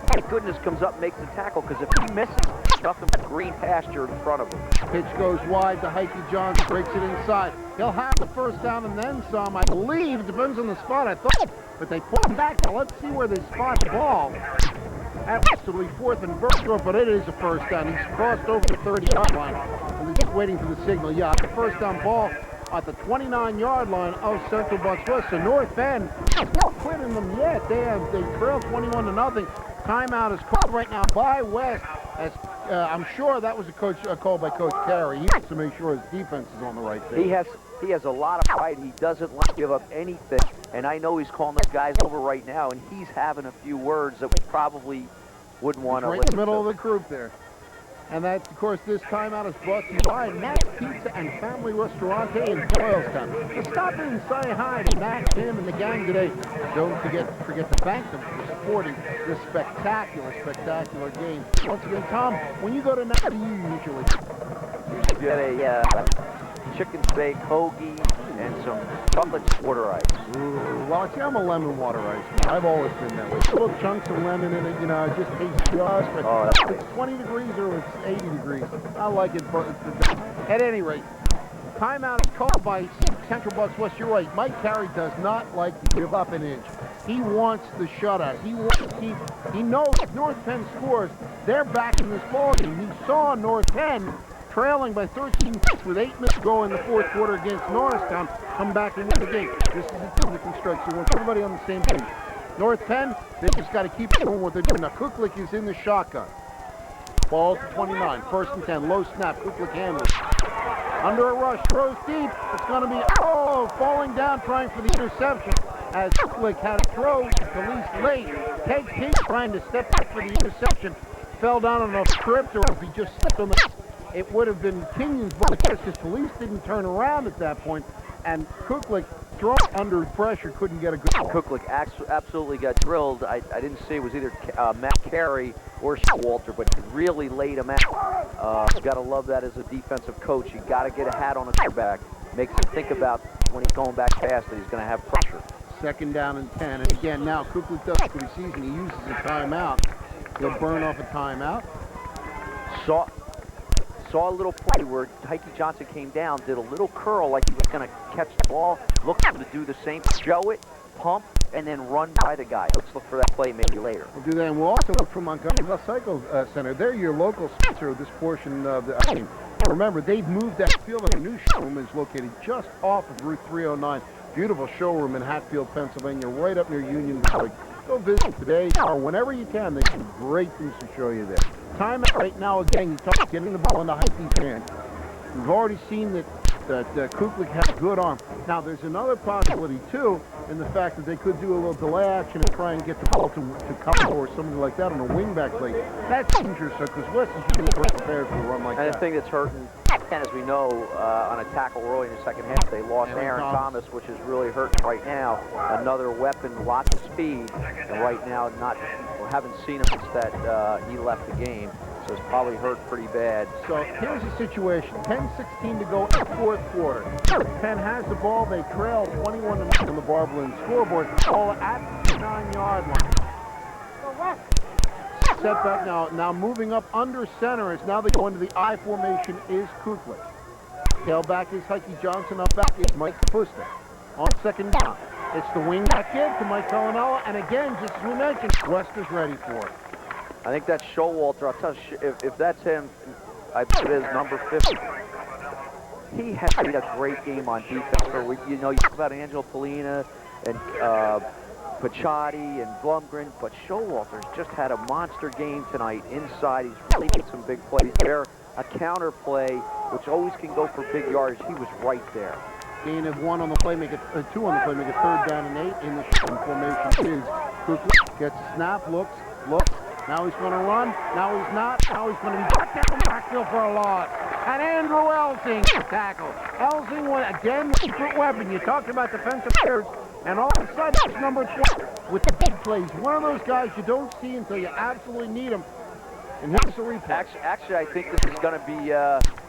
thank goodness, comes up and makes the tackle because if he misses, nothing but green pasture in front of him. Pitch goes wide to Heike Johnson, breaks it inside. He'll have the first down and then some, I believe. It depends on the spot, I thought. But they pull him back. Now let's see where they spot the ball. That will be 4th and Bergdorf, but it is a first down. He's crossed over the 30-yard line. And they're just waiting for the signal. Yeah, the first down ball at the 29-yard line of Central Bucks West. So North Penn has not quitting them yet. They trail 21-0. Timeout is called right now by West. As I'm sure that was a call by Coach Carey. He wants to make sure his defense is on the right page. He has a lot of pride. He doesn't like to give up anything. And I know he's calling those guys over right now, and he's having a few words that we probably wouldn't want to listen to. Right in the middle of the group there. And that, of course, this timeout is brought to you by Matt's Pizza and Family Restaurante in Doylestown. So stop in and say hi to Matt, Tim, and the gang today. Don't forget to thank them for supporting this spectacular game. Once again, Tom, when you go to Nat, what do you usually get a chicken steak, hoagie, and some chocolate water ice. Well, see, I'm a lemon water ice. I've always been that way. Little chunks of lemon in it, it just tastes just right. If it's 20 degrees or it's 80 degrees, I like it, but at any rate, timeout is called by Central Bucks West. You're right. Mike Carey does not like to give up an inch. He wants the shutout. He knows if North Penn scores, they're back in this ballgame. He saw North Penn trailing by 13 points with 8 minutes to go in the fourth quarter against Norristown, come back and win the game. This is a team that can stretch. He wants everybody on the same page. North Penn, they just got to keep doing what they're doing. Now, Kuklik is in the shotgun. Ball to 29, 1st and 10, low snap, Kuklik handles. Under a rush, throws deep. It's going to be, falling down, trying for the interception. As Kuklik had a throw, Police late, takes deep, trying to step back for the interception. Fell down on a script, or if he just stepped on the... It would have been Kenyon's ball because Police didn't turn around at that point, and Kuklik, thrown under pressure, couldn't get a good ball. Kuklik absolutely got drilled. I didn't see it was either Matt Carey or Showalter, but really laid him out. You got to love that as a defensive coach. You got to get a hat on a quarterback. Makes him think about when he's going back fast that he's going to have pressure. 2nd down and 10, and again now Kuklik does for the season. He uses a timeout. He'll burn off a timeout. Saw a little play where Heike Johnson came down, did a little curl like he was going to catch the ball, looked to do the same, show it, pump, and then run by the guy. Let's look for that play maybe later. We'll do that, and we'll also look for Montgomery Cycle Center. They're your local sponsor of this portion of the game. Remember, they've moved that field. A new showroom is located just off of Route 309. Beautiful showroom in Hatfield, Pennsylvania, right up near Union Valley. Go visit today or whenever you can. They have great things to show you there. Time out right now again. You talk getting the ball in the Heike's hand. We've already seen that Kuklik has a good arm. Now there's another possibility too in the fact that they could do a little delay action and try and get the ball to cover or something like that on a wingback play. That's dangerous because West is really prepared for a run like that. And the thing that's hurting, as we know, on a tackle early in the second half, they lost Aaron Thomas, which is really hurting right now. Another weapon, lots of speed, and right now we haven't seen him since that he left the game. So it's probably hurt pretty bad. So here's the situation. 10-16 to go in the fourth quarter. Penn has the ball. They trail 21-0 on the Barberlin scoreboard. Ball at the 9-yard line. Set back now moving up under center as now they go into the I formation is Kuklik. Tailback is Heike Johnson. Up back is Mike Pusta. On 2nd down, it's the wingback kid to Mike Colanella. And again, just as we mentioned, West is ready for it. I think that's Showalter. I'll tell you, if that's him, I bet it is number 50. He has played a great game on defense. You talk about Angelo Polina and Pachati and Blumgren, but Showalter's just had a monster game tonight inside. He's really made some big plays there. A counter play, which always can go for big yards. He was right there. Gain of 1 on the play, make it 2 on the play, make it 3rd down and 8 in the formation is Kuklik. Gets a snap, looks. Now he's going to run. Now he's not. Now he's going to be back down the backfield for a loss. And Andrew Elsing tackle. Elsing again with a secret weapon. You talked about defensive players, and all of a sudden it's number 12 with the big plays. One of those guys you don't see until you absolutely need him. And here's the replay. Actually, I think this is going to be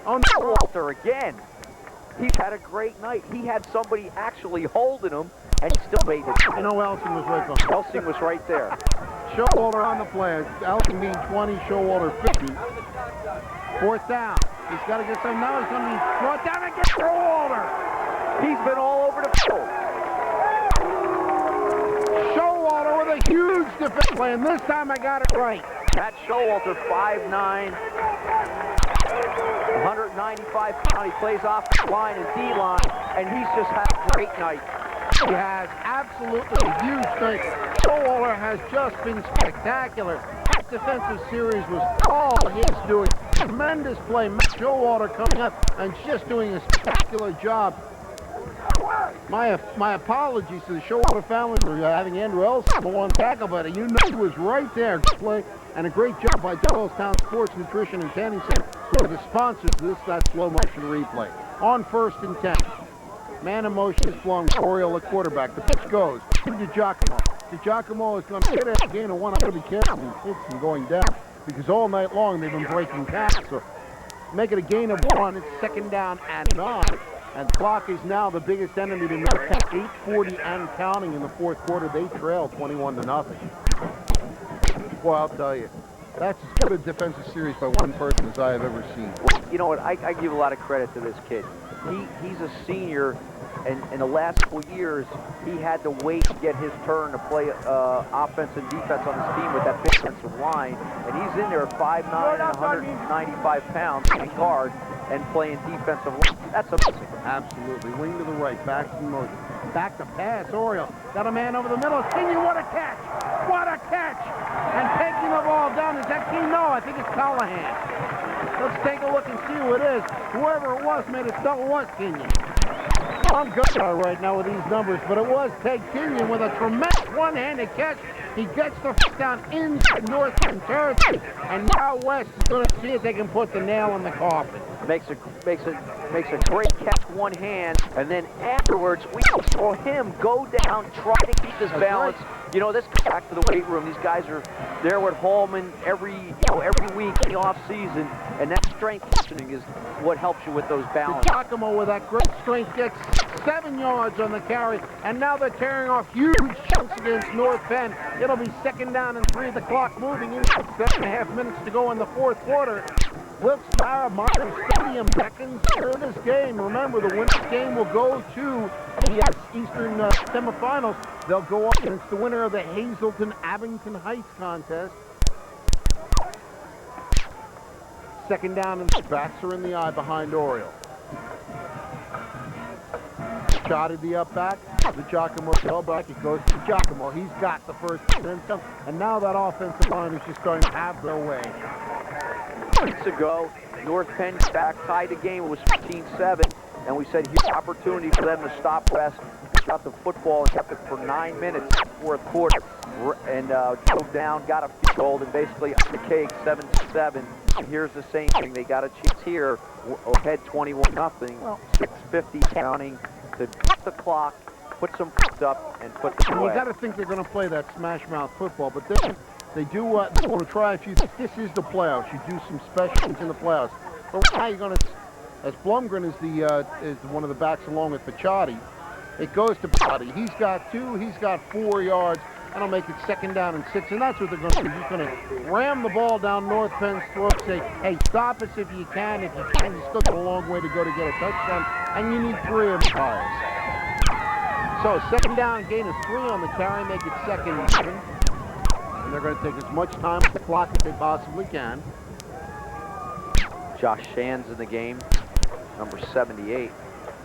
Oh, no. Walter again. He's had a great night. He had somebody actually holding him, and he still made it. You know, Elsing was right behind. Elsing was right there. Showalter on the play. Elsing being 20, Showalter 50. Fourth down. He's got to get some. Now he's going to be brought down again. Showalter. He's been all over the field. Showalter with a huge defense play, and this time I got it right. Matt Showalter, 5'9", 195 pounds. He plays off the line and D-line, and he's just had a great night. He has absolutely a huge night. Showalter has just been spectacular. That defensive series was all he's doing. Tremendous play. Matt Showalter coming up and just doing a spectacular job. My apologies to the Showalter family for having Andrew Elson the one tackle, but you know he was right there. Good play and a great job by Doylestown Sports Nutrition and Tanning Center, who are the sponsors of that slow motion replay. On 1st and 10. Man in motion is flung. Oriole at quarterback. The pitch goes to DiGiacomo. DiGiacomo is going to hit it. Gain of 1. I'm going to be careful. He hits him going down because all night long they've been breaking tackles. So make it a gain of 1. It's 2nd down and 9. And the clock is now the biggest enemy to North Penn. 8:40 and counting in the 4th quarter. They trail 21-0. Boy, I'll tell you, that's as good a defensive series by one person as I have ever seen. You know what? I give a lot of credit to this kid. He's a senior, and in the last couple years, he had to wait to get his turn to play offense and defense on his team with that big defensive line. And he's in there 5'9", 195 pounds, playing guard and playing defensive line. That's amazing. Absolutely. Wing to the right. Back in motion. Back to pass. Oriole got a man over the middle. Kingy, what a catch! What a catch! And taking the ball down. Is that King? No, I think it's Callahan. Let's take a look and see who it is. Whoever it was made it so it was Kenyon. I'm good right now with these numbers, but it was Ted Kenyon with a tremendous one-handed catch. He gets the first down into North Penn territory, and now West is going to see if they can put the nail in the coffin. Makes a great catch, one hand, and then afterwards we saw him go down, try to keep his balance. You know, this goes back to the weight room. These guys are there with Holman every week in the off season, and that strength conditioning is what helps you with those balance. Giacomo with that great strength gets 7 yards on the carry, and now they're tearing off huge chunks against North Penn. It'll be 2nd down and 3. The clock moving in. 7.5 minutes to go in the 4th quarter. Wilkes-Barre Martin Stadium beckons for this game. Remember, the winner's game will go to the Eastern semifinals. They'll go up against the winner of the Hazleton-Abington Heights contest. 2nd down, and the backs are in the eye behind Oriole. Shotted the up back. The Giacomo fell back. It goes to Giacomo. He's got the first down. And now that offensive line is just going to have their way. Weeks ago, North Penn back tied the game. It was 15-7, and we said here's an opportunity for them to stop West. Got the football and kept it for 9 minutes, 4th quarter, and drove down, got a field goal, and basically up the cake, 7-7. And here's the same thing. They got a chance here, ahead 21-0. Well, 6:50 counting to cut the clock, put some points up, and put them away. You got to think they're going to play that smash mouth football, but they do want to try a few. This is the playoffs. You do some specials in the playoffs. But now you're going to, as Blumgren is one of the backs along with Picciotti, it goes to Picciotti. He's got 2. He's got 4 yards. That'll make it 2nd down and 6, and that's what they're going to do. He's going to ram the ball down North Penn's throat, say, hey, stop us if you can. If you can, you still got a long way to go to get a touchdown, and you need 3 of the tires. So 2nd down, gain of 3 on the carry, make it 2nd and 7. And they're going to take as much time on the clock as they possibly can. Josh Shands in the game, number 78,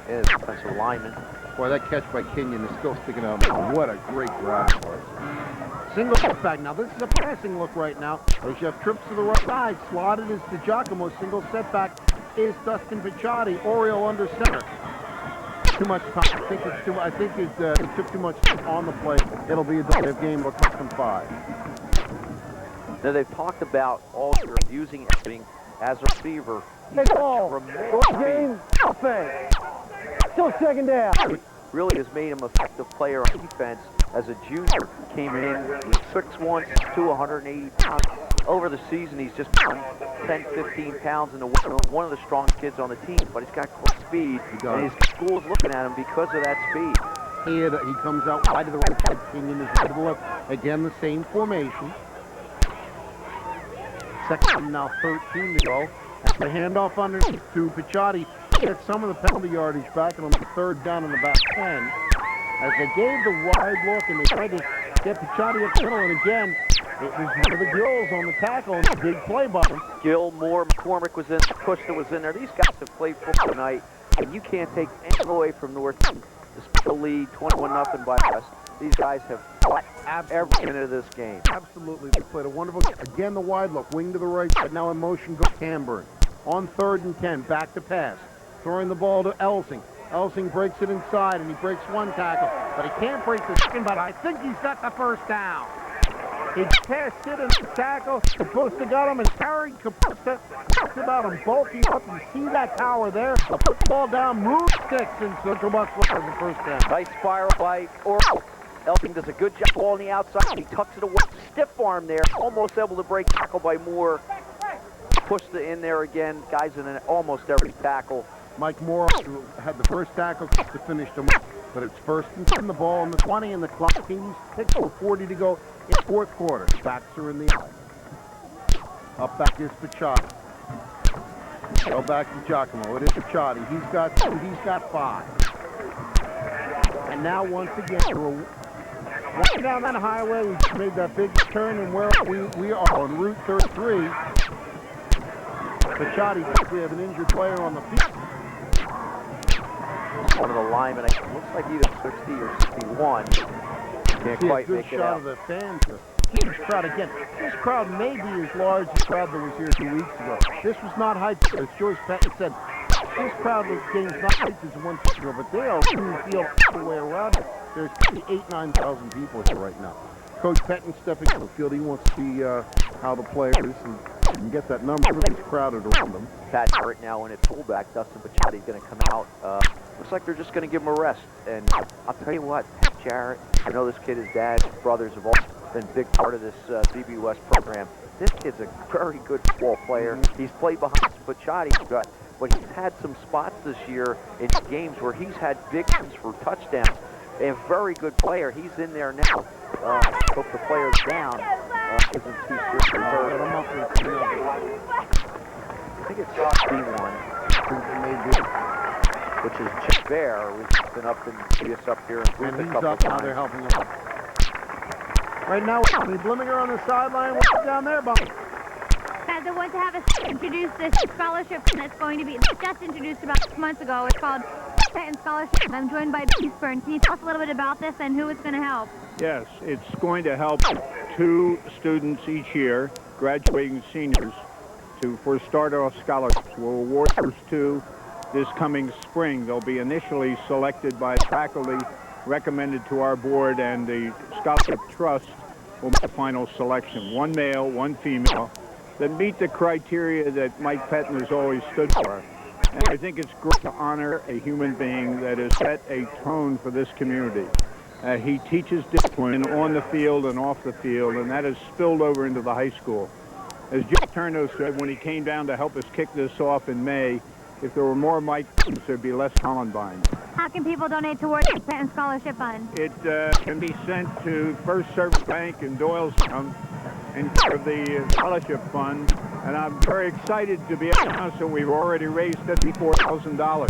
is defensive lineman. Boy, that catch by Kenyon is still sticking out. What a great grab for us. Single setback. Now, this is a passing look right now. Oshef trips to the right side. Slotted is to Giacomo. Single setback is Dustin Picciotti. Oriole under center. Too much time. I think it took too much time on the play. It'll be a defensive game. It'll cost them 5. Now, they've talked about all year using everything as a receiver. Take ball. Game. Offense. Still 2nd down. Really has made him an effective player on defense. As a junior, came in with 6'1", 180 pounds. over the season, he's just 10, 15 pounds in the weight. One of the strongest kids on the team, but he's got great speed, and his school's looking at him because of that speed. He comes out wide to the right side, Kenyon is right to the left. Again, the same formation. Second now 13 to go. The handoff underneath to Picciotti. Get some of the penalty yardage back and on the third down in the back 10. As they gave the wide look and they tried to get Picciotti up the middle, and again, it was one of the Gills on the tackle and the big play button. Gill, Moore, McCormick was in, Push that was in there. These guys have played football tonight, and you can't take anything away from North Penn. The lead, 21-0 by us. These guys have fought every minute of this game. Absolutely, they played a wonderful game. Again, the wide look, wing to the right side. Now in motion goes Camburn. On 3rd and 10, back to pass. Throwing the ball to Elsing. Elsing breaks it inside, and he breaks one tackle, but he can't break the second, but I think he's got the first down. He passed it in the tackle. Kapusta got him and carried Kapusta. Talked about him bulking up. You see that power there. The football down, move sticks, and Central Bucks for the first down. Nice spiral by Orwell. Elsing does a good job ball on the outside. He tucks it away. Stiff arm there. Almost able to break tackle by Moore. Kapusta in there again. Guys in almost every tackle. Mike Moore had the first tackle to finish them up. But it's 1st and 10, the ball on the 20, and the clock continues to tick with 40 to go in the 4th quarter. Backs are in the eye. Up back is Picciotti. Go back to Giacomo. It is Picciotti. He's got 2. He's got 5. And now once again, we're walking down that highway. We just made that big turn, and where we are on Route 33. Picciotti, we have an injured player on the field. One of the linemen, it looks like either 60 or 61. Can't quite make it out. Of the fans. Huge crowd again. This crowd may be as large as the crowd that was here 2 weeks ago. This was not hyped. As George Patton said, this crowd was games not hyped as 1 week ago, but they are in the field all the way around it. There's 8,000-9,000 people here right now. Coach Patton stepping on the field. He wants to see how the players and get that number. Everybody's crowded around them. Pat's hurt now, and at fullback, Dustin Picciotti is going to come out. Looks like they're just going to give him a rest. And I'll tell you what, Jarrett, I know this kid, his dad, his brothers have all been a big part of this CBW West program. This kid's a very good football player. He's played behind Picciotti, but he's had some spots this year in games where he's had big ones for touchdowns. A very good player. He's in there now. Hope the player's down. Isn't too seriously hurt. I think it's D1, which is Javert, who's been up and see us up here and he's up now. They're helping him. Right now, Blimminger on the sideline. What's down there, Bob? They want to have us introduce this scholarship that's going to be just introduced about 6 months ago. It's called Penn Scholarship. I'm joined by Eastburn. Can you tell us a little bit about this and who it's going to help? Yes, it's going to help 2 students each year, graduating seniors, for start-off scholarships. We'll award those 2 this coming spring. They'll be initially selected by faculty, recommended to our board, and the scholarship trust will make the final selection. 1 male, 1 female, that meet the criteria that Mike Patton has always stood for. And I think it's great to honor a human being that has set a tone for this community. He teaches discipline on the field and off the field, and that has spilled over into the high school. As Jeff Turno said when he came down to help us kick this off in May, if there were more Mike Pattons, there'd be less Columbine. How can people donate towards the Penn Scholarship Fund? It can be sent to First Service Bank in Doylestown and of the scholarship fund, and I'm very excited to be able to announce that we've already raised $54,000.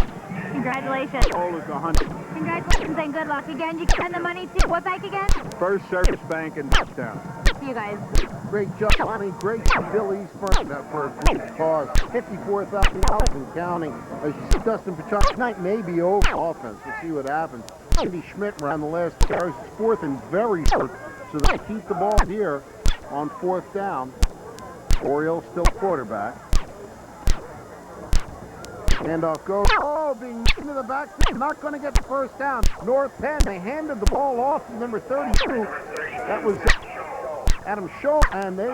Congratulations. The goal is 100. Congratulations and good luck. Again, you can send the money to what bank again? First Service Bank in Doylestown. See you guys. Great job, Lonnie. Great job, Bill Eastburn, for a great cause. $54,000 and counting. As you see, Dustin Picciotti tonight may be over offense. We'll see what happens. Andy Schmidt around the last carries. It's 4th and very short, so they keep the ball here on 4th down. Orioles still quarterback. Handoff goes. Oh, being into the backfield. Not going to get the first down. North Penn, they handed the ball off to number 32. That was Adam Schultz, and they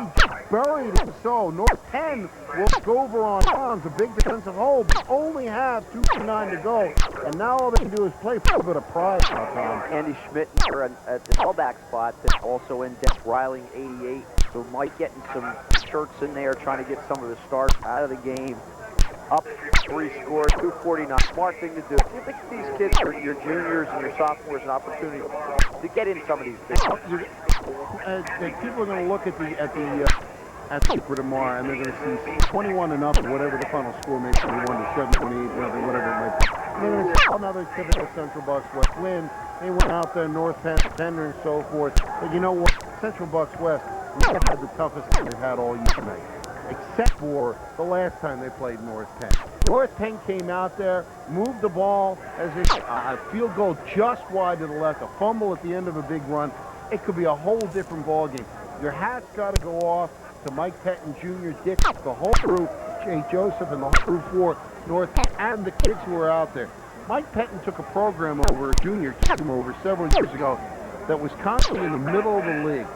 buried it. So North Penn will go over on Bonds, a big defensive hole, but only have 2:09 to go. And now all they can do is play for a bit of pride. Andy Schmidt at the fullback spot, also in depth, Riley 88. So Mike getting some shirts in there, trying to get some of the stars out of the game. Up 3 scores, 249. Smart thing to do. Do you think these kids, your juniors and your sophomores, an opportunity to get in some of these big ones? People are going to look at the for tomorrow, and they're going to see 21 and up, whatever the final score may be, 21 to 7, 28, nothing, whatever it might be. And they're going to see another typical Central Bucks West win. They went out there, North Penn, and so forth. But you know what? Central Bucks West had the toughest they've had all year tonight, except for the last time they played North Penn. North Penn came out there, moved the ball as a field goal just wide to the left, a fumble at the end of a big run. It could be a whole different ball game. Your hat's got to go off to Mike Penn Jr., Dick, the whole crew, Jay Joseph, and the whole crew for North Penn, and the kids who were out there. Mike Penn took a program over, a junior team over several years ago, that was constantly in the middle of the league.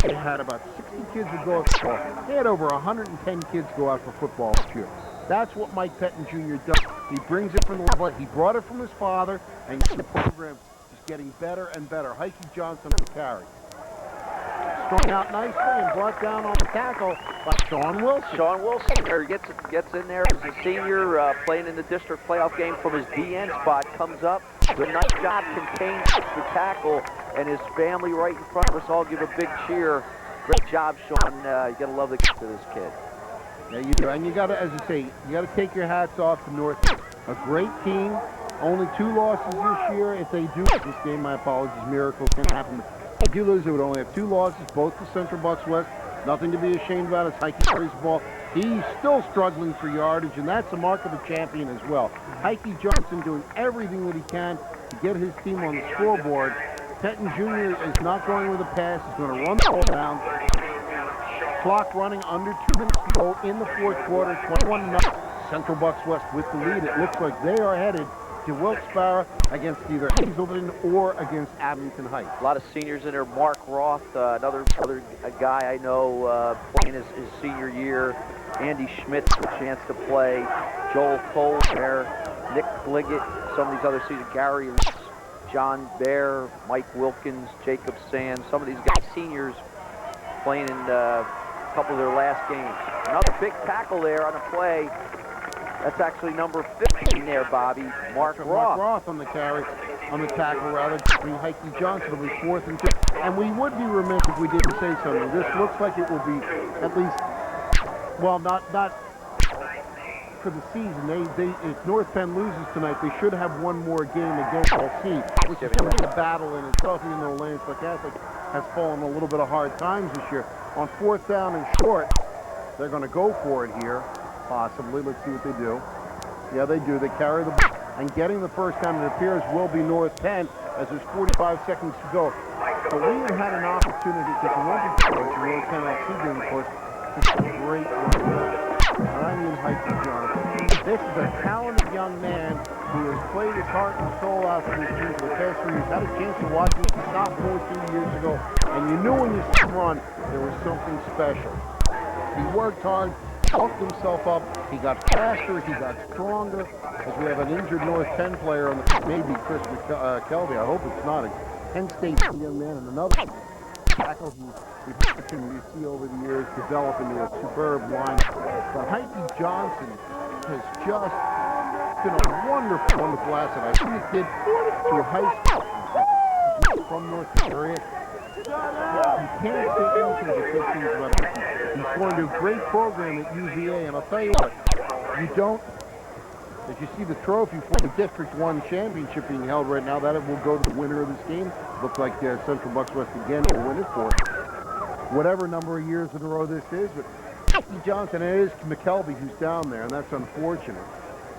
They had about 60 kids who go out for football. They had over 110 kids go out for football this year. That's what Mike Penn Jr. does. He brings it from the level. He brought it from his father, and the program is getting better and better. Heike Johnson on the carry. Strung out nicely and brought down on the tackle by Sean Wilson. Sean Wilson gets in there as a senior, playing in the district playoff game from his DN spot, comes up. Good nice job, contains the tackle, and his family right in front of us all give a big cheer. Great job, Sean. You gotta love the gift of this kid. Yeah, you do. And you gotta, as I say, you gotta take your hats off to North. A great team. Only 2 losses this year. If they do this game, my apologies, miracles can happen. If you lose, they would only have 2 losses, both to Central Bucks West. Nothing to be ashamed about. It's Heike carries the ball. He's still struggling for yardage, and that's a mark of a champion as well. Heike Johnson doing everything that he can to get his team on the scoreboard. Penn Jr. is not going with a pass. He's going to run the ball down. Clock running under 2 minutes to go in the 4th quarter. 21-0. Central Bucks West with the lead. It looks like they are headed to Wilkes-Barre against either Hazelden or against Abington Heights. A lot of seniors in there. Mark Roth, another guy I know playing his senior year. Andy Schmidt, a chance to play. Joel Cole there. Nick Liggett, some of these other seniors. Gary Lutz, John Bear, Mike Wilkins, Jacob Sands. Some of these guys, seniors, playing in a couple of their last games. Another big tackle there on a play. That's actually number 15 there, Bobby. Mark Roth. Mark Roth on the carry, on the tackle, rather. Heike Johnson will be 4th and 2. And we would be remiss if we didn't say something. This looks like it will be at least, well, not for the season. If North Penn loses tonight, they should have one more game against LC, which is going to be a battle in itself, even though Lansing Catholic has fallen a little bit of hard times this year. On 4th down and short, they're going to go for it here. Possibly. Let's see what they do. Yeah, they do. They carry the ball. And getting the first down, it appears, will be North Penn as there's 45 seconds to go. But we had an opportunity to go into the North Penn LC game, of course. This is a great one. And I mean Heike Johnson. This is a talented young man who has played his heart and soul out for this team for the past 3 years. Had a chance to watch him as a sophomore 2 years ago. And you knew when you saw him run, there was something special. He worked hard. Helped himself up. He got faster. He got stronger. As we have an injured North Penn player on the maybe Chris McKelvey. I hope it's not. A Penn State young man and another tackle who we've had the opportunity to see over the years develop into a superb line. But Heike Johnson has just been a wonderful, wonderful asset. I've seen the kid through high school from North Carolina. You can't say anything but good things about him. He's going to a great program at UVA, and I'll tell you what, you don't, as you see the trophy for the District 1 championship being held right now, that will go to the winner of this game. Looks like Central Bucks West again will win it for whatever number of years in a row this is, but Heike Johnson, and it is McKelvey who's down there, and that's unfortunate.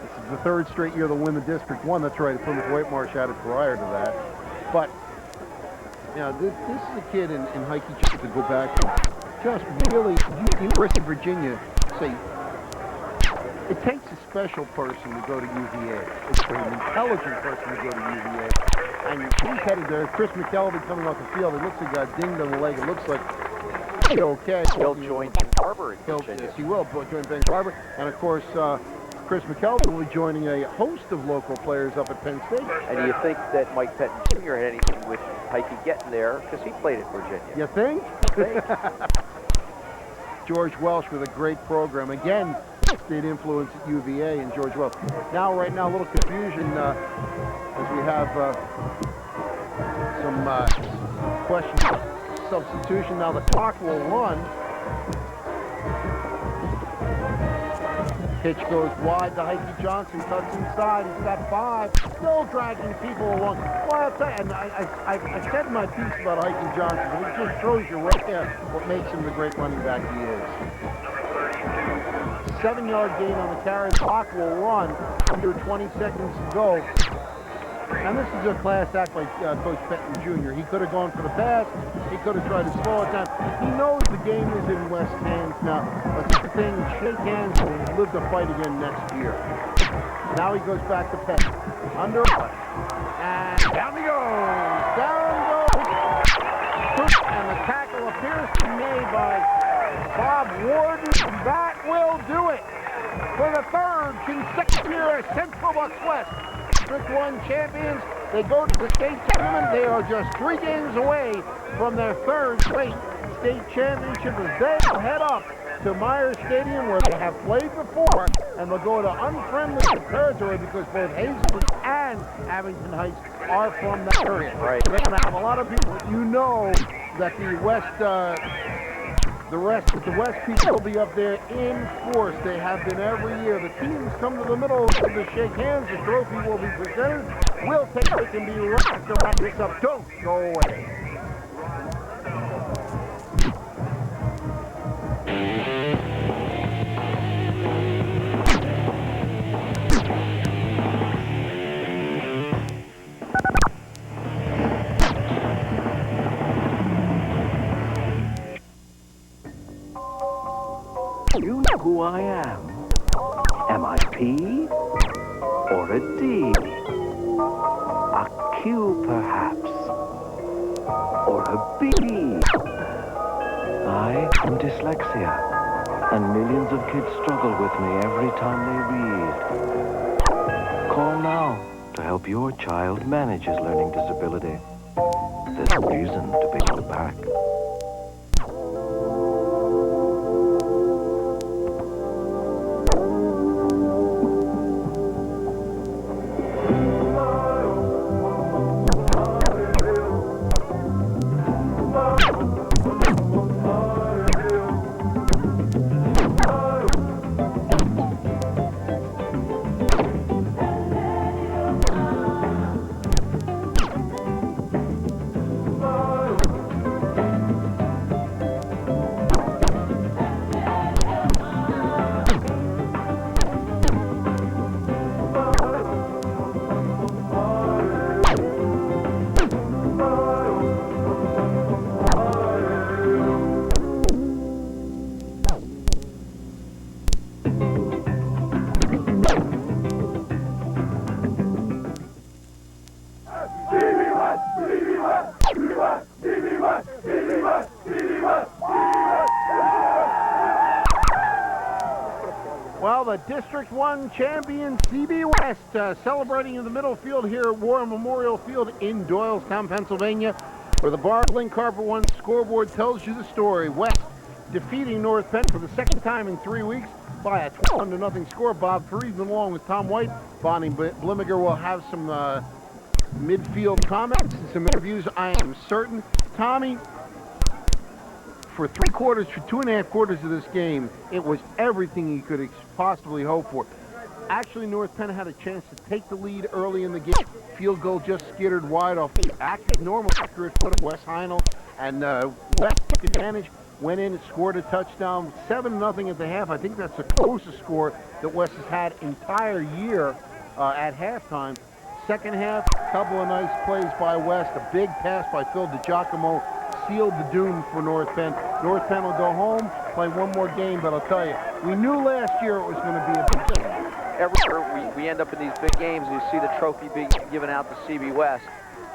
This is the 3rd straight year they'll win the District 1. That's right, Plymouth Whitemarsh had it prior to that. But now, this is a kid in Heike Johnson to go back to. Just really, University of Virginia, say, it takes a special person to go to UVA. It's an intelligent person to go to UVA. And he's headed there. Chris McKelvey coming off the field. It looks like he got dinged on the leg. It looks like he's okay. He'll join Ben Barber in Virginia. Yes, he will join Ben Barber. And, of course, Chris McKelvey will be joining a host of local players up at Penn State. And do you think that Mike Penn Jr. had anything with Heike getting there? Because he played at Virginia. You think? George Welsh with a great program. Again, state influence at UVA and George Welsh. Right now, a little confusion as we have some questions. Substitution. Now the clock will run. Pitch goes wide to Heike Johnson, cuts inside, he's got 5, still dragging people along. Well, I'll tell you, and I said my piece about Heike Johnson, but it just shows you right there what makes him the great running back he is. 7-yard gain on the carry, the clock will run, under 20 seconds to go. And this is a class act by Coach Penn Jr. He could have gone for the pass. He could have tried to slow it down. He knows the game is in West's hands now. But the thing, shake hands and live to fight again next year. Now he goes back to Penn. Under and down he goes. Down goes. And the tackle appears to be made by Bob Warden. That will do it for the 3rd consecutive year at Central Bucks West. District 1 champions. They go to the state tournament. They are just 3 games away from their 3rd straight state championship as they will head up to Myers Stadium where they have played before, and they'll go to unfriendly territory because both Hastings and Abington Heights are from that area. Right. They're going to have a lot of people. You know that the West the West people will be up there in force. They have been every year. The teams come to the middle to shake hands. The trophy will be presented. We'll take it and be right to wrap this up. Don't go away. You know who I am. Am I P or a D? A Q, perhaps. Or a B? I am dyslexia, and millions of kids struggle with me every time they read. Call now to help your child manage his learning disability. There's a reason to be held back. Well, the District 1 champion CB West celebrating in the middle field here at War Memorial Field in Doylestown, Pennsylvania, where the Bartling Carpet One scoreboard tells you the story. West defeating North Penn for the 2nd time in 3 weeks by a 12-0 score. Bob Friedman along with Tom White. Bonnie Blimmiger will have some midfield comments and some interviews, I am certain. Tommy, for 2.5 quarters of this game, it was everything you could possibly hope for. Actually, North Penn had a chance to take the lead early in the game. Field goal just skittered wide off the normal accurate foot of Wes Heinel, and West took advantage, went in and scored a touchdown. 7-0 at the half. I think that's the closest score that West has had entire year at halftime. Second half, a couple of nice plays by West. A big pass by Phil DiGiacomo sealed the doom for North Penn. North Penn will go home, play one more game, but I'll tell you, we knew last year it was going to be a big game. Every year we end up in these big games and you see the trophy being given out to CB West.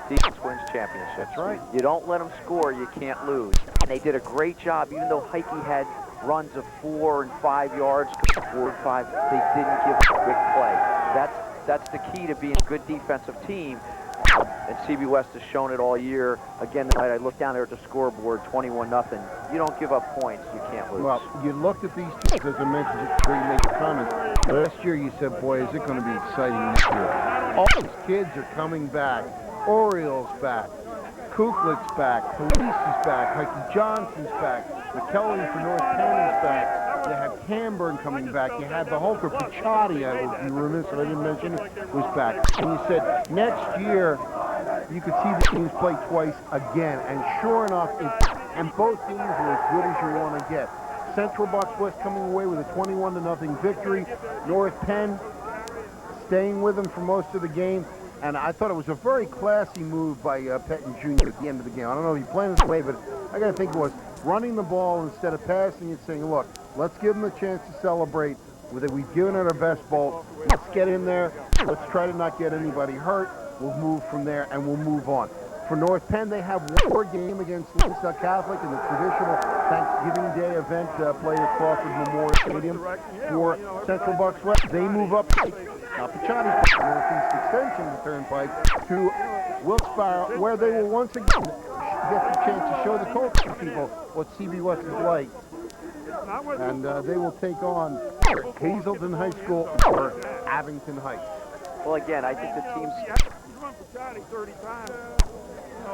Defense wins championships. That's right. You don't let them score, you can't lose. And they did a great job, even though Heike had runs of 4 and 5 yards, 4 and 5, they didn't give a big play. That's the key to being a good defensive team. And CB West has shown it all year. Again, tonight I looked down there at the scoreboard, 21-0. You don't give up points, you can't lose. Well, you looked at these teams, as I mentioned before you made the comment. Last year you said, boy, is it going to be exciting this year. All these kids are coming back. Orioles back. Kuklic's back. Police is back. Mikey Johnson's back. McKelvey for North Penn is back. You have Camburn coming back. You had the Holker Pichotti, I would be remiss if I didn't mention, was back. And you said next year you could see the teams play twice again. And sure enough, and both teams are as good as you want to get. Central Bucks West coming away with a 21-0 victory. North Penn staying with them for most of the game. And I thought it was a very classy move by Penn Jr. at the end of the game. I don't know if he planned this way, but I got to think it was running the ball instead of passing it, saying, look, let's give them a chance to celebrate. We've given it our best ball. Let's get in there. Let's try to not get anybody hurt. We'll move from there, and we'll move on. For North Penn, they have one more game against Doylestown Catholic in the traditional Thanksgiving Day event played at Crawford Memorial Stadium. For Central Bucks West, they move up Pichotti Northeast Extension of the Turnpike to Wilkes-Barre, where they will once again get the chance to show the Colton people what CB West is like. And they will take on Hazelton High School or Abington Heights. Well, again, I think the teams...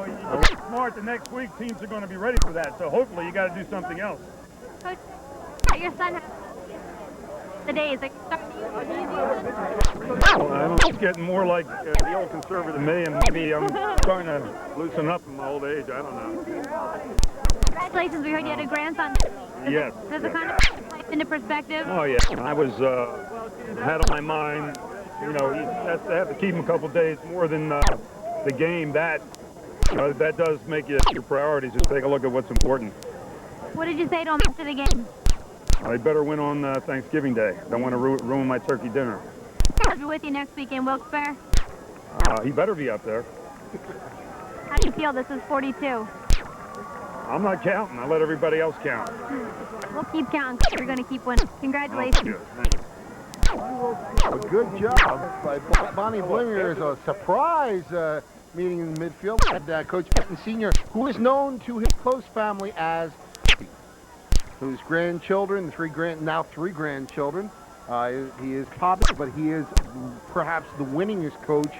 It's smart. The next week, teams are going to be ready for that. So hopefully, you got to do something else. Coach, your son the days like It's getting more like the old conservative me, and maybe I'm starting to loosen up in my old age. I don't know. Congratulations, we heard you had a grandson. Yes. Does it kind of life into perspective? Oh yeah, I was had on my mind. You know, you have to keep him a couple days more than the game. That does make you your priorities. Just take a look at what's important. What did you say to him after the game? I better win on Thanksgiving Day. Don't want to ruin my turkey dinner. I'll be with you next week in Wilkes-Barre. He better be up there. How do you feel? This is 42. I'm not counting. I let everybody else count. We'll keep counting. We're going to keep winning. Congratulations. A good job by Bonnie Blinger. Is a surprise meeting in the midfield. And Coach Penn Sr., who is known to his close family as whose grandchildren, now three grandchildren. He is Poppy, but he is perhaps the winningest coach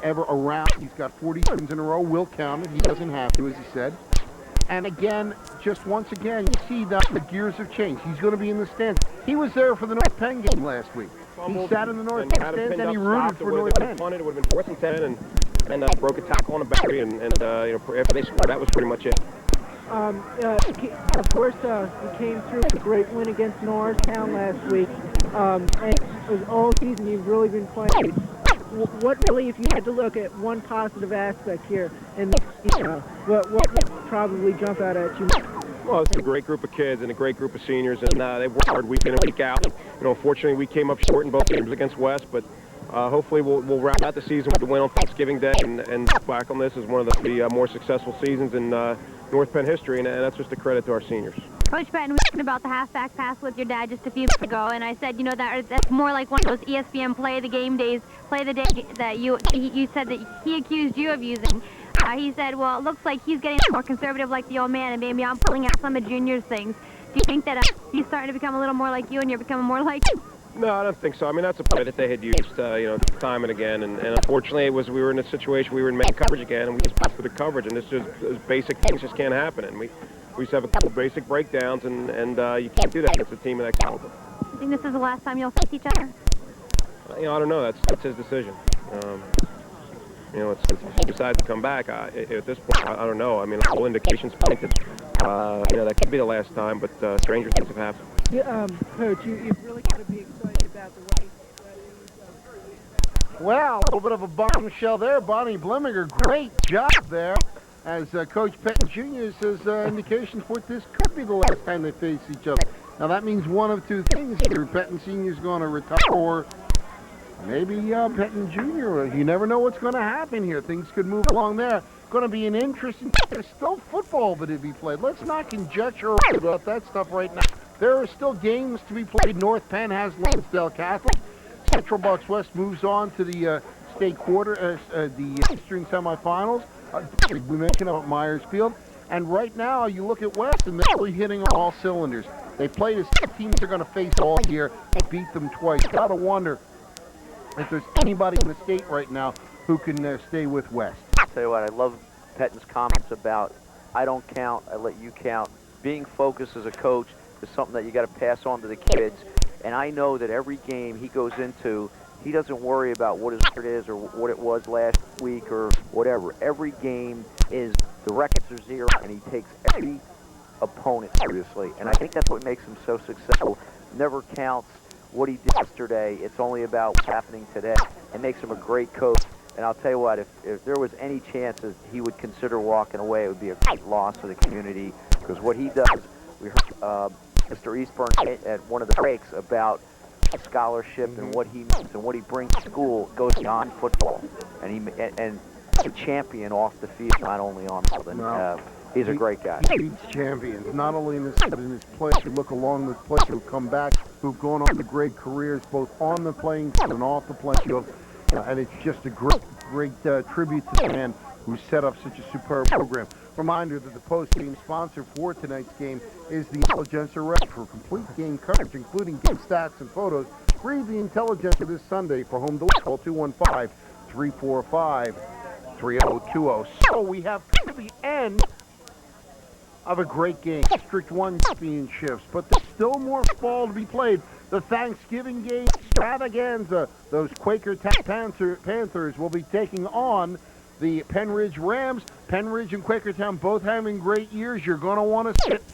ever around. He's got 40 wins in a row. Will count it. He doesn't have to, as he said. And again, just once again, you see that the gears have changed. He's going to be in the stands. He was there for the North Penn game last week. He sat in the North Penn stands and he rooted for North Penn. It would have been 4th and 10, and broke a tackle on the boundary, and after they scored, that was pretty much it. Of course, we came through with a great win against Norristown last week. And it was all season you've really been playing. What really, if you had to look at one positive aspect here, and what would probably jump out at you? Well, it's a great group of kids and a great group of seniors, and they work hard week in and week out. Unfortunately, we came up short in both games against West, but hopefully we'll round out the season with the win on Thanksgiving Day and back on this as one of the more successful seasons in North Penn history, and that's just a credit to our seniors. Coach Penn, we were talking about the halfback pass with your dad just a few minutes ago, and I said, that's more like one of those ESPN play the game days, play the day that you said that he accused you of using. He said, well, it looks like he's getting more conservative like the old man, and maybe I'm pulling out some of Junior's things. Do you think that he's starting to become a little more like you and you're becoming more like him? No, I don't think so. I mean, that's a play that they had used, time and again. And unfortunately, we were in a situation we were in man coverage again, and we just passed for the coverage. And this is basic things just can't happen. And we just have a couple basic breakdowns, and you can't do that against a team of that caliber. Do you think this is the last time you'll face each other? I don't know. That's his decision. If he decides to come back, at this point, I don't know. I mean, all indications point that, that could be the last time, but stranger things have happened. Yeah, Coach, you've really got to be excited about the way. Well, a little bit of a bombshell there. Bonnie Blemminger, great job there. As Coach Penn Jr. says, indications for this could be the last time they face each other. Now, that means one of two things. Either Penn Sr. is going to retire, or maybe Penn Jr. You never know what's going to happen here. Things could move along there. Going to be an interesting. There's still football to be played. Let's not conjecture about that stuff right now. There are still games to be played. North Penn has Lansdale Catholic. Central Bucks West moves on to the state quarter, the Eastern semifinals. We mentioned about Myers Field. And right now, you look at West, and they're really hitting on all cylinders. They played as teams they're going to face all year and beat them twice. Gotta wonder if there's anybody in the state right now who can stay with West. I'll tell you what, I love Pettin's comments about I don't count, I let you count. Being focused as a coach is something that you got to pass on to the kids. And I know that every game he goes into, he doesn't worry about what his record is or what it was last week or whatever. Every game is, the records are zero, and he takes every opponent seriously. And I think that's what makes him so successful. Never counts what he did yesterday. It's only about what's happening today. It makes him a great coach. And I'll tell you what, if there was any chance that he would consider walking away, it would be a great loss for the community. Because what he does, we heard Mr. Eastburn at one of the breaks about scholarship and what he means and what he brings to school goes beyond football. And he's a champion off the field, not only on the field. And, he's a great guy. He beats champions, not only in his but in his play. You look along the play who've come back, who've gone on to great careers, both on the playing field and off the playing field. And it's just a great tribute to the man who set up such a superb program. Reminder that the post-game sponsor for tonight's game is the Intelligencer Rep. For complete game coverage, including game stats and photos, read the Intelligencer this Sunday for home delivery. Call 215-345-3020. So we have come to the end of a great game. District 1 championships, but there's still more football to be played. The Thanksgiving game extravaganza. Those Quaker Panthers will be taking on the Penn Ridge Rams. Penn Ridge and Quakertown both having great years. You're going to want to sit.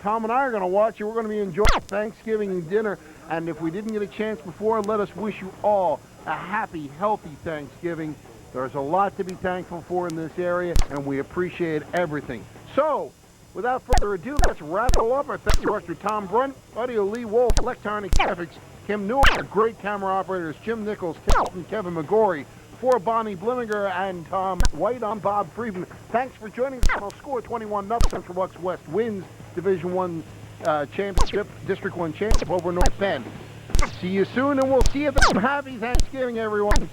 Tom and I are going to watch you. We're going to be enjoying Thanksgiving dinner. And if we didn't get a chance before, let us wish you all a happy, healthy Thanksgiving. There's a lot to be thankful for in this area, and we appreciate everything. So, without further ado, let's wrap it all up. Our thanks Director Tom Brunt, Audio Lee Wolf, Electronic Graphics, Kim Newell, our great camera operators, Jim Nichols, Kevin McGorry, for Bonnie Bliminger and Tom White, I'm Bob Friedman. Thanks for joining us. I'll score 21-0. Central Bucks West wins Division I championship, District 1 championship over North Penn. See you soon, and we'll see you then. Happy Thanksgiving, everyone.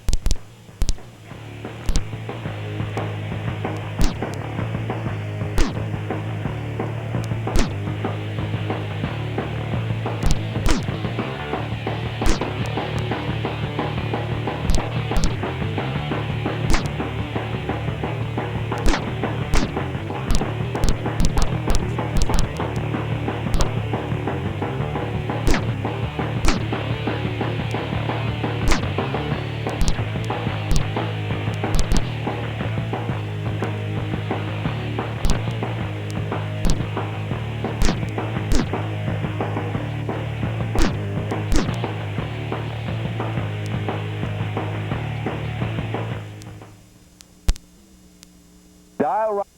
Dial right.